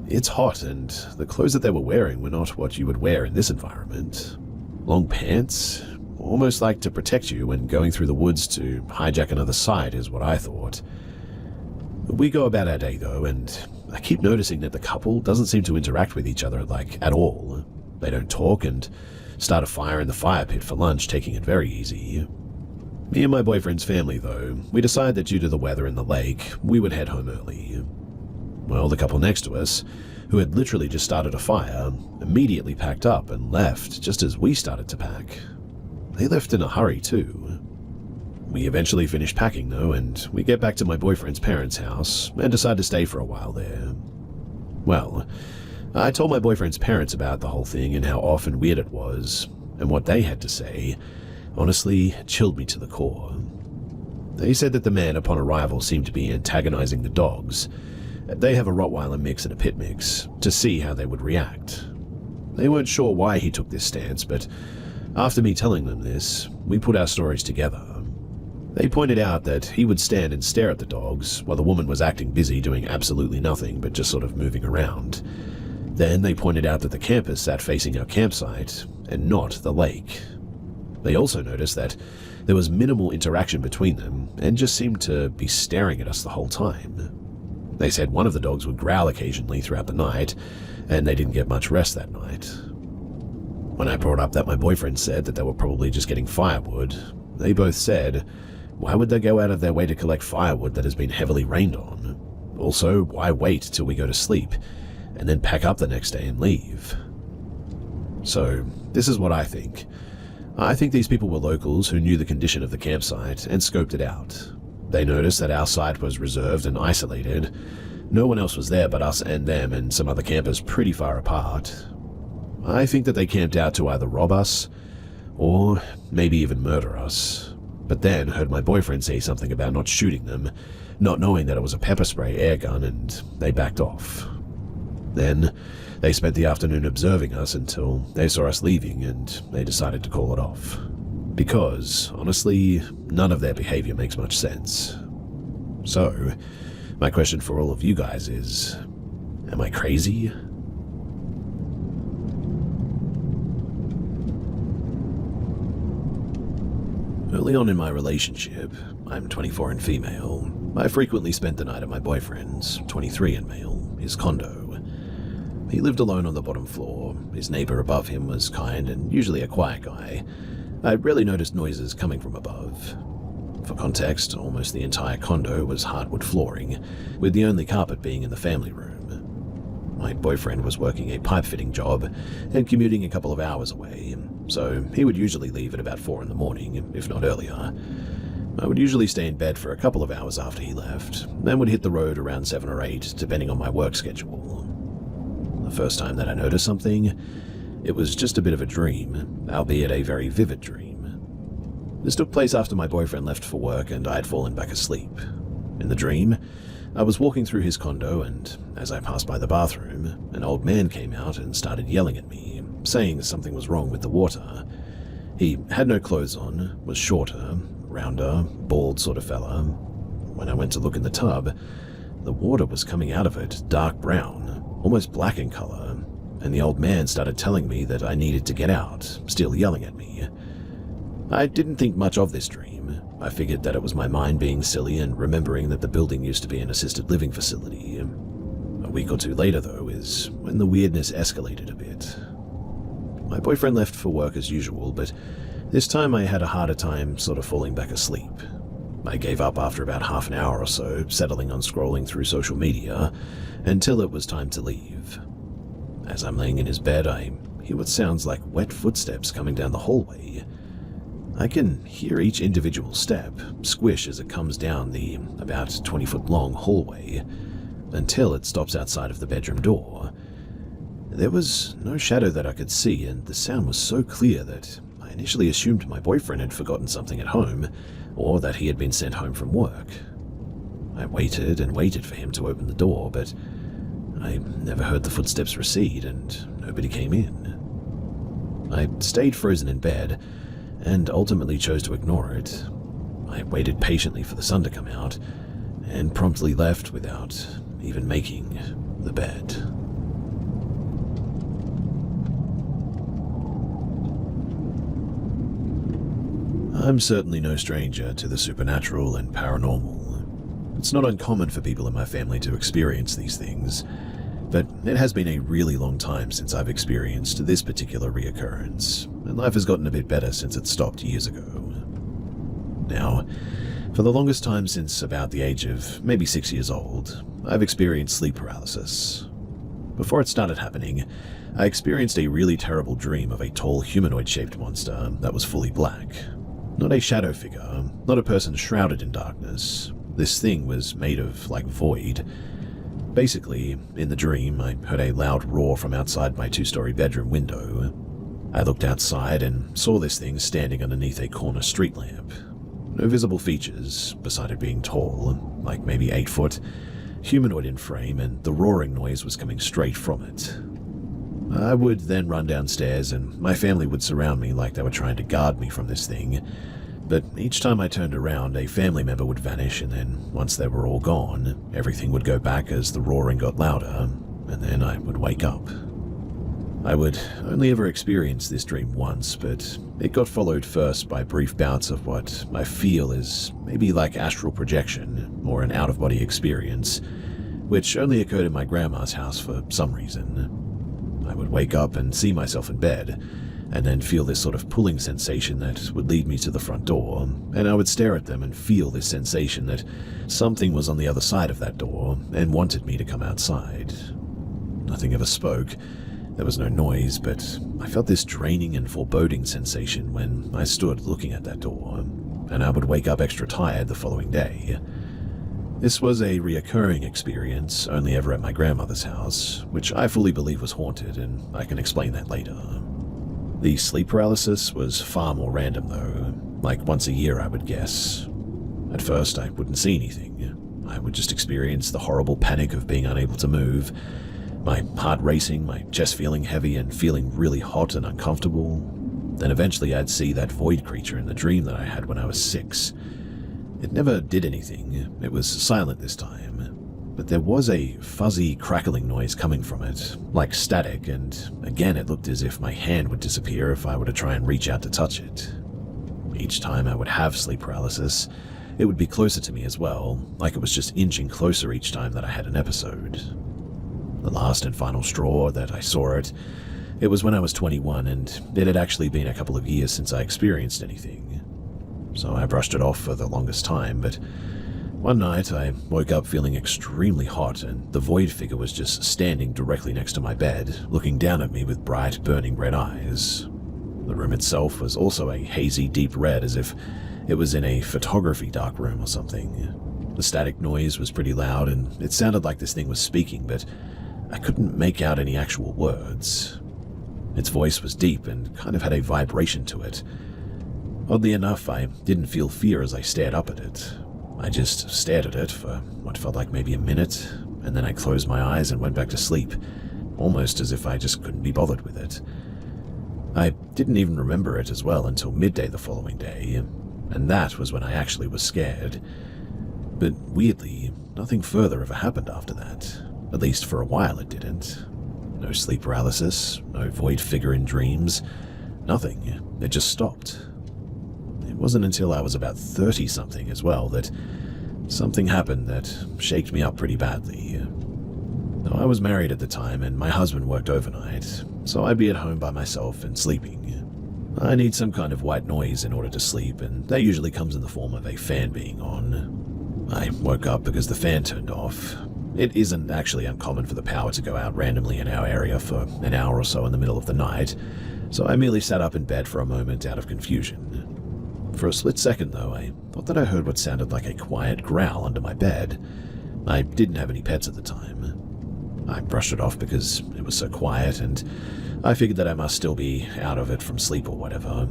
Speaker 1: It's hot, and the clothes that they were wearing were not what you would wear in this environment. Long pants? Almost like to protect you when going through the woods to hijack another site is what I thought. We go about our day though, and I keep noticing that the couple doesn't seem to interact with each other at all. They don't talk and start a fire in the fire pit for lunch, taking it very easy. Me and my boyfriend's family though, we decided that due to the weather and the lake, we would head home early. Well, the couple next to us, who had literally just started a fire, immediately packed up and left just as we started to pack. They left in a hurry too. We eventually finished packing though, and we get back to my boyfriend's parents' house and decide to stay for a while there. Well, I told my boyfriend's parents about the whole thing and how off and weird it was, and what they had to say honestly chilled me to the core. They said that the man upon arrival seemed to be antagonizing the dogs. They have a Rottweiler mix and a pit mix, to see how they would react. They weren't sure why he took this stance, but after me telling them this, we put our stories together. They pointed out that he would stand and stare at the dogs while the woman was acting busy doing absolutely nothing but just sort of moving around. Then they pointed out that the campers sat facing our campsite and not the lake. They also noticed that there was minimal interaction between them and just seemed to be staring at us the whole time. They said one of the dogs would growl occasionally throughout the night, and they didn't get much rest that night. When I brought up that my boyfriend said that they were probably just getting firewood, they both said, why would they go out of their way to collect firewood that has been heavily rained on? Also, why wait till we go to sleep, and then pack up the next day and leave? So, this is what I think. I think these people were locals who knew the condition of the campsite and scoped it out. They noticed that our site was reserved and isolated. No one else was there but us and them and some other campers pretty far apart. I think that they camped out to either rob us, or maybe even murder us, but then heard my boyfriend say something about not shooting them, not knowing that it was a pepper spray air gun, and they backed off. Then they spent the afternoon observing us until they saw us leaving and they decided to call it off. Because, honestly, none of their behavior makes much sense. So, my question for all of you guys is, am I crazy? Early on in my relationship, I'm 24 and female, I frequently spent the night at my boyfriend's, 23 and male, his condo. He lived alone on the bottom floor. His neighbor above him was kind and usually a quiet guy. I rarely noticed noises coming from above. For context, almost the entire condo was hardwood flooring, with the only carpet being in the family room. My boyfriend was working a pipe-fitting job and commuting a couple of hours away, so he would usually leave at about 4 in the morning, if not earlier. I would usually stay in bed for a couple of hours after he left, then would hit the road around 7 or 8, depending on my work schedule. The first time that I noticed something, it was just a bit of a dream, albeit a very vivid dream. This took place after my boyfriend left for work and I had fallen back asleep. In the dream, I was walking through his condo and, as I passed by the bathroom, an old man came out and started yelling at me, saying something was wrong with the water. He had no clothes on, was shorter, rounder, bald sort of fella. When I went to look in the tub, the water was coming out of it dark brown, almost black in color, and the old man started telling me that I needed to get out, still yelling at me. I didn't think much of this dream. I figured that it was my mind being silly and remembering that the building used to be an assisted living facility. A week or two later, though, is when the weirdness escalated a bit. My boyfriend left for work as usual, but this time I had a harder time sort of falling back asleep. I gave up after about half an hour or so, settling on scrolling through social media, until it was time to leave. As I'm laying in his bed, I hear what sounds like wet footsteps coming down the hallway. I can hear each individual step squish as it comes down the about 20-foot long hallway, until it stops outside of the bedroom door. There was no shadow that I could see, and the sound was so clear that I initially assumed my boyfriend had forgotten something at home, or that he had been sent home from work. I waited and waited for him to open the door, but I never heard the footsteps recede, and nobody came in. I stayed frozen in bed, and ultimately chose to ignore it. I waited patiently for the sun to come out, and promptly left without even making the bed. I'm certainly no stranger to the supernatural and paranormal. It's not uncommon for people in my family to experience these things, but it has been a really long time since I've experienced this particular reoccurrence, and life has gotten a bit better since it stopped years ago. Now, for the longest time since about the age of maybe 6 years old, I've experienced sleep paralysis. Before it started happening, I experienced a really terrible dream of a tall humanoid-shaped monster that was fully black. Not a shadow figure, not a person shrouded in darkness. This thing was made of, like, void. Basically, in the dream, I heard a loud roar from outside my 2-story bedroom window. I looked outside and saw this thing standing underneath a corner street lamp. No visible features, beside it being tall, like maybe 8 foot, humanoid in frame, and the roaring noise was coming straight from it. I would then run downstairs, and my family would surround me like they were trying to guard me from this thing. But each time I turned around, a family member would vanish, and then once they were all gone, everything would go back as the roaring got louder, and then I would wake up. I would only ever experience this dream once, but it got followed first by brief bouts of what I feel is maybe like astral projection or an out-of-body experience, which only occurred in my grandma's house for some reason. I would wake up and see myself in bed, and then feel this sort of pulling sensation that would lead me to the front door, and I would stare at them and feel this sensation that something was on the other side of that door and wanted me to come outside. Nothing ever spoke. There was no noise, but I felt this draining and foreboding sensation when I stood looking at that door, and I would wake up extra tired the following day. This was a reoccurring experience, only ever at my grandmother's house, which I fully believe was haunted, and I can explain that later. The sleep paralysis was far more random though, like once a year I would guess. At first I wouldn't see anything. I would just experience the horrible panic of being unable to move, my heart racing, my chest feeling heavy and feeling really hot and uncomfortable. Then eventually I'd see that void creature in the dream that I had when I was 6. It never did anything. It was silent this time, but there was a fuzzy crackling noise coming from it, like static, and again it looked as if my hand would disappear if I were to try and reach out to touch it. Each time I would have sleep paralysis, it would be closer to me as well, like it was just inching closer each time that I had an episode. The last and final straw that I saw it was when I was 21, and it had actually been a couple of years since I experienced anything. So I brushed it off for the longest time, but one night I woke up feeling extremely hot, and the void figure was just standing directly next to my bed, looking down at me with bright, burning red eyes. The room itself was also a hazy, deep red, as if it was in a photography dark room or something. The static noise was pretty loud, and it sounded like this thing was speaking, but I couldn't make out any actual words. Its voice was deep and kind of had a vibration to it. Oddly enough, I didn't feel fear as I stared up at it. I just stared at it for what felt like maybe a minute, and then I closed my eyes and went back to sleep, almost as if I just couldn't be bothered with it. I didn't even remember it as well until midday the following day, and that was when I actually was scared. But weirdly, nothing further ever happened after that. At least for a while it didn't. No sleep paralysis, no void figure in dreams, nothing. It just stopped. It wasn't until I was about 30-something as well that something happened that shaked me up pretty badly. Now, I was married at the time and my husband worked overnight, so I'd be at home by myself and sleeping. I need some kind of white noise in order to sleep, and that usually comes in the form of a fan being on. I woke up because the fan turned off. It isn't actually uncommon for the power to go out randomly in our area for an hour or so in the middle of the night, so I merely sat up in bed for a moment out of confusion. For a split second, though, I thought that I heard what sounded like a quiet growl under my bed. I didn't have any pets at the time. I brushed it off because it was so quiet, and I figured that I must still be out of it from sleep or whatever.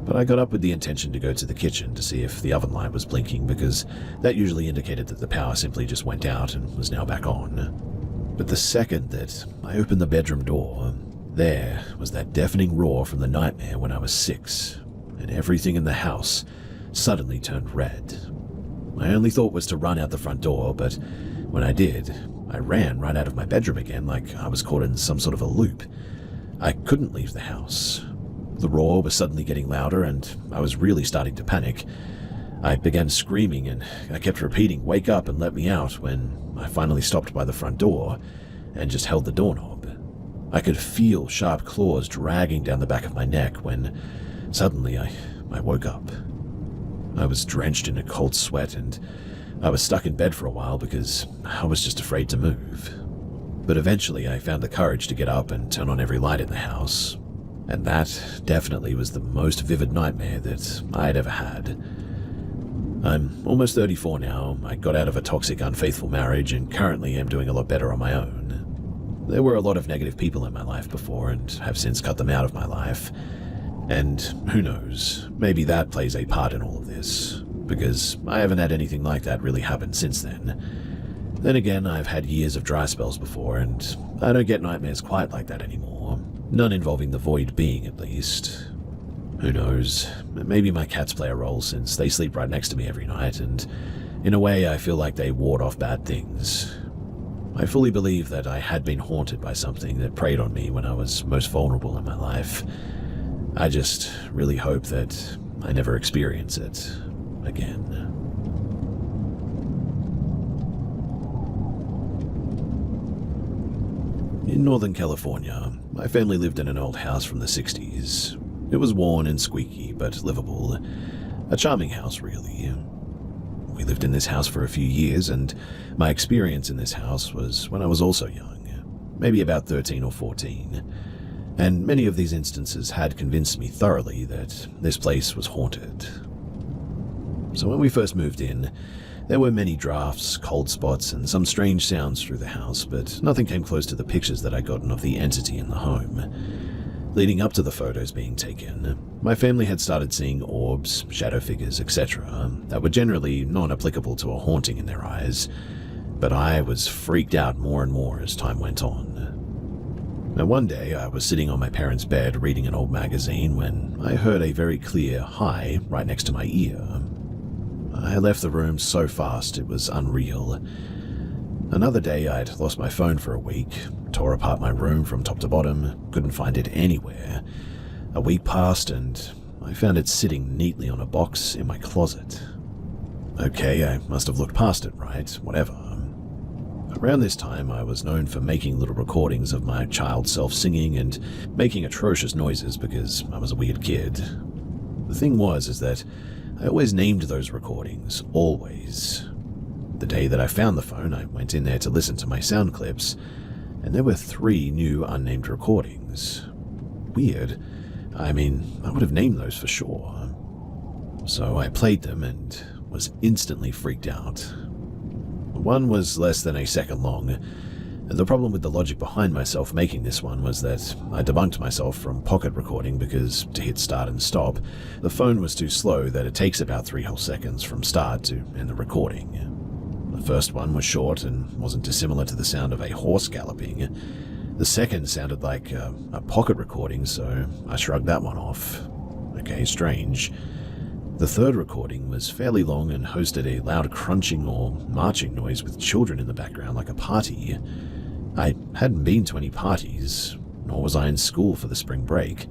Speaker 1: But I got up with the intention to go to the kitchen to see if the oven light was blinking, because that usually indicated that the power simply just went out and was now back on. But the second that I opened the bedroom door, there was that deafening roar from the nightmare when I was 6, and everything in the house suddenly turned red. My only thought was to run out the front door, but when I did, I ran right out of my bedroom again like I was caught in some sort of a loop. I couldn't leave the house. The roar was suddenly getting louder, and I was really starting to panic. I began screaming, and I kept repeating, "Wake up and let me out," when I finally stopped by the front door and just held the doorknob. I could feel sharp claws dragging down the back of my neck when suddenly I woke up. I was drenched in a cold sweat, and I was stuck in bed for a while because I was just afraid to move. But eventually I found the courage to get up and turn on every light in the house. And that definitely was the most vivid nightmare that I'd ever had. I'm almost 34 now. I got out of a toxic, unfaithful marriage and currently am doing a lot better on my own. There were a lot of negative people in my life before and have since cut them out of my life. And who knows, maybe that plays a part in all of this, because I haven't had anything like that really happen since then. Then again, I've had years of dry spells before, and I don't get nightmares quite like that anymore. None involving the void being, at least. Who knows, maybe my cats play a role since they sleep right next to me every night, and in a way I feel like they ward off bad things. I fully believe that I had been haunted by something that preyed on me when I was most vulnerable in my life. I just really hope that I never experience it again. In Northern California, my family lived in an old house from the 60s. It was worn and squeaky, but livable. A charming house, really. We lived in this house for a few years, and my experience in this house was when I was also young, maybe about 13 or 14. And many of these instances had convinced me thoroughly that this place was haunted. So when we first moved in, there were many drafts, cold spots, and some strange sounds through the house, but nothing came close to the pictures that I'd gotten of the entity in the home. Leading up to the photos being taken, my family had started seeing orbs, shadow figures, etc. that were generally non-applicable to a haunting in their eyes, but I was freaked out more and more as time went on. Now one day I was sitting on my parents' bed reading an old magazine when I heard a very clear "hi" right next to my ear. I left the room so fast it was unreal. Another day I'd lost my phone for a week, tore apart my room from top to bottom, couldn't find it anywhere. A week passed and I found it sitting neatly on a box in my closet. Okay, I must have looked past it, right? Whatever. Around this time I was known for making little recordings of my child self singing and making atrocious noises because I was a weird kid. The thing is that I always named those recordings, always. The day that I found the phone, I went in there to listen to my sound clips, and there were 3 new unnamed recordings. Weird. I mean, I would have named those for sure. So I played them and was instantly freaked out. One was less than a second long. The problem with the logic behind myself making this one was that I debunked myself from pocket recording because to hit start and stop, the phone was too slow that it takes about 3 whole seconds from start to end the recording. The first one was short and wasn't dissimilar to the sound of a horse galloping. The second sounded like a pocket recording, so I shrugged that one off. Okay, strange. The third recording was fairly long and hosted a loud crunching or marching noise with children in the background like a party. I hadn't been to any parties, nor was I in school for the spring break,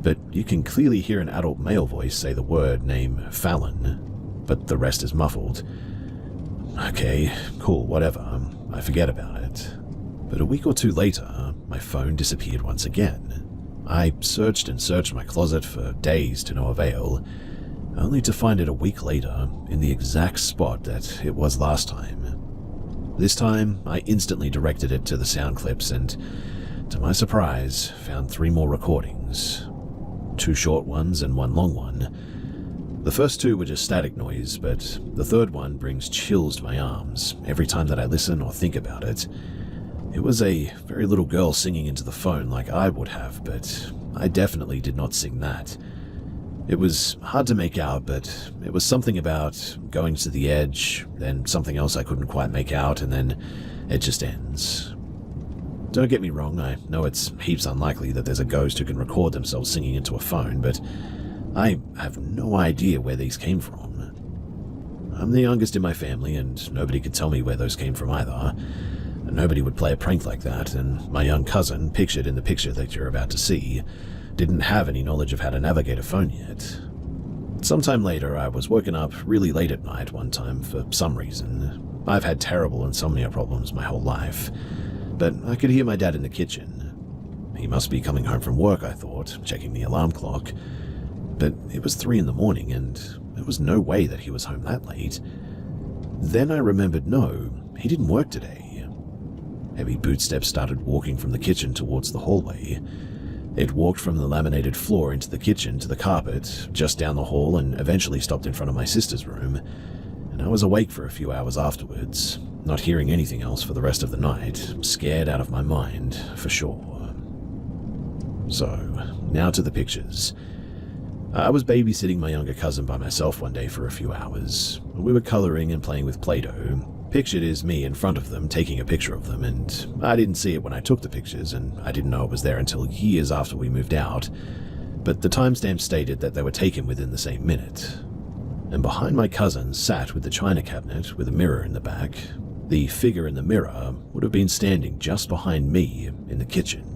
Speaker 1: but you can clearly hear an adult male voice say the word name Fallon, but the rest is muffled. Okay, cool, whatever, I forget about it. But a week or 2 later, my phone disappeared once again. I searched and searched my closet for days to no avail, only to find it a week later in the exact spot that it was last time. This time, I instantly directed it to the sound clips and, to my surprise, found 3 more recordings. 2 short ones and 1 long one. The first 2 were just static noise, but the third one brings chills to my arms every time that I listen or think about it. It was a very little girl singing into the phone like I would have, but I definitely did not sing that. It was hard to make out, but it was something about going to the edge, then something else I couldn't quite make out, and then it just ends. Don't get me wrong, I know it's heaps unlikely that there's a ghost who can record themselves singing into a phone, but I have no idea where these came from. I'm the youngest in my family, and nobody could tell me where those came from either. Nobody would play a prank like that, and my young cousin, pictured in the picture that you're about to see, didn't have any knowledge of how to navigate a phone yet. Sometime later, I was woken up really late at night one time for some reason. I've had terrible insomnia problems my whole life, but I could hear my dad in the kitchen. He must be coming home from work, I thought, checking the alarm clock. But it was 3 in the morning, and there was no way that he was home that late. Then I remembered, no, he didn't work today. Heavy bootsteps started walking from the kitchen towards the hallway. It walked from the laminated floor into the kitchen to the carpet, just down the hall, and eventually stopped in front of my sister's room. And I was awake for a few hours afterwards, not hearing anything else for the rest of the night, scared out of my mind, for sure. So, now to the pictures. I was babysitting my younger cousin by myself one day for a few hours. We were coloring and playing with Play-Doh. Pictured is me in front of them, taking a picture of them, and I didn't see it when I took the pictures, and I didn't know it was there until years after we moved out. But the timestamp stated that they were taken within the same minute. And behind my cousin sat with the china cabinet with a mirror in the back. The figure in the mirror would have been standing just behind me in the kitchen.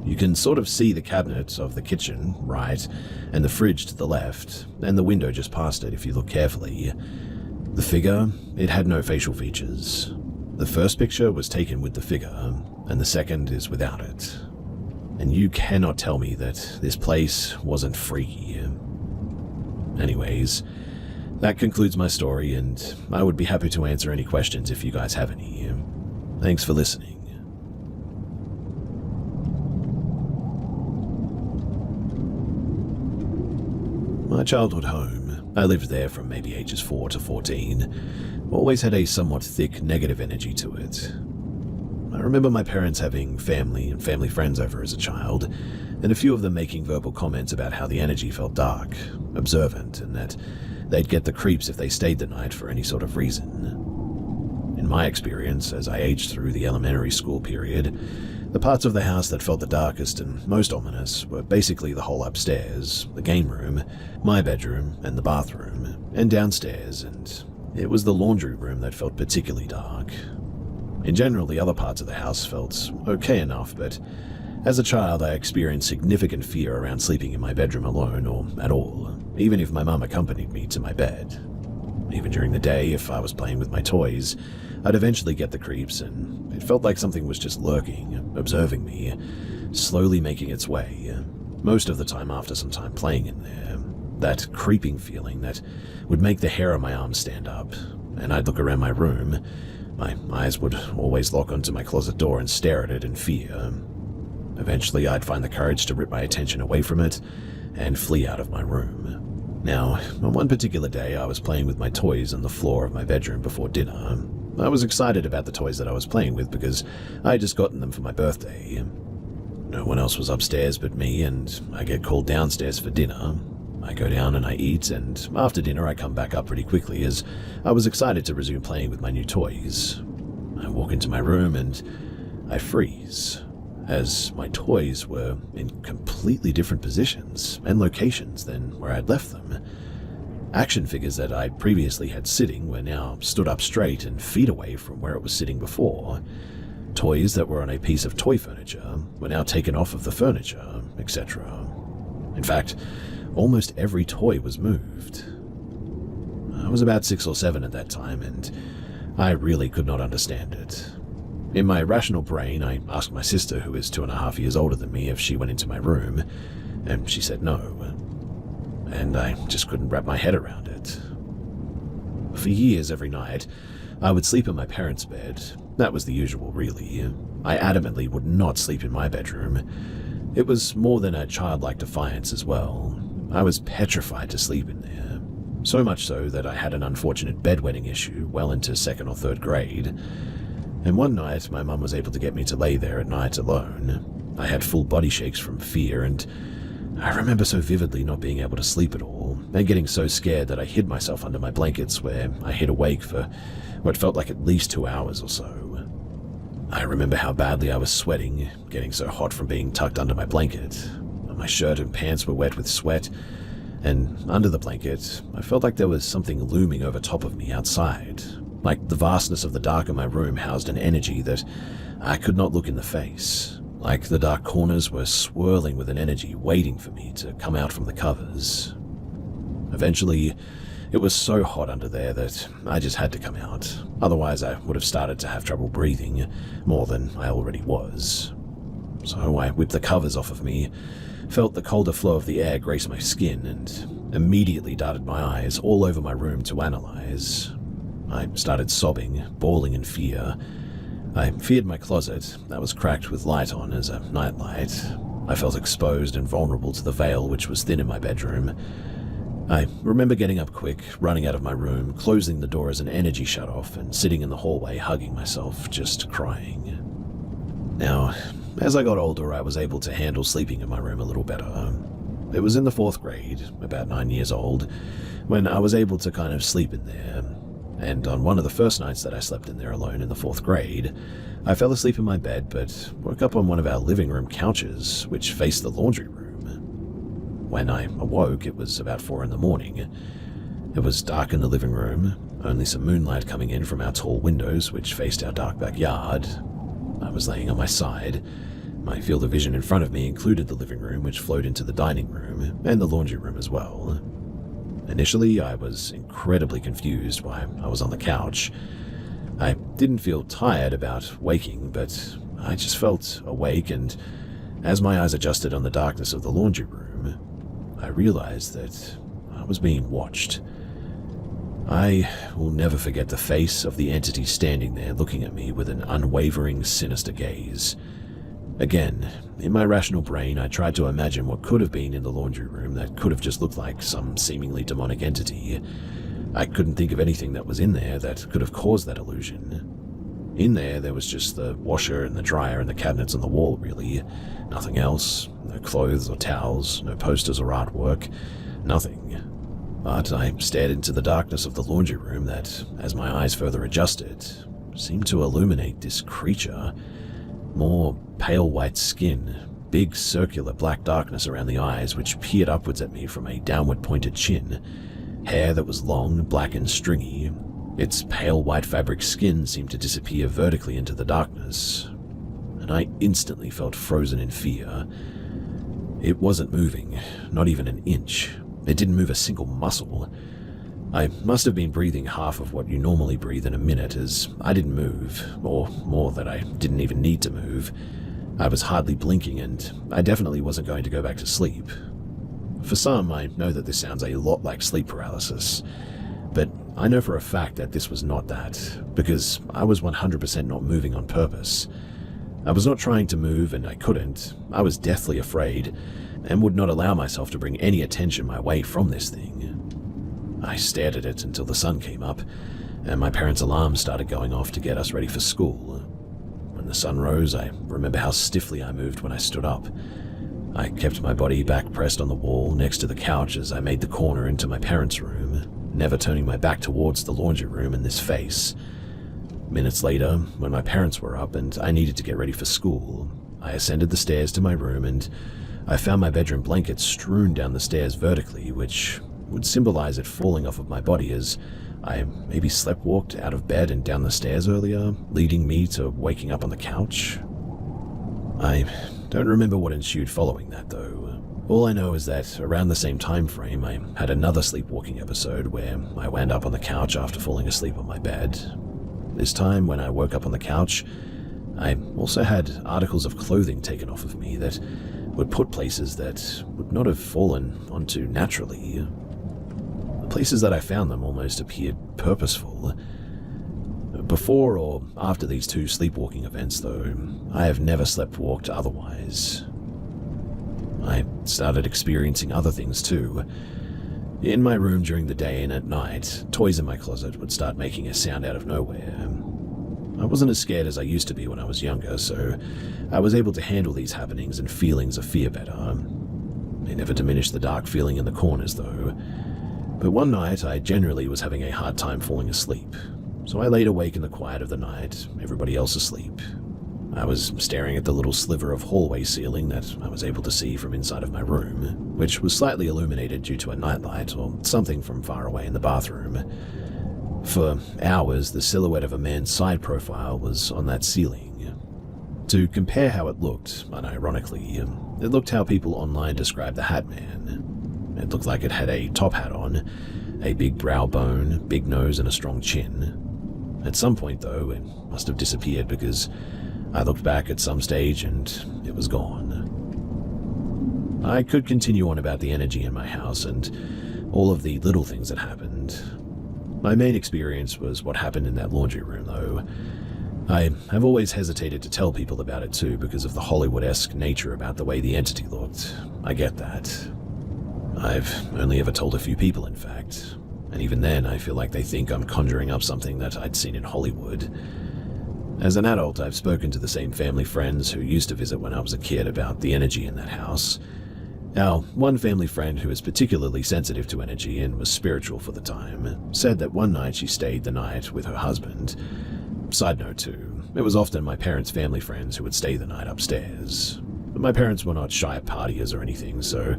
Speaker 1: You can sort of see the cabinet of the kitchen, right, and the fridge to the left, and the window just past it if you look carefully. The figure, it had no facial features. The first picture was taken with the figure, and the second is without it. And you cannot tell me that this place wasn't freaky. Anyways, that concludes my story, and I would be happy to answer any questions if you guys have any. Thanks for listening. My childhood home, I lived there from maybe ages 4 to 14, always had a somewhat thick negative energy to it. I remember my parents having family and family friends over as a child, and a few of them making verbal comments about how the energy felt dark, observant, and that they'd get the creeps if they stayed the night for any sort of reason. In my experience, as I aged through the elementary school period, the parts of the house that felt the darkest and most ominous were basically the whole upstairs, the game room, my bedroom, and the bathroom, and downstairs, and it was the laundry room that felt particularly dark. In general, the other parts of the house felt okay enough, but as a child I experienced significant fear around sleeping in my bedroom alone or at all, even if my mum accompanied me to my bed. Even during the day, if I was playing with my toys, I'd eventually get the creeps, and it felt like something was just lurking, observing me, slowly making its way, most of the time after some time playing in there. That creeping feeling that would make the hair on my arms stand up, and I'd look around my room. My eyes would always lock onto my closet door and stare at it in fear. Eventually, I'd find the courage to rip my attention away from it and flee out of my room. Now, on one particular day, I was playing with my toys on the floor of my bedroom before dinner. I was excited about the toys that I was playing with because I had just gotten them for my birthday. No one else was upstairs but me, and I get called downstairs for dinner. I go down and I eat, and after dinner I come back up pretty quickly as I was excited to resume playing with my new toys. I walk into my room and I freeze, as my toys were in completely different positions and locations than where I'd left them. Action figures that I previously had sitting were now stood up straight and feet away from where it was sitting before. Toys that were on a piece of toy furniture were now taken off of the furniture, etc. In fact, almost every toy was moved. I was about 6 or 7 at that time, and I really could not understand it. In my rational brain, I asked my sister, who is 2.5 years older than me, if she went into my room, and she said no. And I just couldn't wrap my head around it. For years, every night, I would sleep in my parents' bed. That was the usual, really. I adamantly would not sleep in my bedroom. It was more than a childlike defiance as well. I was petrified to sleep in there. So much so that I had an unfortunate bedwetting issue well into 2nd or 3rd grade. And one night, my mum was able to get me to lay there at night alone. I had full body shakes from fear, and I remember so vividly not being able to sleep at all, and getting so scared that I hid myself under my blankets, where I hid awake for what felt like at least 2 hours or so. I remember how badly I was sweating, getting so hot from being tucked under my blanket. My shirt and pants were wet with sweat, and under the blanket, I felt like there was something looming over top of me outside, like the vastness of the dark in my room housed an energy that I could not look in the face, like the dark corners were swirling with an energy waiting for me to come out from the covers. Eventually, it was so hot under there that I just had to come out, otherwise I would have started to have trouble breathing, more than I already was. So I whipped the covers off of me, felt the colder flow of the air grace my skin, and immediately darted my eyes all over my room to analyze. I started sobbing, bawling in fear. I feared my closet, that was cracked with light on as a nightlight. I felt exposed and vulnerable to the veil which was thin in my bedroom. I remember getting up quick, running out of my room, closing the door as an energy shut off, and sitting in the hallway hugging myself, just crying. Now, as I got older, I was able to handle sleeping in my room a little better. It was in the 4th grade, about 9 years old, when I was able to kind of sleep in there. And on one of the first nights that I slept in there alone in the 4th grade, I fell asleep in my bed but woke up on one of our living room couches, which faced the laundry room. When I awoke, it was about 4 in the morning. It was dark in the living room, only some moonlight coming in from our tall windows which faced our dark backyard. I was laying on my side. My field of vision in front of me included the living room, which flowed into the dining room, and the laundry room as well. Initially, I was incredibly confused why I was on the couch. I didn't feel tired about waking, but I just felt awake, and as my eyes adjusted on the darkness of the laundry room, I realized that I was being watched. I will never forget the face of the entity standing there looking at me with an unwavering, sinister gaze. Again, in my rational brain, I tried to imagine what could have been in the laundry room that could have just looked like some seemingly demonic entity. I couldn't think of anything that was in there that could have caused that illusion. In there was just the washer and the dryer and the cabinets on the wall, really. Nothing else. No clothes or towels, no posters or artwork. Nothing. But I stared into the darkness of the laundry room that, as my eyes further adjusted, seemed to illuminate this creature. More pale white skin, big circular black darkness around the eyes which peered upwards at me from a downward pointed chin, hair that was long, black and stringy. Its pale white fabric skin seemed to disappear vertically into the darkness, and I instantly felt frozen in fear. It wasn't moving, not even an inch. It didn't move a single muscle. I must have been breathing half of what you normally breathe in a minute, as I didn't move, or more that I didn't even need to move. I was hardly blinking, and I definitely wasn't going to go back to sleep. For some, I know that this sounds a lot like sleep paralysis, but I know for a fact that this was not that, because I was 100% not moving on purpose. I was not trying to move, and I couldn't. I was deathly afraid, and would not allow myself to bring any attention my way from this thing. I stared at it until the sun came up, and my parents' alarm started going off to get us ready for school. When the sun rose, I remember how stiffly I moved when I stood up. I kept my body back pressed on the wall next to the couch as I made the corner into my parents' room, never turning my back towards the laundry room in this face. Minutes later, when my parents were up and I needed to get ready for school, I ascended the stairs to my room and I found my bedroom blanket strewn down the stairs vertically, which would symbolize it falling off of my body as I maybe slept-walked out of bed and down the stairs earlier, leading me to waking up on the couch. I don't remember what ensued following that, though. All I know is that around the same time frame, I had another sleepwalking episode where I wound up on the couch after falling asleep on my bed. This time, when I woke up on the couch, I also had articles of clothing taken off of me that would put places that would not have fallen onto naturally. The places that I found them almost appeared purposeful. Before or after these two sleepwalking events, though, I have never slept-walked otherwise. I started experiencing other things too. In my room during the day and at night, toys in my closet would start making a sound out of nowhere. I wasn't as scared as I used to be when I was younger, so I was able to handle these happenings and feelings of fear better. They never diminished the dark feeling in the corners, though. But one night, I generally was having a hard time falling asleep, so I laid awake in the quiet of the night, everybody else asleep. I was staring at the little sliver of hallway ceiling that I was able to see from inside of my room, which was slightly illuminated due to a nightlight or something from far away in the bathroom. For hours, the silhouette of a man's side profile was on that ceiling. To compare how it looked, unironically, it looked how people online described the Hat Man. It looked like it had a top hat on, a big brow bone, big nose, and a strong chin. At some point, though, it must have disappeared because I looked back at some stage and it was gone. I could continue on about the energy in my house and all of the little things that happened. My main experience was what happened in that laundry room, though. I have always hesitated to tell people about it too because of the Hollywood-esque nature about the way the entity looked. I get that. I've only ever told a few people, in fact, and even then I feel like they think I'm conjuring up something that I'd seen in Hollywood. As an adult, I've spoken to the same family friends who used to visit when I was a kid about the energy in that house. Now, one family friend who is particularly sensitive to energy and was spiritual for the time said that one night she stayed the night with her husband. Side note too, it was often my parents' family friends who would stay the night upstairs. But my parents were not shy partiers or anything, so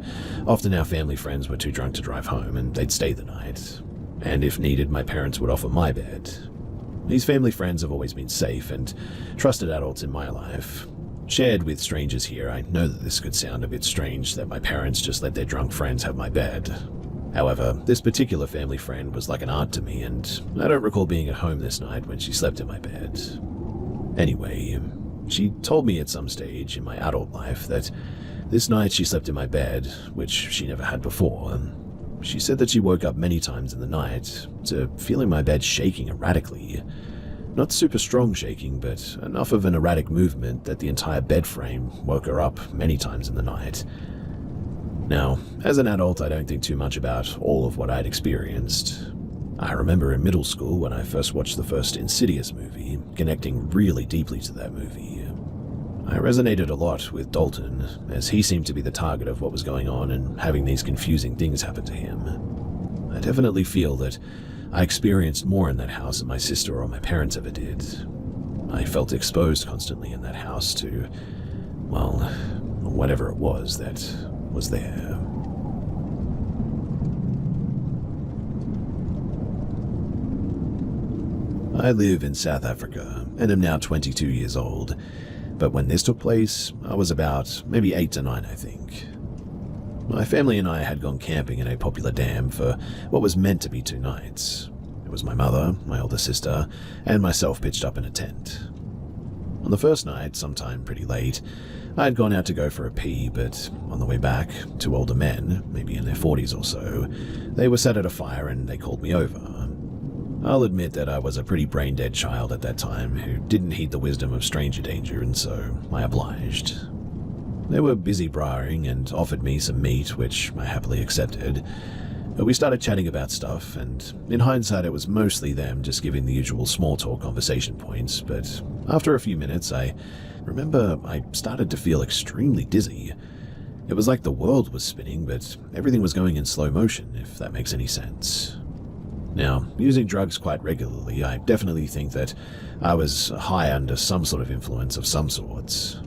Speaker 1: often our family friends were too drunk to drive home and they'd stay the night. And if needed, my parents would offer my bed. These family friends have always been safe and trusted adults in my life. Shared with strangers here, I know that this could sound a bit strange that my parents just let their drunk friends have my bed. However, this particular family friend was like an aunt to me, and I don't recall being at home this night when she slept in my bed. Anyway, she told me at some stage in my adult life that this night she slept in my bed, which she never had before. She said that she woke up many times in the night to feeling my bed shaking erratically. Not super strong shaking, but enough of an erratic movement that the entire bed frame woke her up many times in the night. Now, as an adult, I don't think too much about all of what I'd experienced. I remember in middle school when I first watched the first Insidious movie, connecting really deeply to that movie. I resonated a lot with Dalton, as he seemed to be the target of what was going on and having these confusing things happen to him. I definitely feel that I experienced more in that house than my sister or my parents ever did. I felt exposed constantly in that house to, well, whatever it was that was there. I live in South Africa and am now 22 years old. But when this took place, I was about maybe 8 to 9, I think. My family and I had gone camping in a popular dam for what was meant to be 2 nights. It was my mother, my older sister, and myself pitched up in a tent. On the first night, sometime pretty late, I had gone out to go for a pee, but on the way back, 2 older men, maybe in their 40s or so, they were sat at a fire and they called me over. I'll admit that I was a pretty brain-dead child at that time who didn't heed the wisdom of stranger danger, and so I obliged. They were busy braaiing and offered me some meat, which I happily accepted. But we started chatting about stuff, and in hindsight it was mostly them just giving the usual small talk conversation points, but after a few minutes I remember I started to feel extremely dizzy. It was like the world was spinning, but everything was going in slow motion, if that makes any sense. Now, using drugs quite regularly, I definitely think that I was high under some sort of influence of some sorts.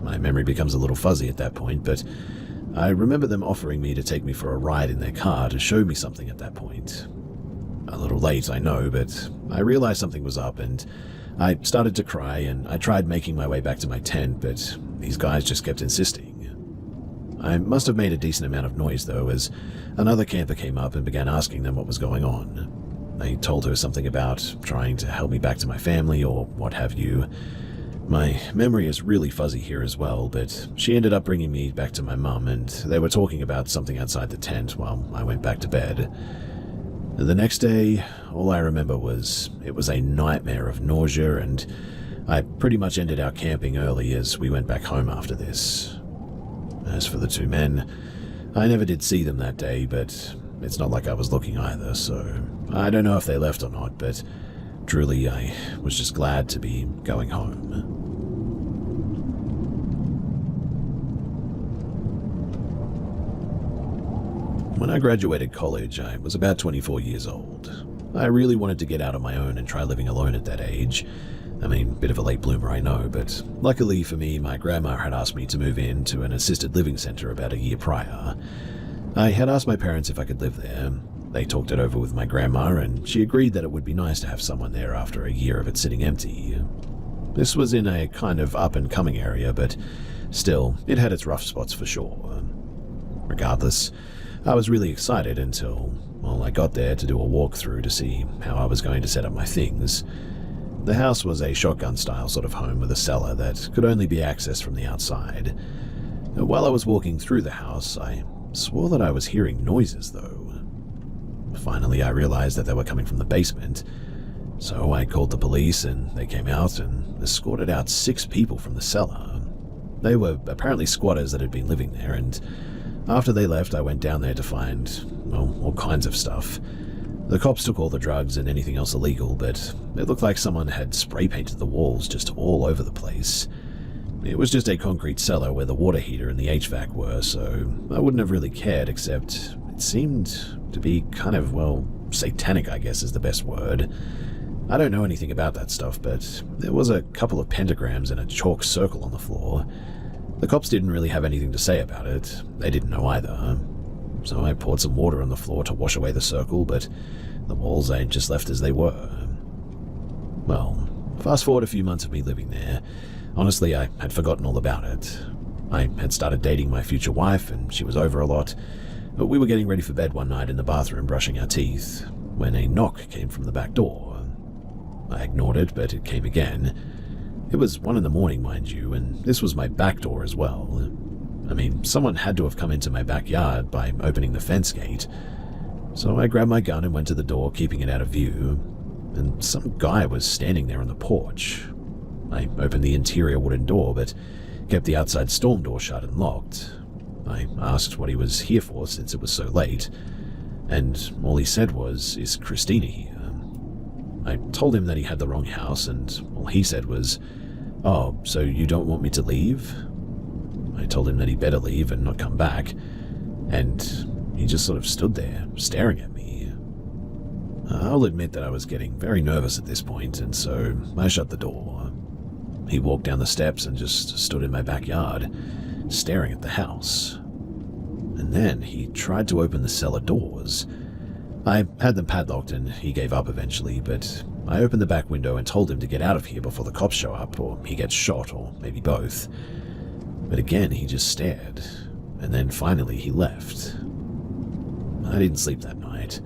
Speaker 1: My memory becomes a little fuzzy at that point, but I remember them offering me to take me for a ride in their car to show me something at that point. A little late, I know, but I realized something was up and I started to cry and I tried making my way back to my tent, but these guys just kept insisting. I must have made a decent amount of noise though, as another camper came up and began asking them what was going on. They told her something about trying to help me back to my family or what have you. My memory is really fuzzy here as well, but she ended up bringing me back to my mum and they were talking about something outside the tent while I went back to bed. The next day, all I remember was it was a nightmare of nausea, and I pretty much ended our camping early as we went back home after this. As for the 2 men, I never did see them that day, but it's not like I was looking either, so I don't know if they left or not, but truly I was just glad to be going home. When I graduated college, I was about 24 years old. I really wanted to get out on my own and try living alone at that age. I mean, bit of a late bloomer, I know, but luckily for me, my grandma had asked me to move into an assisted living centre about a year prior. I had asked my parents if I could live there. They talked it over with my grandma, and she agreed that it would be nice to have someone there after a year of it sitting empty. This was in a kind of up-and-coming area, but still, it had its rough spots for sure. Regardless, I was really excited until, well, I got there to do a walkthrough to see how I was going to set up my things. The house was a shotgun-style sort of home with a cellar that could only be accessed from the outside. While I was walking through the house, I swore that I was hearing noises, though. Finally, I realized that they were coming from the basement, so I called the police and they came out and escorted out 6 people from the cellar. They were apparently squatters that had been living there, and after they left, I went down there to find, well, all kinds of stuff. The cops took all the drugs and anything else illegal, but it looked like someone had spray painted the walls just all over the place. It was just a concrete cellar where the water heater and the HVAC were, so I wouldn't have really cared, except it seemed to be kind of, well, satanic, I guess is the best word. I don't know anything about that stuff, but there was a couple of pentagrams and a chalk circle on the floor. The cops didn't really have anything to say about it. They didn't know either. So I poured some water on the floor to wash away the circle, but the walls I just left as they were. Well, fast forward a few months of me living there. Honestly, I had forgotten all about it. I had started dating my future wife, and she was over a lot. But we were getting ready for bed one night in the bathroom brushing our teeth, when a knock came from the back door. I ignored it, but it came again. It was 1 a.m, mind you, and this was my back door as well. I mean, someone had to have come into my backyard by opening the fence gate. So I grabbed my gun and went to the door, keeping it out of view, and some guy was standing there on the porch. I opened the interior wooden door, but kept the outside storm door shut and locked. I asked what he was here for since it was so late, and all he said was, "Is Christina here?" I told him that he had the wrong house, and all he said was, "Oh, so you don't want me to leave?" I told him that he better leave and not come back, and he just sort of stood there, staring at me. I'll admit that I was getting very nervous at this point, and so I shut the door. He walked down the steps and just stood in my backyard, staring at the house. And then he tried to open the cellar doors. I had them padlocked and he gave up eventually, but I opened the back window and told him to get out of here before the cops show up, or he gets shot, or maybe both. But again, he just stared, and then finally he left. I didn't sleep that night.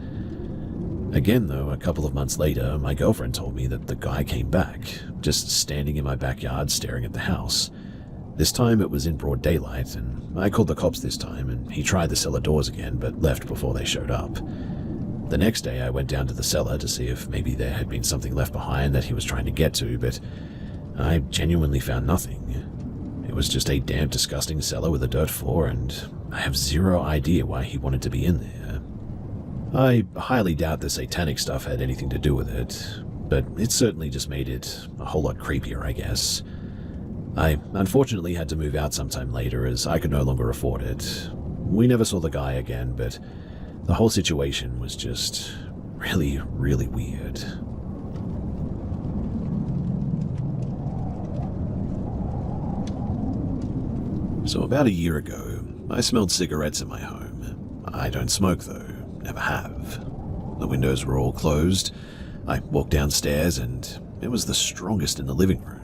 Speaker 1: Again, though, a couple of months later, my girlfriend told me that the guy came back, just standing in my backyard staring at the house. This time it was in broad daylight, and I called the cops this time, and he tried the cellar doors again, but left before they showed up. The next day I went down to the cellar to see if maybe there had been something left behind that he was trying to get to, but I genuinely found nothing. It was just a damp, disgusting cellar with a dirt floor, and I have zero idea why he wanted to be in there. I highly doubt the satanic stuff had anything to do with it, but it certainly just made it a whole lot creepier, I guess. I unfortunately had to move out sometime later as I could no longer afford it. We never saw the guy again, but the whole situation was just really, really weird. So about a year ago, I smelled cigarettes in my home. I don't smoke though, never have. The windows were all closed. I walked downstairs and it was the strongest in the living room.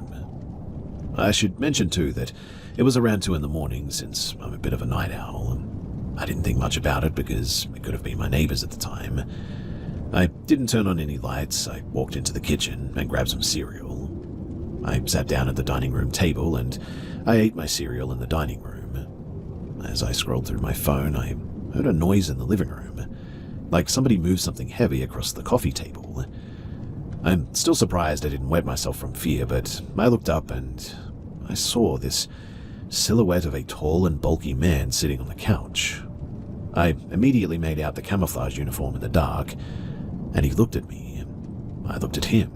Speaker 1: I should mention too that it was around 2 a.m. since I'm a bit of a night owl. I didn't think much about it because it could have been my neighbors at the time. I didn't turn on any lights. I walked into the kitchen and grabbed some cereal. I sat down at the dining room table and I ate my cereal in the dining room. As I scrolled through my phone, I heard a noise in the living room, like somebody moved something heavy across the coffee table. I'm still surprised I didn't wet myself from fear, but I looked up and I saw this silhouette of a tall and bulky man sitting on the couch. I immediately made out the camouflage uniform in the dark, and he looked at me. I looked at him,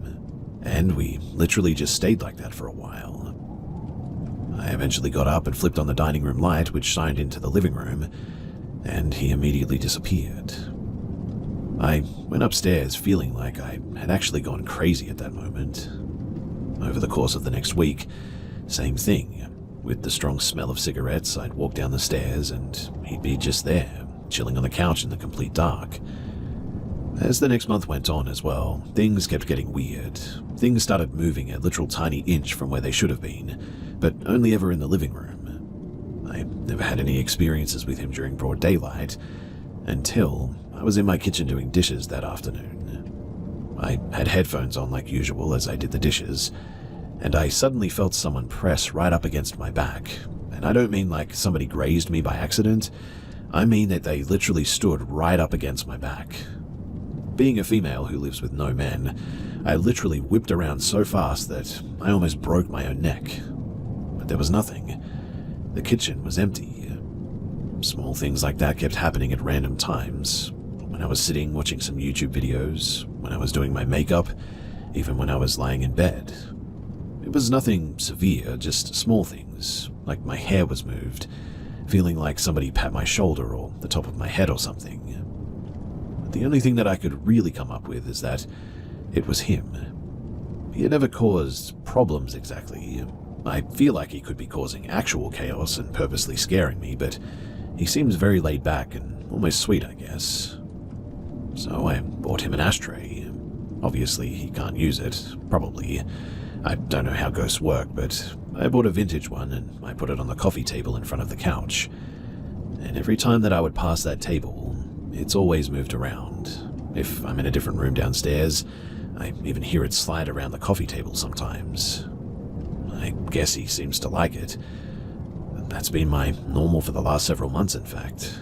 Speaker 1: and we literally just stayed like that for a while. I eventually got up and flipped on the dining room light, which shined into the living room, and he immediately disappeared. I went upstairs feeling like I had actually gone crazy at that moment. Over the course of the next week, same thing. With the strong smell of cigarettes, I'd walk down the stairs and he'd be just there, chilling on the couch in the complete dark. As the next month went on as well, things kept getting weird. Things started moving a literal tiny inch from where they should have been, but only ever in the living room. I never had any experiences with him during broad daylight, until I was in my kitchen doing dishes that afternoon. I had headphones on like usual as I did the dishes, and I suddenly felt someone press right up against my back. And I don't mean like somebody grazed me by accident, I mean that they literally stood right up against my back. Being a female who lives with no men, I literally whipped around so fast that I almost broke my own neck. But there was nothing. The kitchen was empty. Small things like that kept happening at random times. When I was sitting watching some YouTube videos, when I was doing my makeup, even when I was lying in bed. It was nothing severe, just small things, like my hair was moved, feeling like somebody pat my shoulder or the top of my head or something. But the only thing that I could really come up with is that it was him. He had never caused problems exactly. I feel like he could be causing actual chaos and purposely scaring me, but he seems very laid back and almost sweet, I guess. So I bought him an ashtray. Obviously, he can't use it, probably. I don't know how ghosts work, but I bought a vintage one and I put it on the coffee table in front of the couch. And every time that I would pass that table, it's always moved around. If I'm in a different room downstairs, I even hear it slide around the coffee table sometimes. I guess he seems to like it. That's been my normal for the last several months, in fact.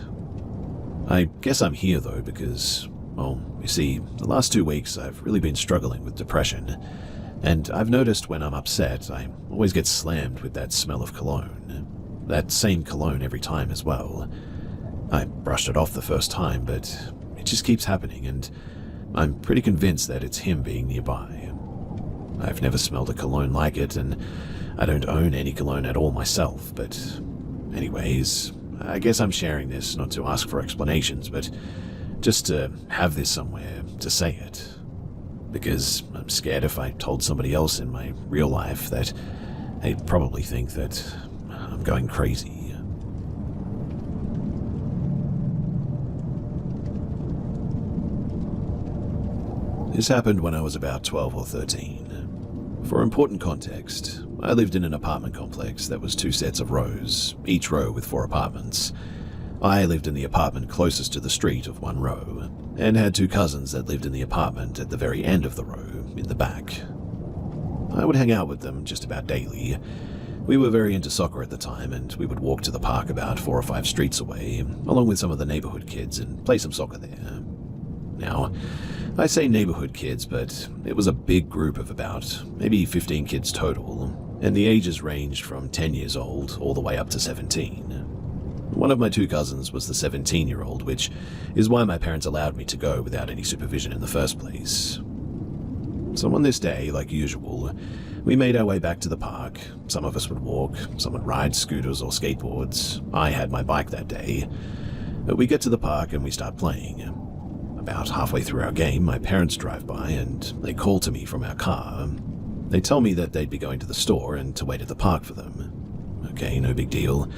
Speaker 1: I guess I'm here though because, well, you see, the last 2 weeks I've really been struggling with depression. And I've noticed when I'm upset, I always get slammed with that smell of cologne. That same cologne every time as well. I brushed it off the first time, but it just keeps happening, and I'm pretty convinced that it's him being nearby. I've never smelled a cologne like it, and I don't own any cologne at all myself, but anyways, I guess I'm sharing this not to ask for explanations, but just to have this somewhere to say it. Because I'm scared if I told somebody else in my real life that they'd probably think that I'm going crazy. This happened when I was about 12 or 13. For important context, I lived in an apartment complex that was 2 sets of rows, each row with 4 apartments. I lived in the apartment closest to the street of one row, and had 2 cousins that lived in the apartment at the very end of the row, in the back. I would hang out with them just about daily. We were very into soccer at the time, and we would walk to the park about 4 or 5 streets away, along with some of the neighborhood kids, and play some soccer there. Now, I say neighborhood kids, but it was a big group of about maybe 15 kids total, and the ages ranged from 10 years old all the way up to 17. One of my 2 cousins was the 17-year-old, which is why my parents allowed me to go without any supervision in the first place. So on this day, like usual, we made our way back to the park. Some of us would walk, some would ride scooters or skateboards. I had my bike that day. But we get to the park and we start playing. About halfway through our game, my parents drive by and they call to me from our car. They tell me that they'd be going to the store and to wait at the park for them. Okay, no big deal.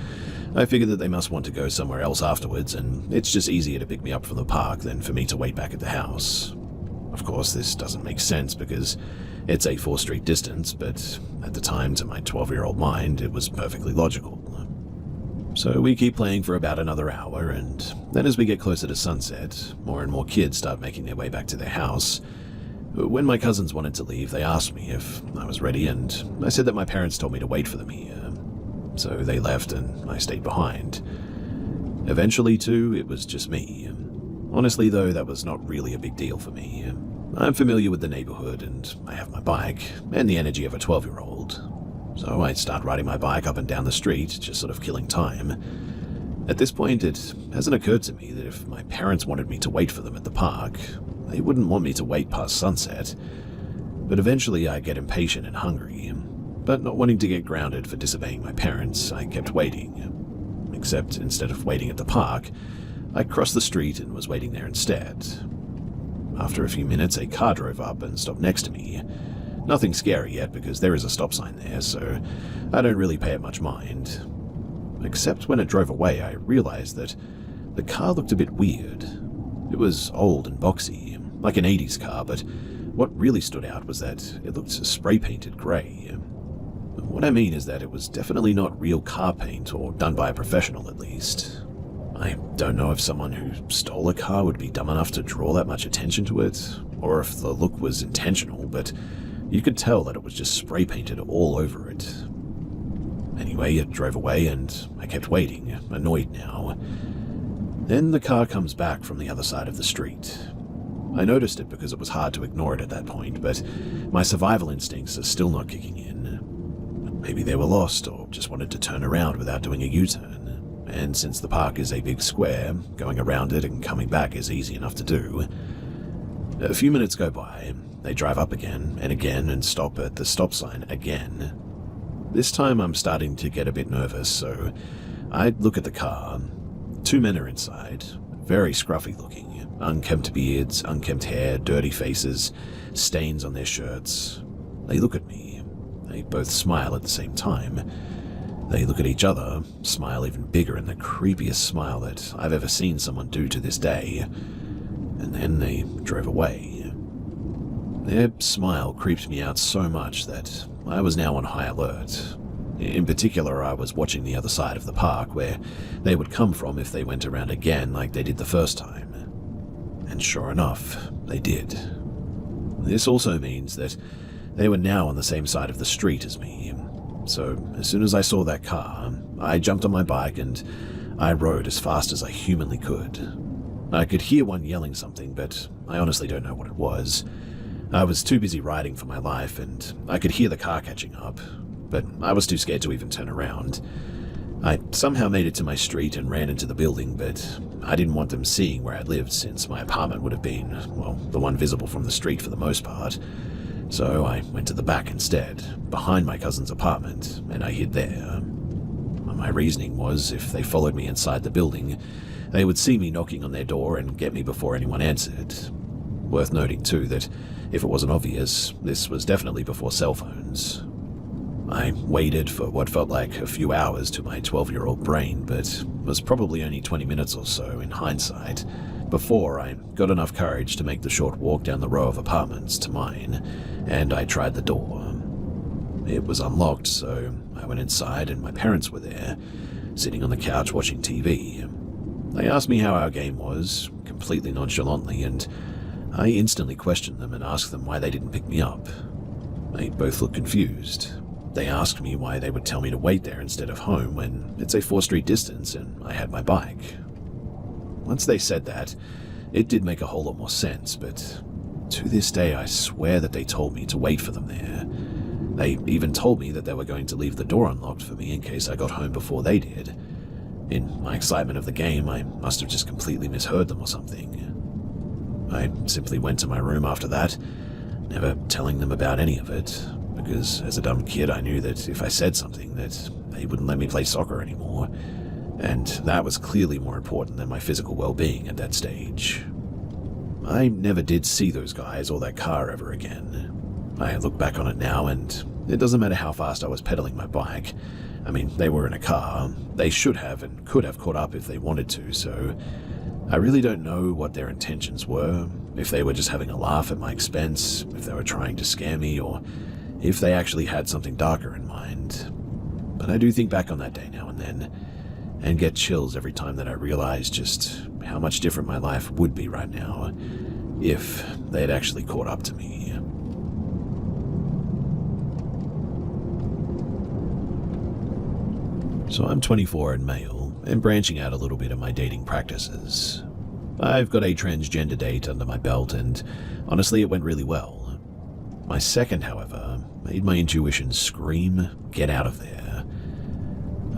Speaker 1: I figured that they must want to go somewhere else afterwards, and it's just easier to pick me up from the park than for me to wait back at the house. Of course, this doesn't make sense because it's a 4-street distance, but at the time, to my 12-year-old mind, it was perfectly logical. So we keep playing for about another hour, and then as we get closer to sunset, more and more kids start making their way back to their house. When my cousins wanted to leave, they asked me if I was ready, and I said that my parents told me to wait for them here. So they left and I stayed behind. Eventually, too, it was just me. Honestly, though, that was not really a big deal for me. I'm familiar with the neighborhood and I have my bike and the energy of a 12-year-old. So I start riding my bike up and down the street, just sort of killing time. At this point, it hasn't occurred to me that if my parents wanted me to wait for them at the park, they wouldn't want me to wait past sunset. But eventually I get impatient and hungry. But not wanting to get grounded for disobeying my parents, I kept waiting. Except instead of waiting at the park, I crossed the street and was waiting there instead. After a few minutes, a car drove up and stopped next to me. Nothing scary yet because there is a stop sign there, so I don't really pay it much mind. Except when it drove away, I realized that the car looked a bit weird. It was old and boxy, like an 80s car, but what really stood out was that it looked spray-painted grey. What I mean is that it was definitely not real car paint, or done by a professional at least. I don't know if someone who stole a car would be dumb enough to draw that much attention to it, or if the look was intentional, but you could tell that it was just spray-painted all over it. Anyway, it drove away and I kept waiting, annoyed now. Then the car comes back from the other side of the street. I noticed it because it was hard to ignore it at that point, but my survival instincts are still not kicking in. Maybe they were lost or just wanted to turn around without doing a U-turn, and since the park is a big square, going around it and coming back is easy enough to do. A few minutes go by, they drive up again and stop at the stop sign again. This time I'm starting to get a bit nervous, so I look at the car. 2 men are inside, very scruffy looking, unkempt beards, unkempt hair, dirty faces, stains on their shirts. They look at me. They both smile at the same time. They look at each other, smile even bigger in the creepiest smile that I've ever seen someone do to this day, and then they drove away. Their smile creeped me out so much that I was now on high alert. In particular, I was watching the other side of the park, where they would come from if they went around again like they did the first time. And sure enough, they did. This also means that they were now on the same side of the street as me. So as soon as I saw that car, I jumped on my bike and I rode as fast as I humanly could. I could hear one yelling something, but I honestly don't know what it was. I was too busy riding for my life, and I could hear the car catching up, but I was too scared to even turn around. I somehow made it to my street and ran into the building, but I didn't want them seeing where I lived since my apartment would have been, well, the one visible from the street for the most part. So I went to the back instead, behind my cousin's apartment, and I hid there. My reasoning was if they followed me inside the building, they would see me knocking on their door and get me before anyone answered. Worth noting too that, if it wasn't obvious, this was definitely before cell phones. I waited for what felt like a few hours to my 12-year-old brain, but was probably only 20 minutes or so in hindsight, before I got enough courage to make the short walk down the row of apartments to mine, and I tried the door. It was unlocked, so I went inside and my parents were there, sitting on the couch watching TV. They asked me how our game was, completely nonchalantly, and I instantly questioned them and asked them why they didn't pick me up. They both looked confused. They asked me why they would tell me to wait there instead of home when it's a 4-street distance and I had my bike. Once they said that, it did make a whole lot more sense, but to this day I swear that they told me to wait for them there. They even told me that they were going to leave the door unlocked for me in case I got home before they did. In my excitement of the game, I must have just completely misheard them or something. I simply went to my room after that, never telling them about any of it, because as a dumb kid I knew that if I said something that they wouldn't let me play soccer anymore, and that was clearly more important than my physical well-being at that stage. I never did see those guys or that car ever again. I look back on it now and it doesn't matter how fast I was pedaling my bike. I mean, they were in a car. They should have and could have caught up if they wanted to, so I really don't know what their intentions were, if they were just having a laugh at my expense, if they were trying to scare me, or if they actually had something darker in mind. But I do think back on that day now and then, and get chills every time that I realize just how much different my life would be right now if they had actually caught up to me. So I'm 24 and male, and branching out a little bit in my dating practices. I've got a transgender date under my belt, and honestly it went really well. My second, however, made my intuition scream, get out of there.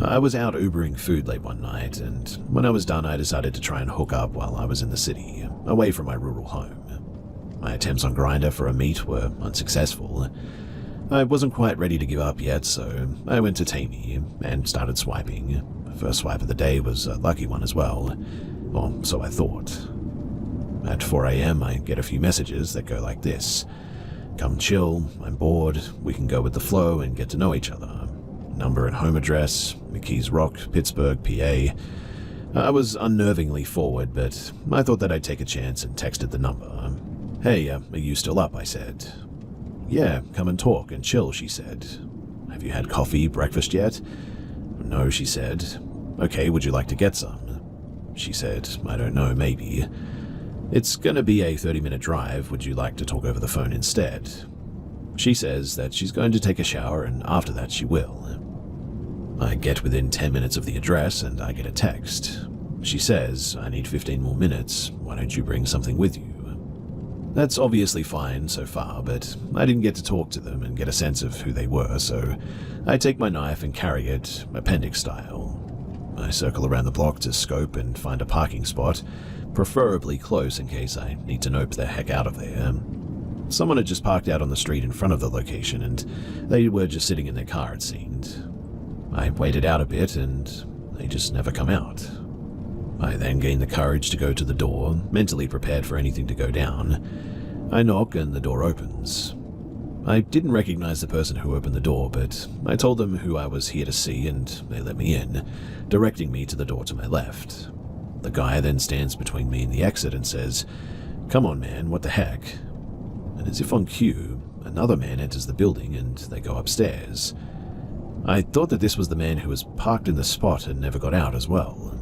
Speaker 1: I was out Ubering food late one night, and when I was done I decided to try and hook up while I was in the city, away from my rural home. My attempts on Grindr for a meet were unsuccessful. I wasn't quite ready to give up yet, so I went to Tammy and started swiping. First swipe of the day was a lucky one as well, or so I thought. At 4 a.m. I get a few messages that go like this. Come chill, I'm bored, we can go with the flow and get to know each other. Number and home address, McKees Rock, Pittsburgh, PA. I was unnervingly forward, but I thought that I'd take a chance and texted the number. Hey, are you still up? I said. Yeah, come and talk and chill, she said. Have you had coffee, breakfast yet? No, she said. Okay, would you like to get some? She said, I don't know, maybe. It's gonna be a 30-minute drive, would you like to talk over the phone instead? She says that she's going to take a shower and after that she will. I get within 10 minutes of the address and I get a text. She says, I need 15 more minutes, why don't you bring something with you? That's obviously fine so far, but I didn't get to talk to them and get a sense of who they were, so I take my knife and carry it, appendix style. I circle around the block to scope and find a parking spot, preferably close in case I need to nope the heck out of there. Someone had just parked out on the street in front of the location and they were just sitting in their car, it seemed. I waited out a bit and they just never come out. I then gained the courage to go to the door, mentally prepared for anything to go down. I knock and the door opens. I didn't recognize the person who opened the door, but I told them who I was here to see and they let me in, directing me to the door to my left. The guy then stands between me and the exit and says, "Come on, man, what the heck?" And as if on cue, another man enters the building and they go upstairs. I thought that this was the man who was parked in the spot and never got out as well.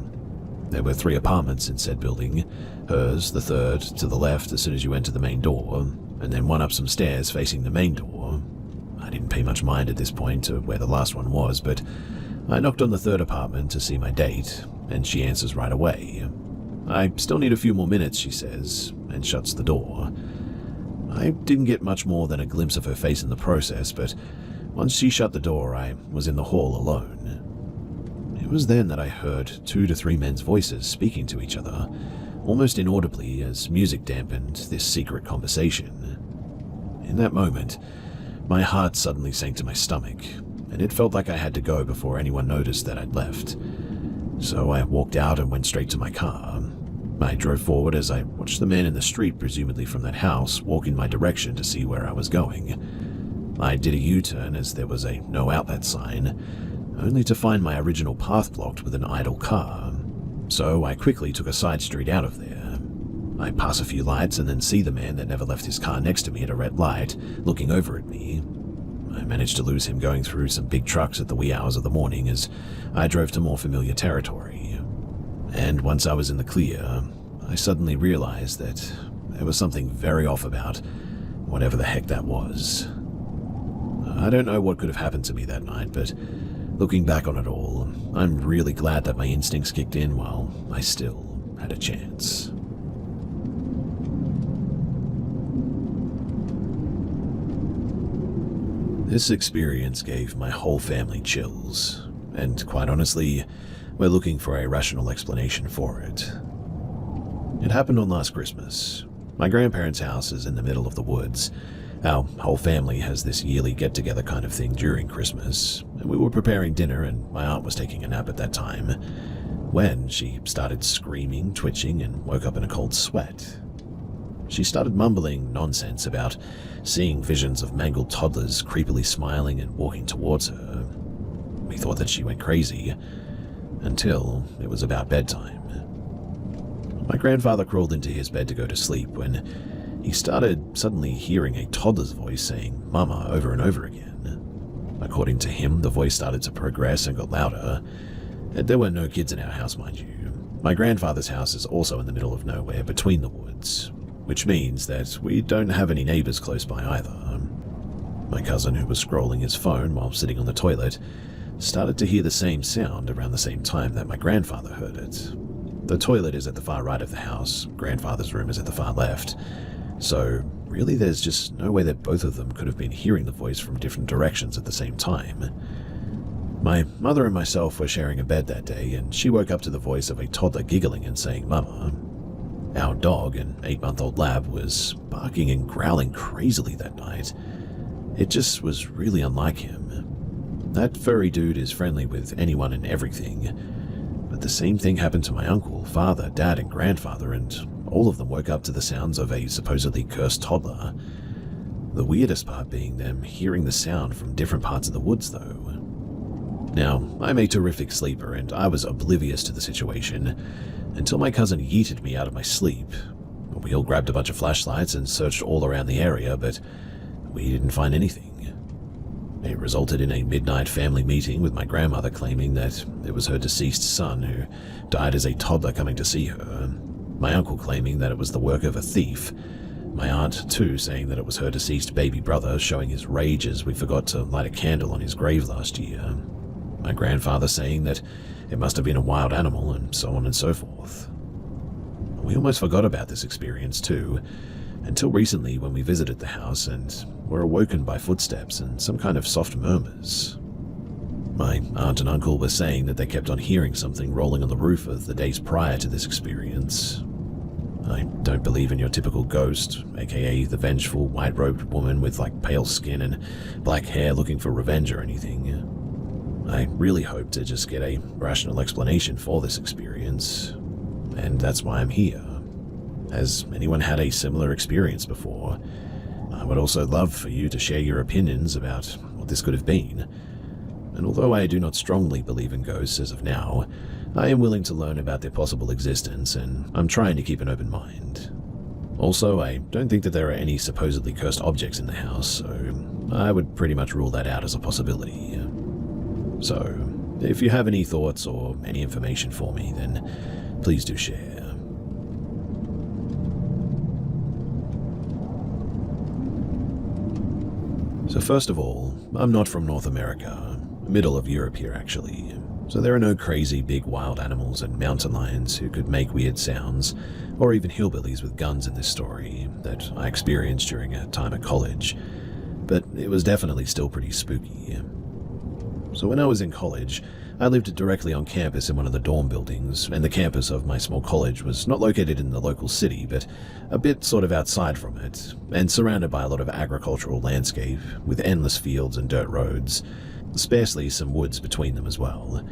Speaker 1: There were 3 apartments in said building, hers, the third, to the left as soon as you enter the main door, and then one up some stairs facing the main door. I didn't pay much mind at this point to where the last one was, but I knocked on the 3rd apartment to see my date, and she answers right away. I still need a few more minutes, she says, and shuts the door. I didn't get much more than a glimpse of her face in the process, but once she shut the door, I was in the hall alone. It was then that I heard 2 to 3 men's voices speaking to each other, almost inaudibly as music dampened this secret conversation. In that moment, my heart suddenly sank to my stomach, and it felt like I had to go before anyone noticed that I'd left. So I walked out and went straight to my car. I drove forward as I watched the man in the street, presumably from that house, walk in my direction to see where I was going. I did a U-turn as there was a no outlet sign, only to find my original path blocked with an idle car. So I quickly took a side street out of there. I pass a few lights and then see the man that never left his car next to me at a red light, looking over at me. I managed to lose him going through some big trucks at the wee hours of the morning as I drove to more familiar territory. And once I was in the clear, I suddenly realized that there was something very off about whatever the heck that was. I don't know what could have happened to me that night, but looking back on it all, I'm really glad that my instincts kicked in while I still had a chance. This experience gave my whole family chills, and quite honestly, we're looking for a rational explanation for it. It happened on last Christmas. My grandparents' house is in the middle of the woods. Our whole family has this yearly get-together kind of thing during Christmas, and we were preparing dinner and my aunt was taking a nap at that time, when she started screaming, twitching, and woke up in a cold sweat. She started mumbling nonsense about seeing visions of mangled toddlers creepily smiling and walking towards her. We thought that she went crazy, until it was about bedtime. My grandfather crawled into his bed to go to sleep when he started suddenly hearing a toddler's voice saying "Mama" over and over again. According to him, the voice started to progress and got louder. There were no kids in our house, mind you. My grandfather's house is also in the middle of nowhere between the woods, which means that we don't have any neighbors close by either. My cousin, who was scrolling his phone while sitting on the toilet, started to hear the same sound around the same time that my grandfather heard it. The toilet is at the far right of the house, grandfather's room is at the far left, so really there's just no way that both of them could have been hearing the voice from different directions at the same time. My mother and myself were sharing a bed that day, and she woke up to the voice of a toddler giggling and saying "Mama." Our dog, an 8-month-old lab, was barking and growling crazily that night. It just was really unlike him. That furry dude is friendly with anyone and everything, but the same thing happened to my uncle, father, dad, and grandfather, and all of them woke up to the sounds of a supposedly cursed toddler. The weirdest part being them hearing the sound from different parts of the woods, though. Now, I'm a terrific sleeper, and I was oblivious to the situation until my cousin yeeted me out of my sleep. We all grabbed a bunch of flashlights and searched all around the area, but we didn't find anything. It resulted in a midnight family meeting with my grandmother claiming that it was her deceased son who died as a toddler coming to see her, my uncle claiming that it was the work of a thief, my aunt too saying that it was her deceased baby brother showing his rage as we forgot to light a candle on his grave last year, my grandfather saying that it must have been a wild animal, and so on and so forth. We almost forgot about this experience too, until recently when we visited the house and were awoken by footsteps and some kind of soft murmurs. My aunt and uncle were saying that they kept on hearing something rolling on the roof of the days prior to this experience. I don't believe in your typical ghost, aka the vengeful, white-robed woman with pale skin and black hair looking for revenge or anything. I really hope to just get a rational explanation for this experience, and that's why I'm here. Has anyone had a similar experience before? I would also love for you to share your opinions about what this could have been. And although I do not strongly believe in ghosts as of now, I am willing to learn about their possible existence, and I'm trying to keep an open mind. Also, I don't think that there are any supposedly cursed objects in the house, so I would pretty much rule that out as a possibility. So, if you have any thoughts or any information for me, then please do share. So first of all, I'm not from North America, middle of Europe here actually, so there are no crazy big wild animals and mountain lions who could make weird sounds, or even hillbillies with guns in this story that I experienced during a time at college, but it was definitely still pretty spooky. So when I was in college, I lived directly on campus in one of the dorm buildings, and the campus of my small college was not located in the local city, but a bit sort of outside from it, and surrounded by a lot of agricultural landscape, with endless fields and dirt roads, sparsely some woods between them as well.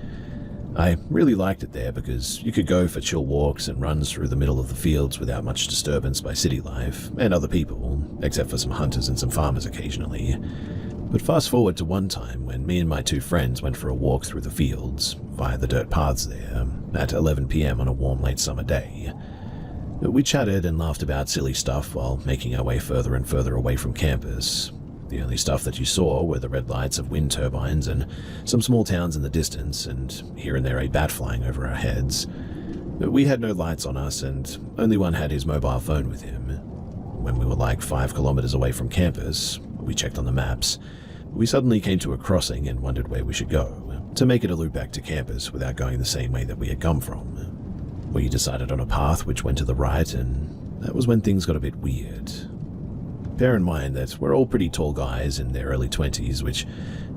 Speaker 1: I really liked it there because you could go for chill walks and runs through the middle of the fields without much disturbance by city life, and other people, except for some hunters and some farmers occasionally. But fast forward to one time when me and my two friends went for a walk through the fields, via the dirt paths there, at 11 p.m. on a warm late summer day. We chatted and laughed about silly stuff while making our way further and further away from campus. The only stuff that you saw were the red lights of wind turbines and some small towns in the distance, and here and there a bat flying over our heads. We had no lights on us, and only one had his mobile phone with him. When we were 5 kilometers away from campus, we checked on the maps. We suddenly came to a crossing and wondered where we should go, to make it a loop back to campus without going the same way that we had come from. We decided on a path which went to the right, and that was when things got a bit weird. Bear in mind that we're all pretty tall guys in their early 20s, which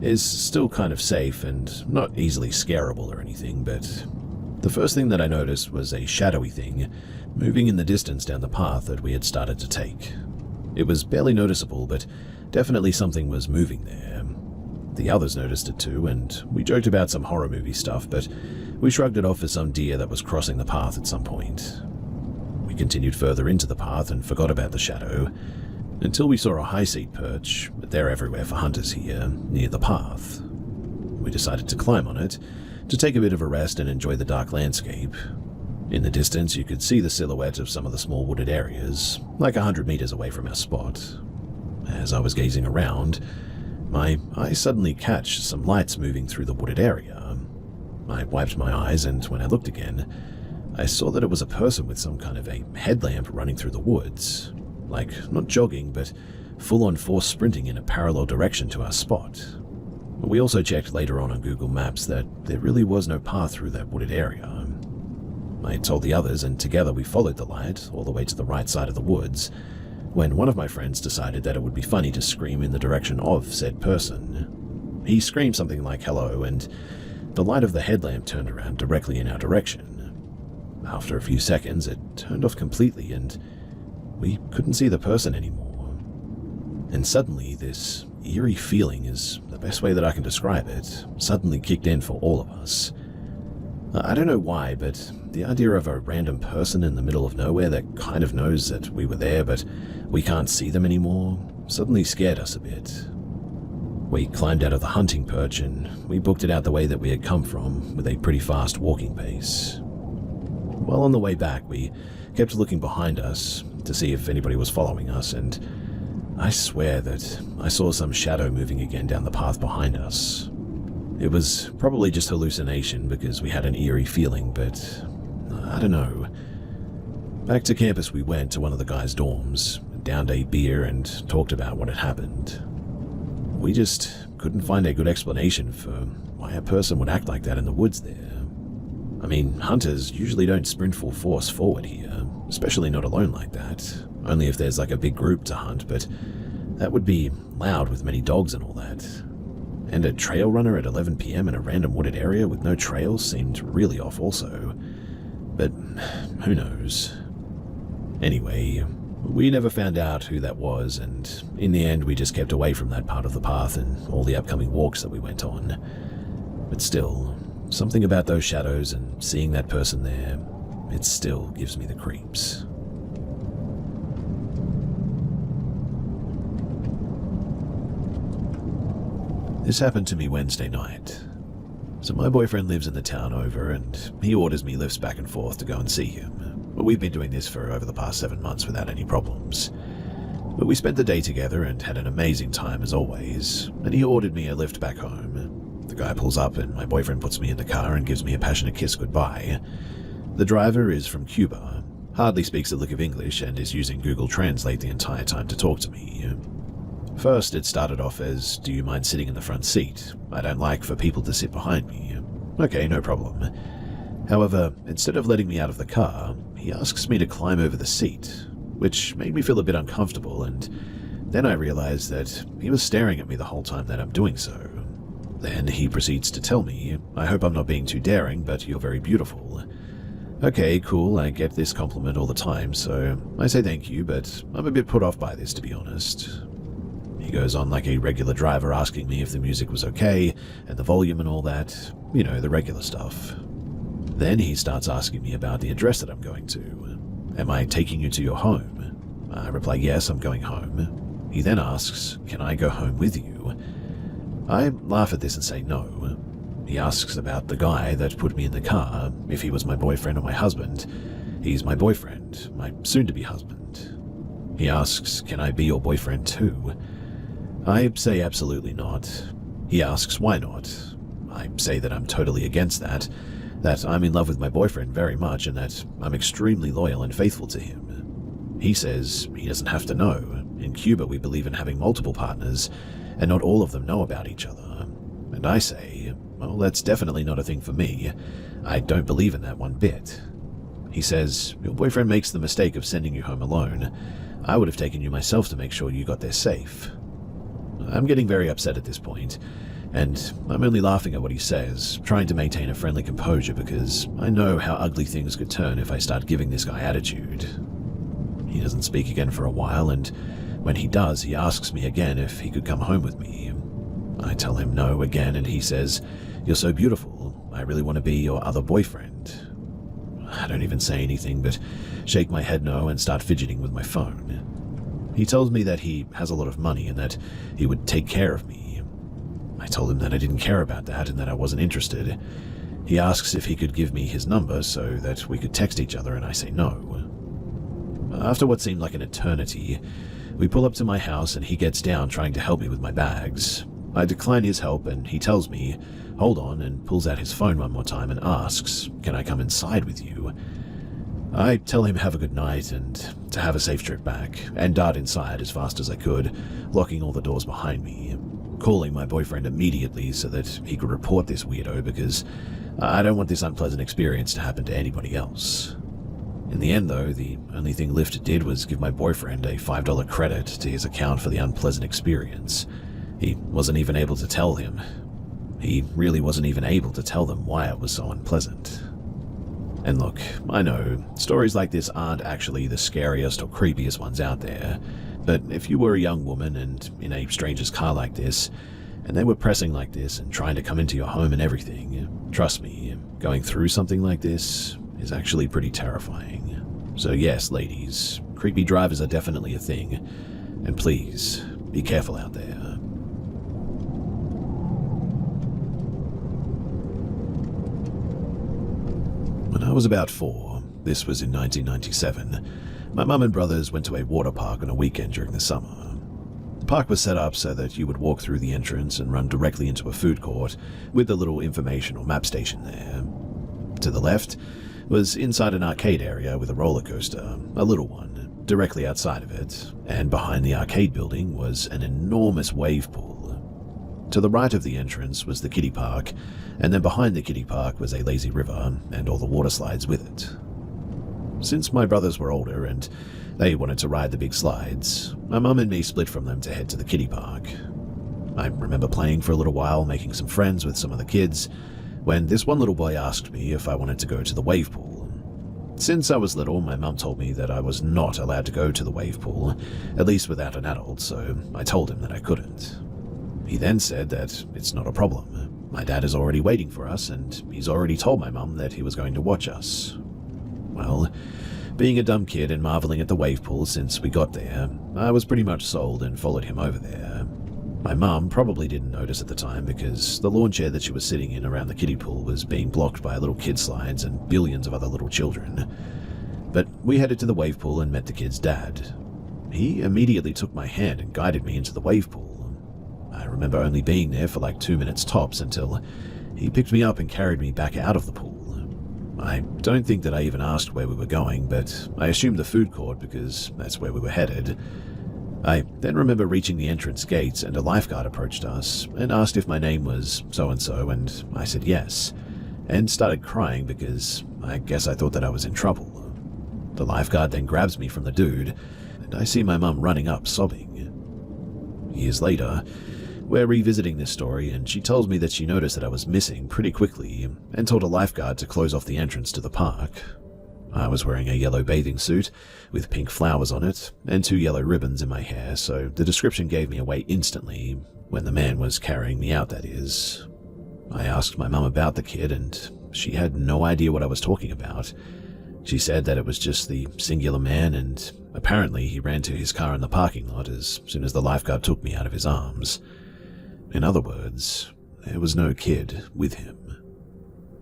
Speaker 1: is still kind of safe and not easily scareable or anything, but the first thing that I noticed was a shadowy thing moving in the distance down the path that we had started to take. It was barely noticeable, but definitely something was moving there. The others noticed it too, and we joked about some horror movie stuff, but we shrugged it off as some deer that was crossing the path at some point. We continued further into the path and forgot about the shadow, until we saw a high seat perch, but they're everywhere for hunters here, near the path. We decided to climb on it, to take a bit of a rest and enjoy the dark landscape. In the distance, you could see the silhouette of some of the small wooded areas, 100 meters away from our spot. As I was gazing around, my eyes suddenly catch some lights moving through the wooded area. I wiped my eyes, and when I looked again, I saw that it was a person with some kind of a headlamp running through the woods. Not jogging, but full-on force sprinting in a parallel direction to our spot. We also checked later on Google Maps that there really was no path through that wooded area. I told the others, and together we followed the light all the way to the right side of the woods, when one of my friends decided that it would be funny to scream in the direction of said person. He screamed something like hello, and the light of the headlamp turned around directly in our direction. After a few seconds, it turned off completely, and we couldn't see the person anymore. And suddenly, this eerie feeling, is the best way that I can describe it, suddenly kicked in for all of us. I don't know why, but the idea of a random person in the middle of nowhere that kind of knows that we were there, but we can't see them anymore, suddenly scared us a bit. We climbed out of the hunting perch and we booked it out the way that we had come from, with a pretty fast walking pace. While on the way back, we kept looking behind us to see if anybody was following us, and I swear that I saw some shadow moving again down the path behind us. It was probably just hallucination because we had an eerie feeling, but I don't know. Back to campus we went to one of the guys' dorms, downed a beer and talked about what had happened. We just couldn't find a good explanation for why a person would act like that in the woods there. I mean, hunters usually don't sprint full force forward here, especially not alone like that. Only if there's like a big group to hunt, but that would be loud with many dogs and all that. And a trail runner at 11 PM in a random wooded area with no trails seemed really off also. But who knows? Anyway, we never found out who that was, and in the end we just kept away from that part of the path and all the upcoming walks that we went on. But still, something about those shadows and seeing that person there, it still gives me the creeps. This happened to me Wednesday night. So my boyfriend lives in the town over, and he orders me lifts back and forth to go and see him. We've been doing this for over the past 7 months without any problems. But we spent the day together and had an amazing time as always, and he ordered me a lift back home. The guy pulls up and my boyfriend puts me in the car and gives me a passionate kiss goodbye. The driver is from Cuba, hardly speaks a lick of English, and is using Google Translate the entire time to talk to me. First, it started off as, "Do you mind sitting in the front seat? I don't like for people to sit behind me." Okay, no problem. However, instead of letting me out of the car, he asks me to climb over the seat, which made me feel a bit uncomfortable, and then I realized that he was staring at me the whole time that I'm doing so. Then he proceeds to tell me, "I hope I'm not being too daring, but you're very beautiful." Okay, cool, I get this compliment all the time, so I say thank you, but I'm a bit put off by this, to be honest. He goes on like a regular driver, asking me if the music was okay, and the volume and all that, you know, the regular stuff. Then he starts asking me about the address that I'm going to. "Am I taking you to your home?" I reply, "Yes, I'm going home." He then asks, "Can I go home with you?" I laugh at this and say no. He asks about the guy that put me in the car, if he was my boyfriend or my husband. He's my boyfriend, my soon-to-be husband. He asks, "Can I be your boyfriend too?" I say absolutely not. He asks why not. I say that I'm totally against that I'm in love with my boyfriend very much, and that I'm extremely loyal and faithful to him. He says he doesn't have to know. In Cuba we believe in having multiple partners, and not all of them know about each other. And I say, well, that's definitely not a thing for me. I don't believe in that one bit. He says, "Your boyfriend makes the mistake of sending you home alone. I would have taken you myself to make sure you got there safe." I'm getting very upset at this point, and I'm only laughing at what he says, trying to maintain a friendly composure because I know how ugly things could turn if I start giving this guy attitude. He doesn't speak again for a while, and when he does, he asks me again if he could come home with me. I tell him no again, and he says, "You're so beautiful. I really want to be your other boyfriend." I don't even say anything, but shake my head no and start fidgeting with my phone. He tells me that he has a lot of money and that he would take care of me. I told him that I didn't care about that and that I wasn't interested. He asks if he could give me his number so that we could text each other, and I say no. After what seemed like an eternity, we pull up to my house and he gets down trying to help me with my bags. I decline his help and he tells me, "Hold on," and pulls out his phone one more time and asks, "Can I come inside with you?" I tell him have a good night and to have a safe trip back, and dart inside as fast as I could, locking all the doors behind me, calling my boyfriend immediately so that he could report this weirdo because I don't want this unpleasant experience to happen to anybody else. In the end though, the only thing Lyft did was give my boyfriend a $5 credit to his account for the unpleasant experience. He wasn't even able to tell him. He really wasn't even able to tell them why it was so unpleasant. And look, I know, stories like this aren't actually the scariest or creepiest ones out there, but if you were a young woman and in a stranger's car like this, and they were pressing like this and trying to come into your home and everything, trust me, going through something like this is actually pretty terrifying. So yes, ladies, creepy drivers are definitely a thing, and please, Be careful out there. When I was about 4, this was in 1997, my mum and brothers went to a water park on a weekend during the summer. The park was set up so that you would walk through the entrance and run directly into a food court with a little information or map station there. To the left was inside an arcade area with a roller coaster, a little one, directly outside of it, and behind the arcade building was an enormous wave pool. To the right of the entrance was the kiddie park, and then behind the kiddie park was a lazy river and all the water slides with it. Since my brothers were older and they wanted to ride the big slides, my mum and me split from them to head to the kiddie park. I remember playing for a little while, making some friends with some of the kids, when this one little boy asked me if I wanted to go to the wave pool. Since I was little, my mum told me that I was not allowed to go to the wave pool, at least without an adult, so I told him that I couldn't. He then said that it's not a problem. My dad is already waiting for us, and he's already told my mum that he was going to watch us. Well, being a dumb kid and marveling at the wave pool since we got there, I was pretty much sold and followed him over there. My mum probably didn't notice at the time because the lawn chair that she was sitting in around the kiddie pool was being blocked by little kid slides and billions of other little children. But we headed to the wave pool and met the kid's dad. He immediately took my hand and guided me into the wave pool. I remember only being there for like 2 minutes tops until he picked me up and carried me back out of the pool. I don't think that I even asked where we were going, but I assumed the food court because that's where we were headed. I then remember reaching the entrance gates and a lifeguard approached us and asked if my name was so-and-so, and I said yes, and started crying because I guess I thought that I was in trouble. The lifeguard then grabs me from the dude, and I see my mum running up sobbing. Years later, we're revisiting this story, and she tells me that she noticed that I was missing pretty quickly and told a lifeguard to close off the entrance to the park. I was wearing a yellow bathing suit with pink flowers on it and 2 yellow ribbons in my hair, so the description gave me away instantly, when the man was carrying me out, that is. I asked my mum about the kid, and she had no idea what I was talking about. She said that it was just the singular man, and apparently he ran to his car in the parking lot as soon as the lifeguard took me out of his arms. In other words, there was no kid with him.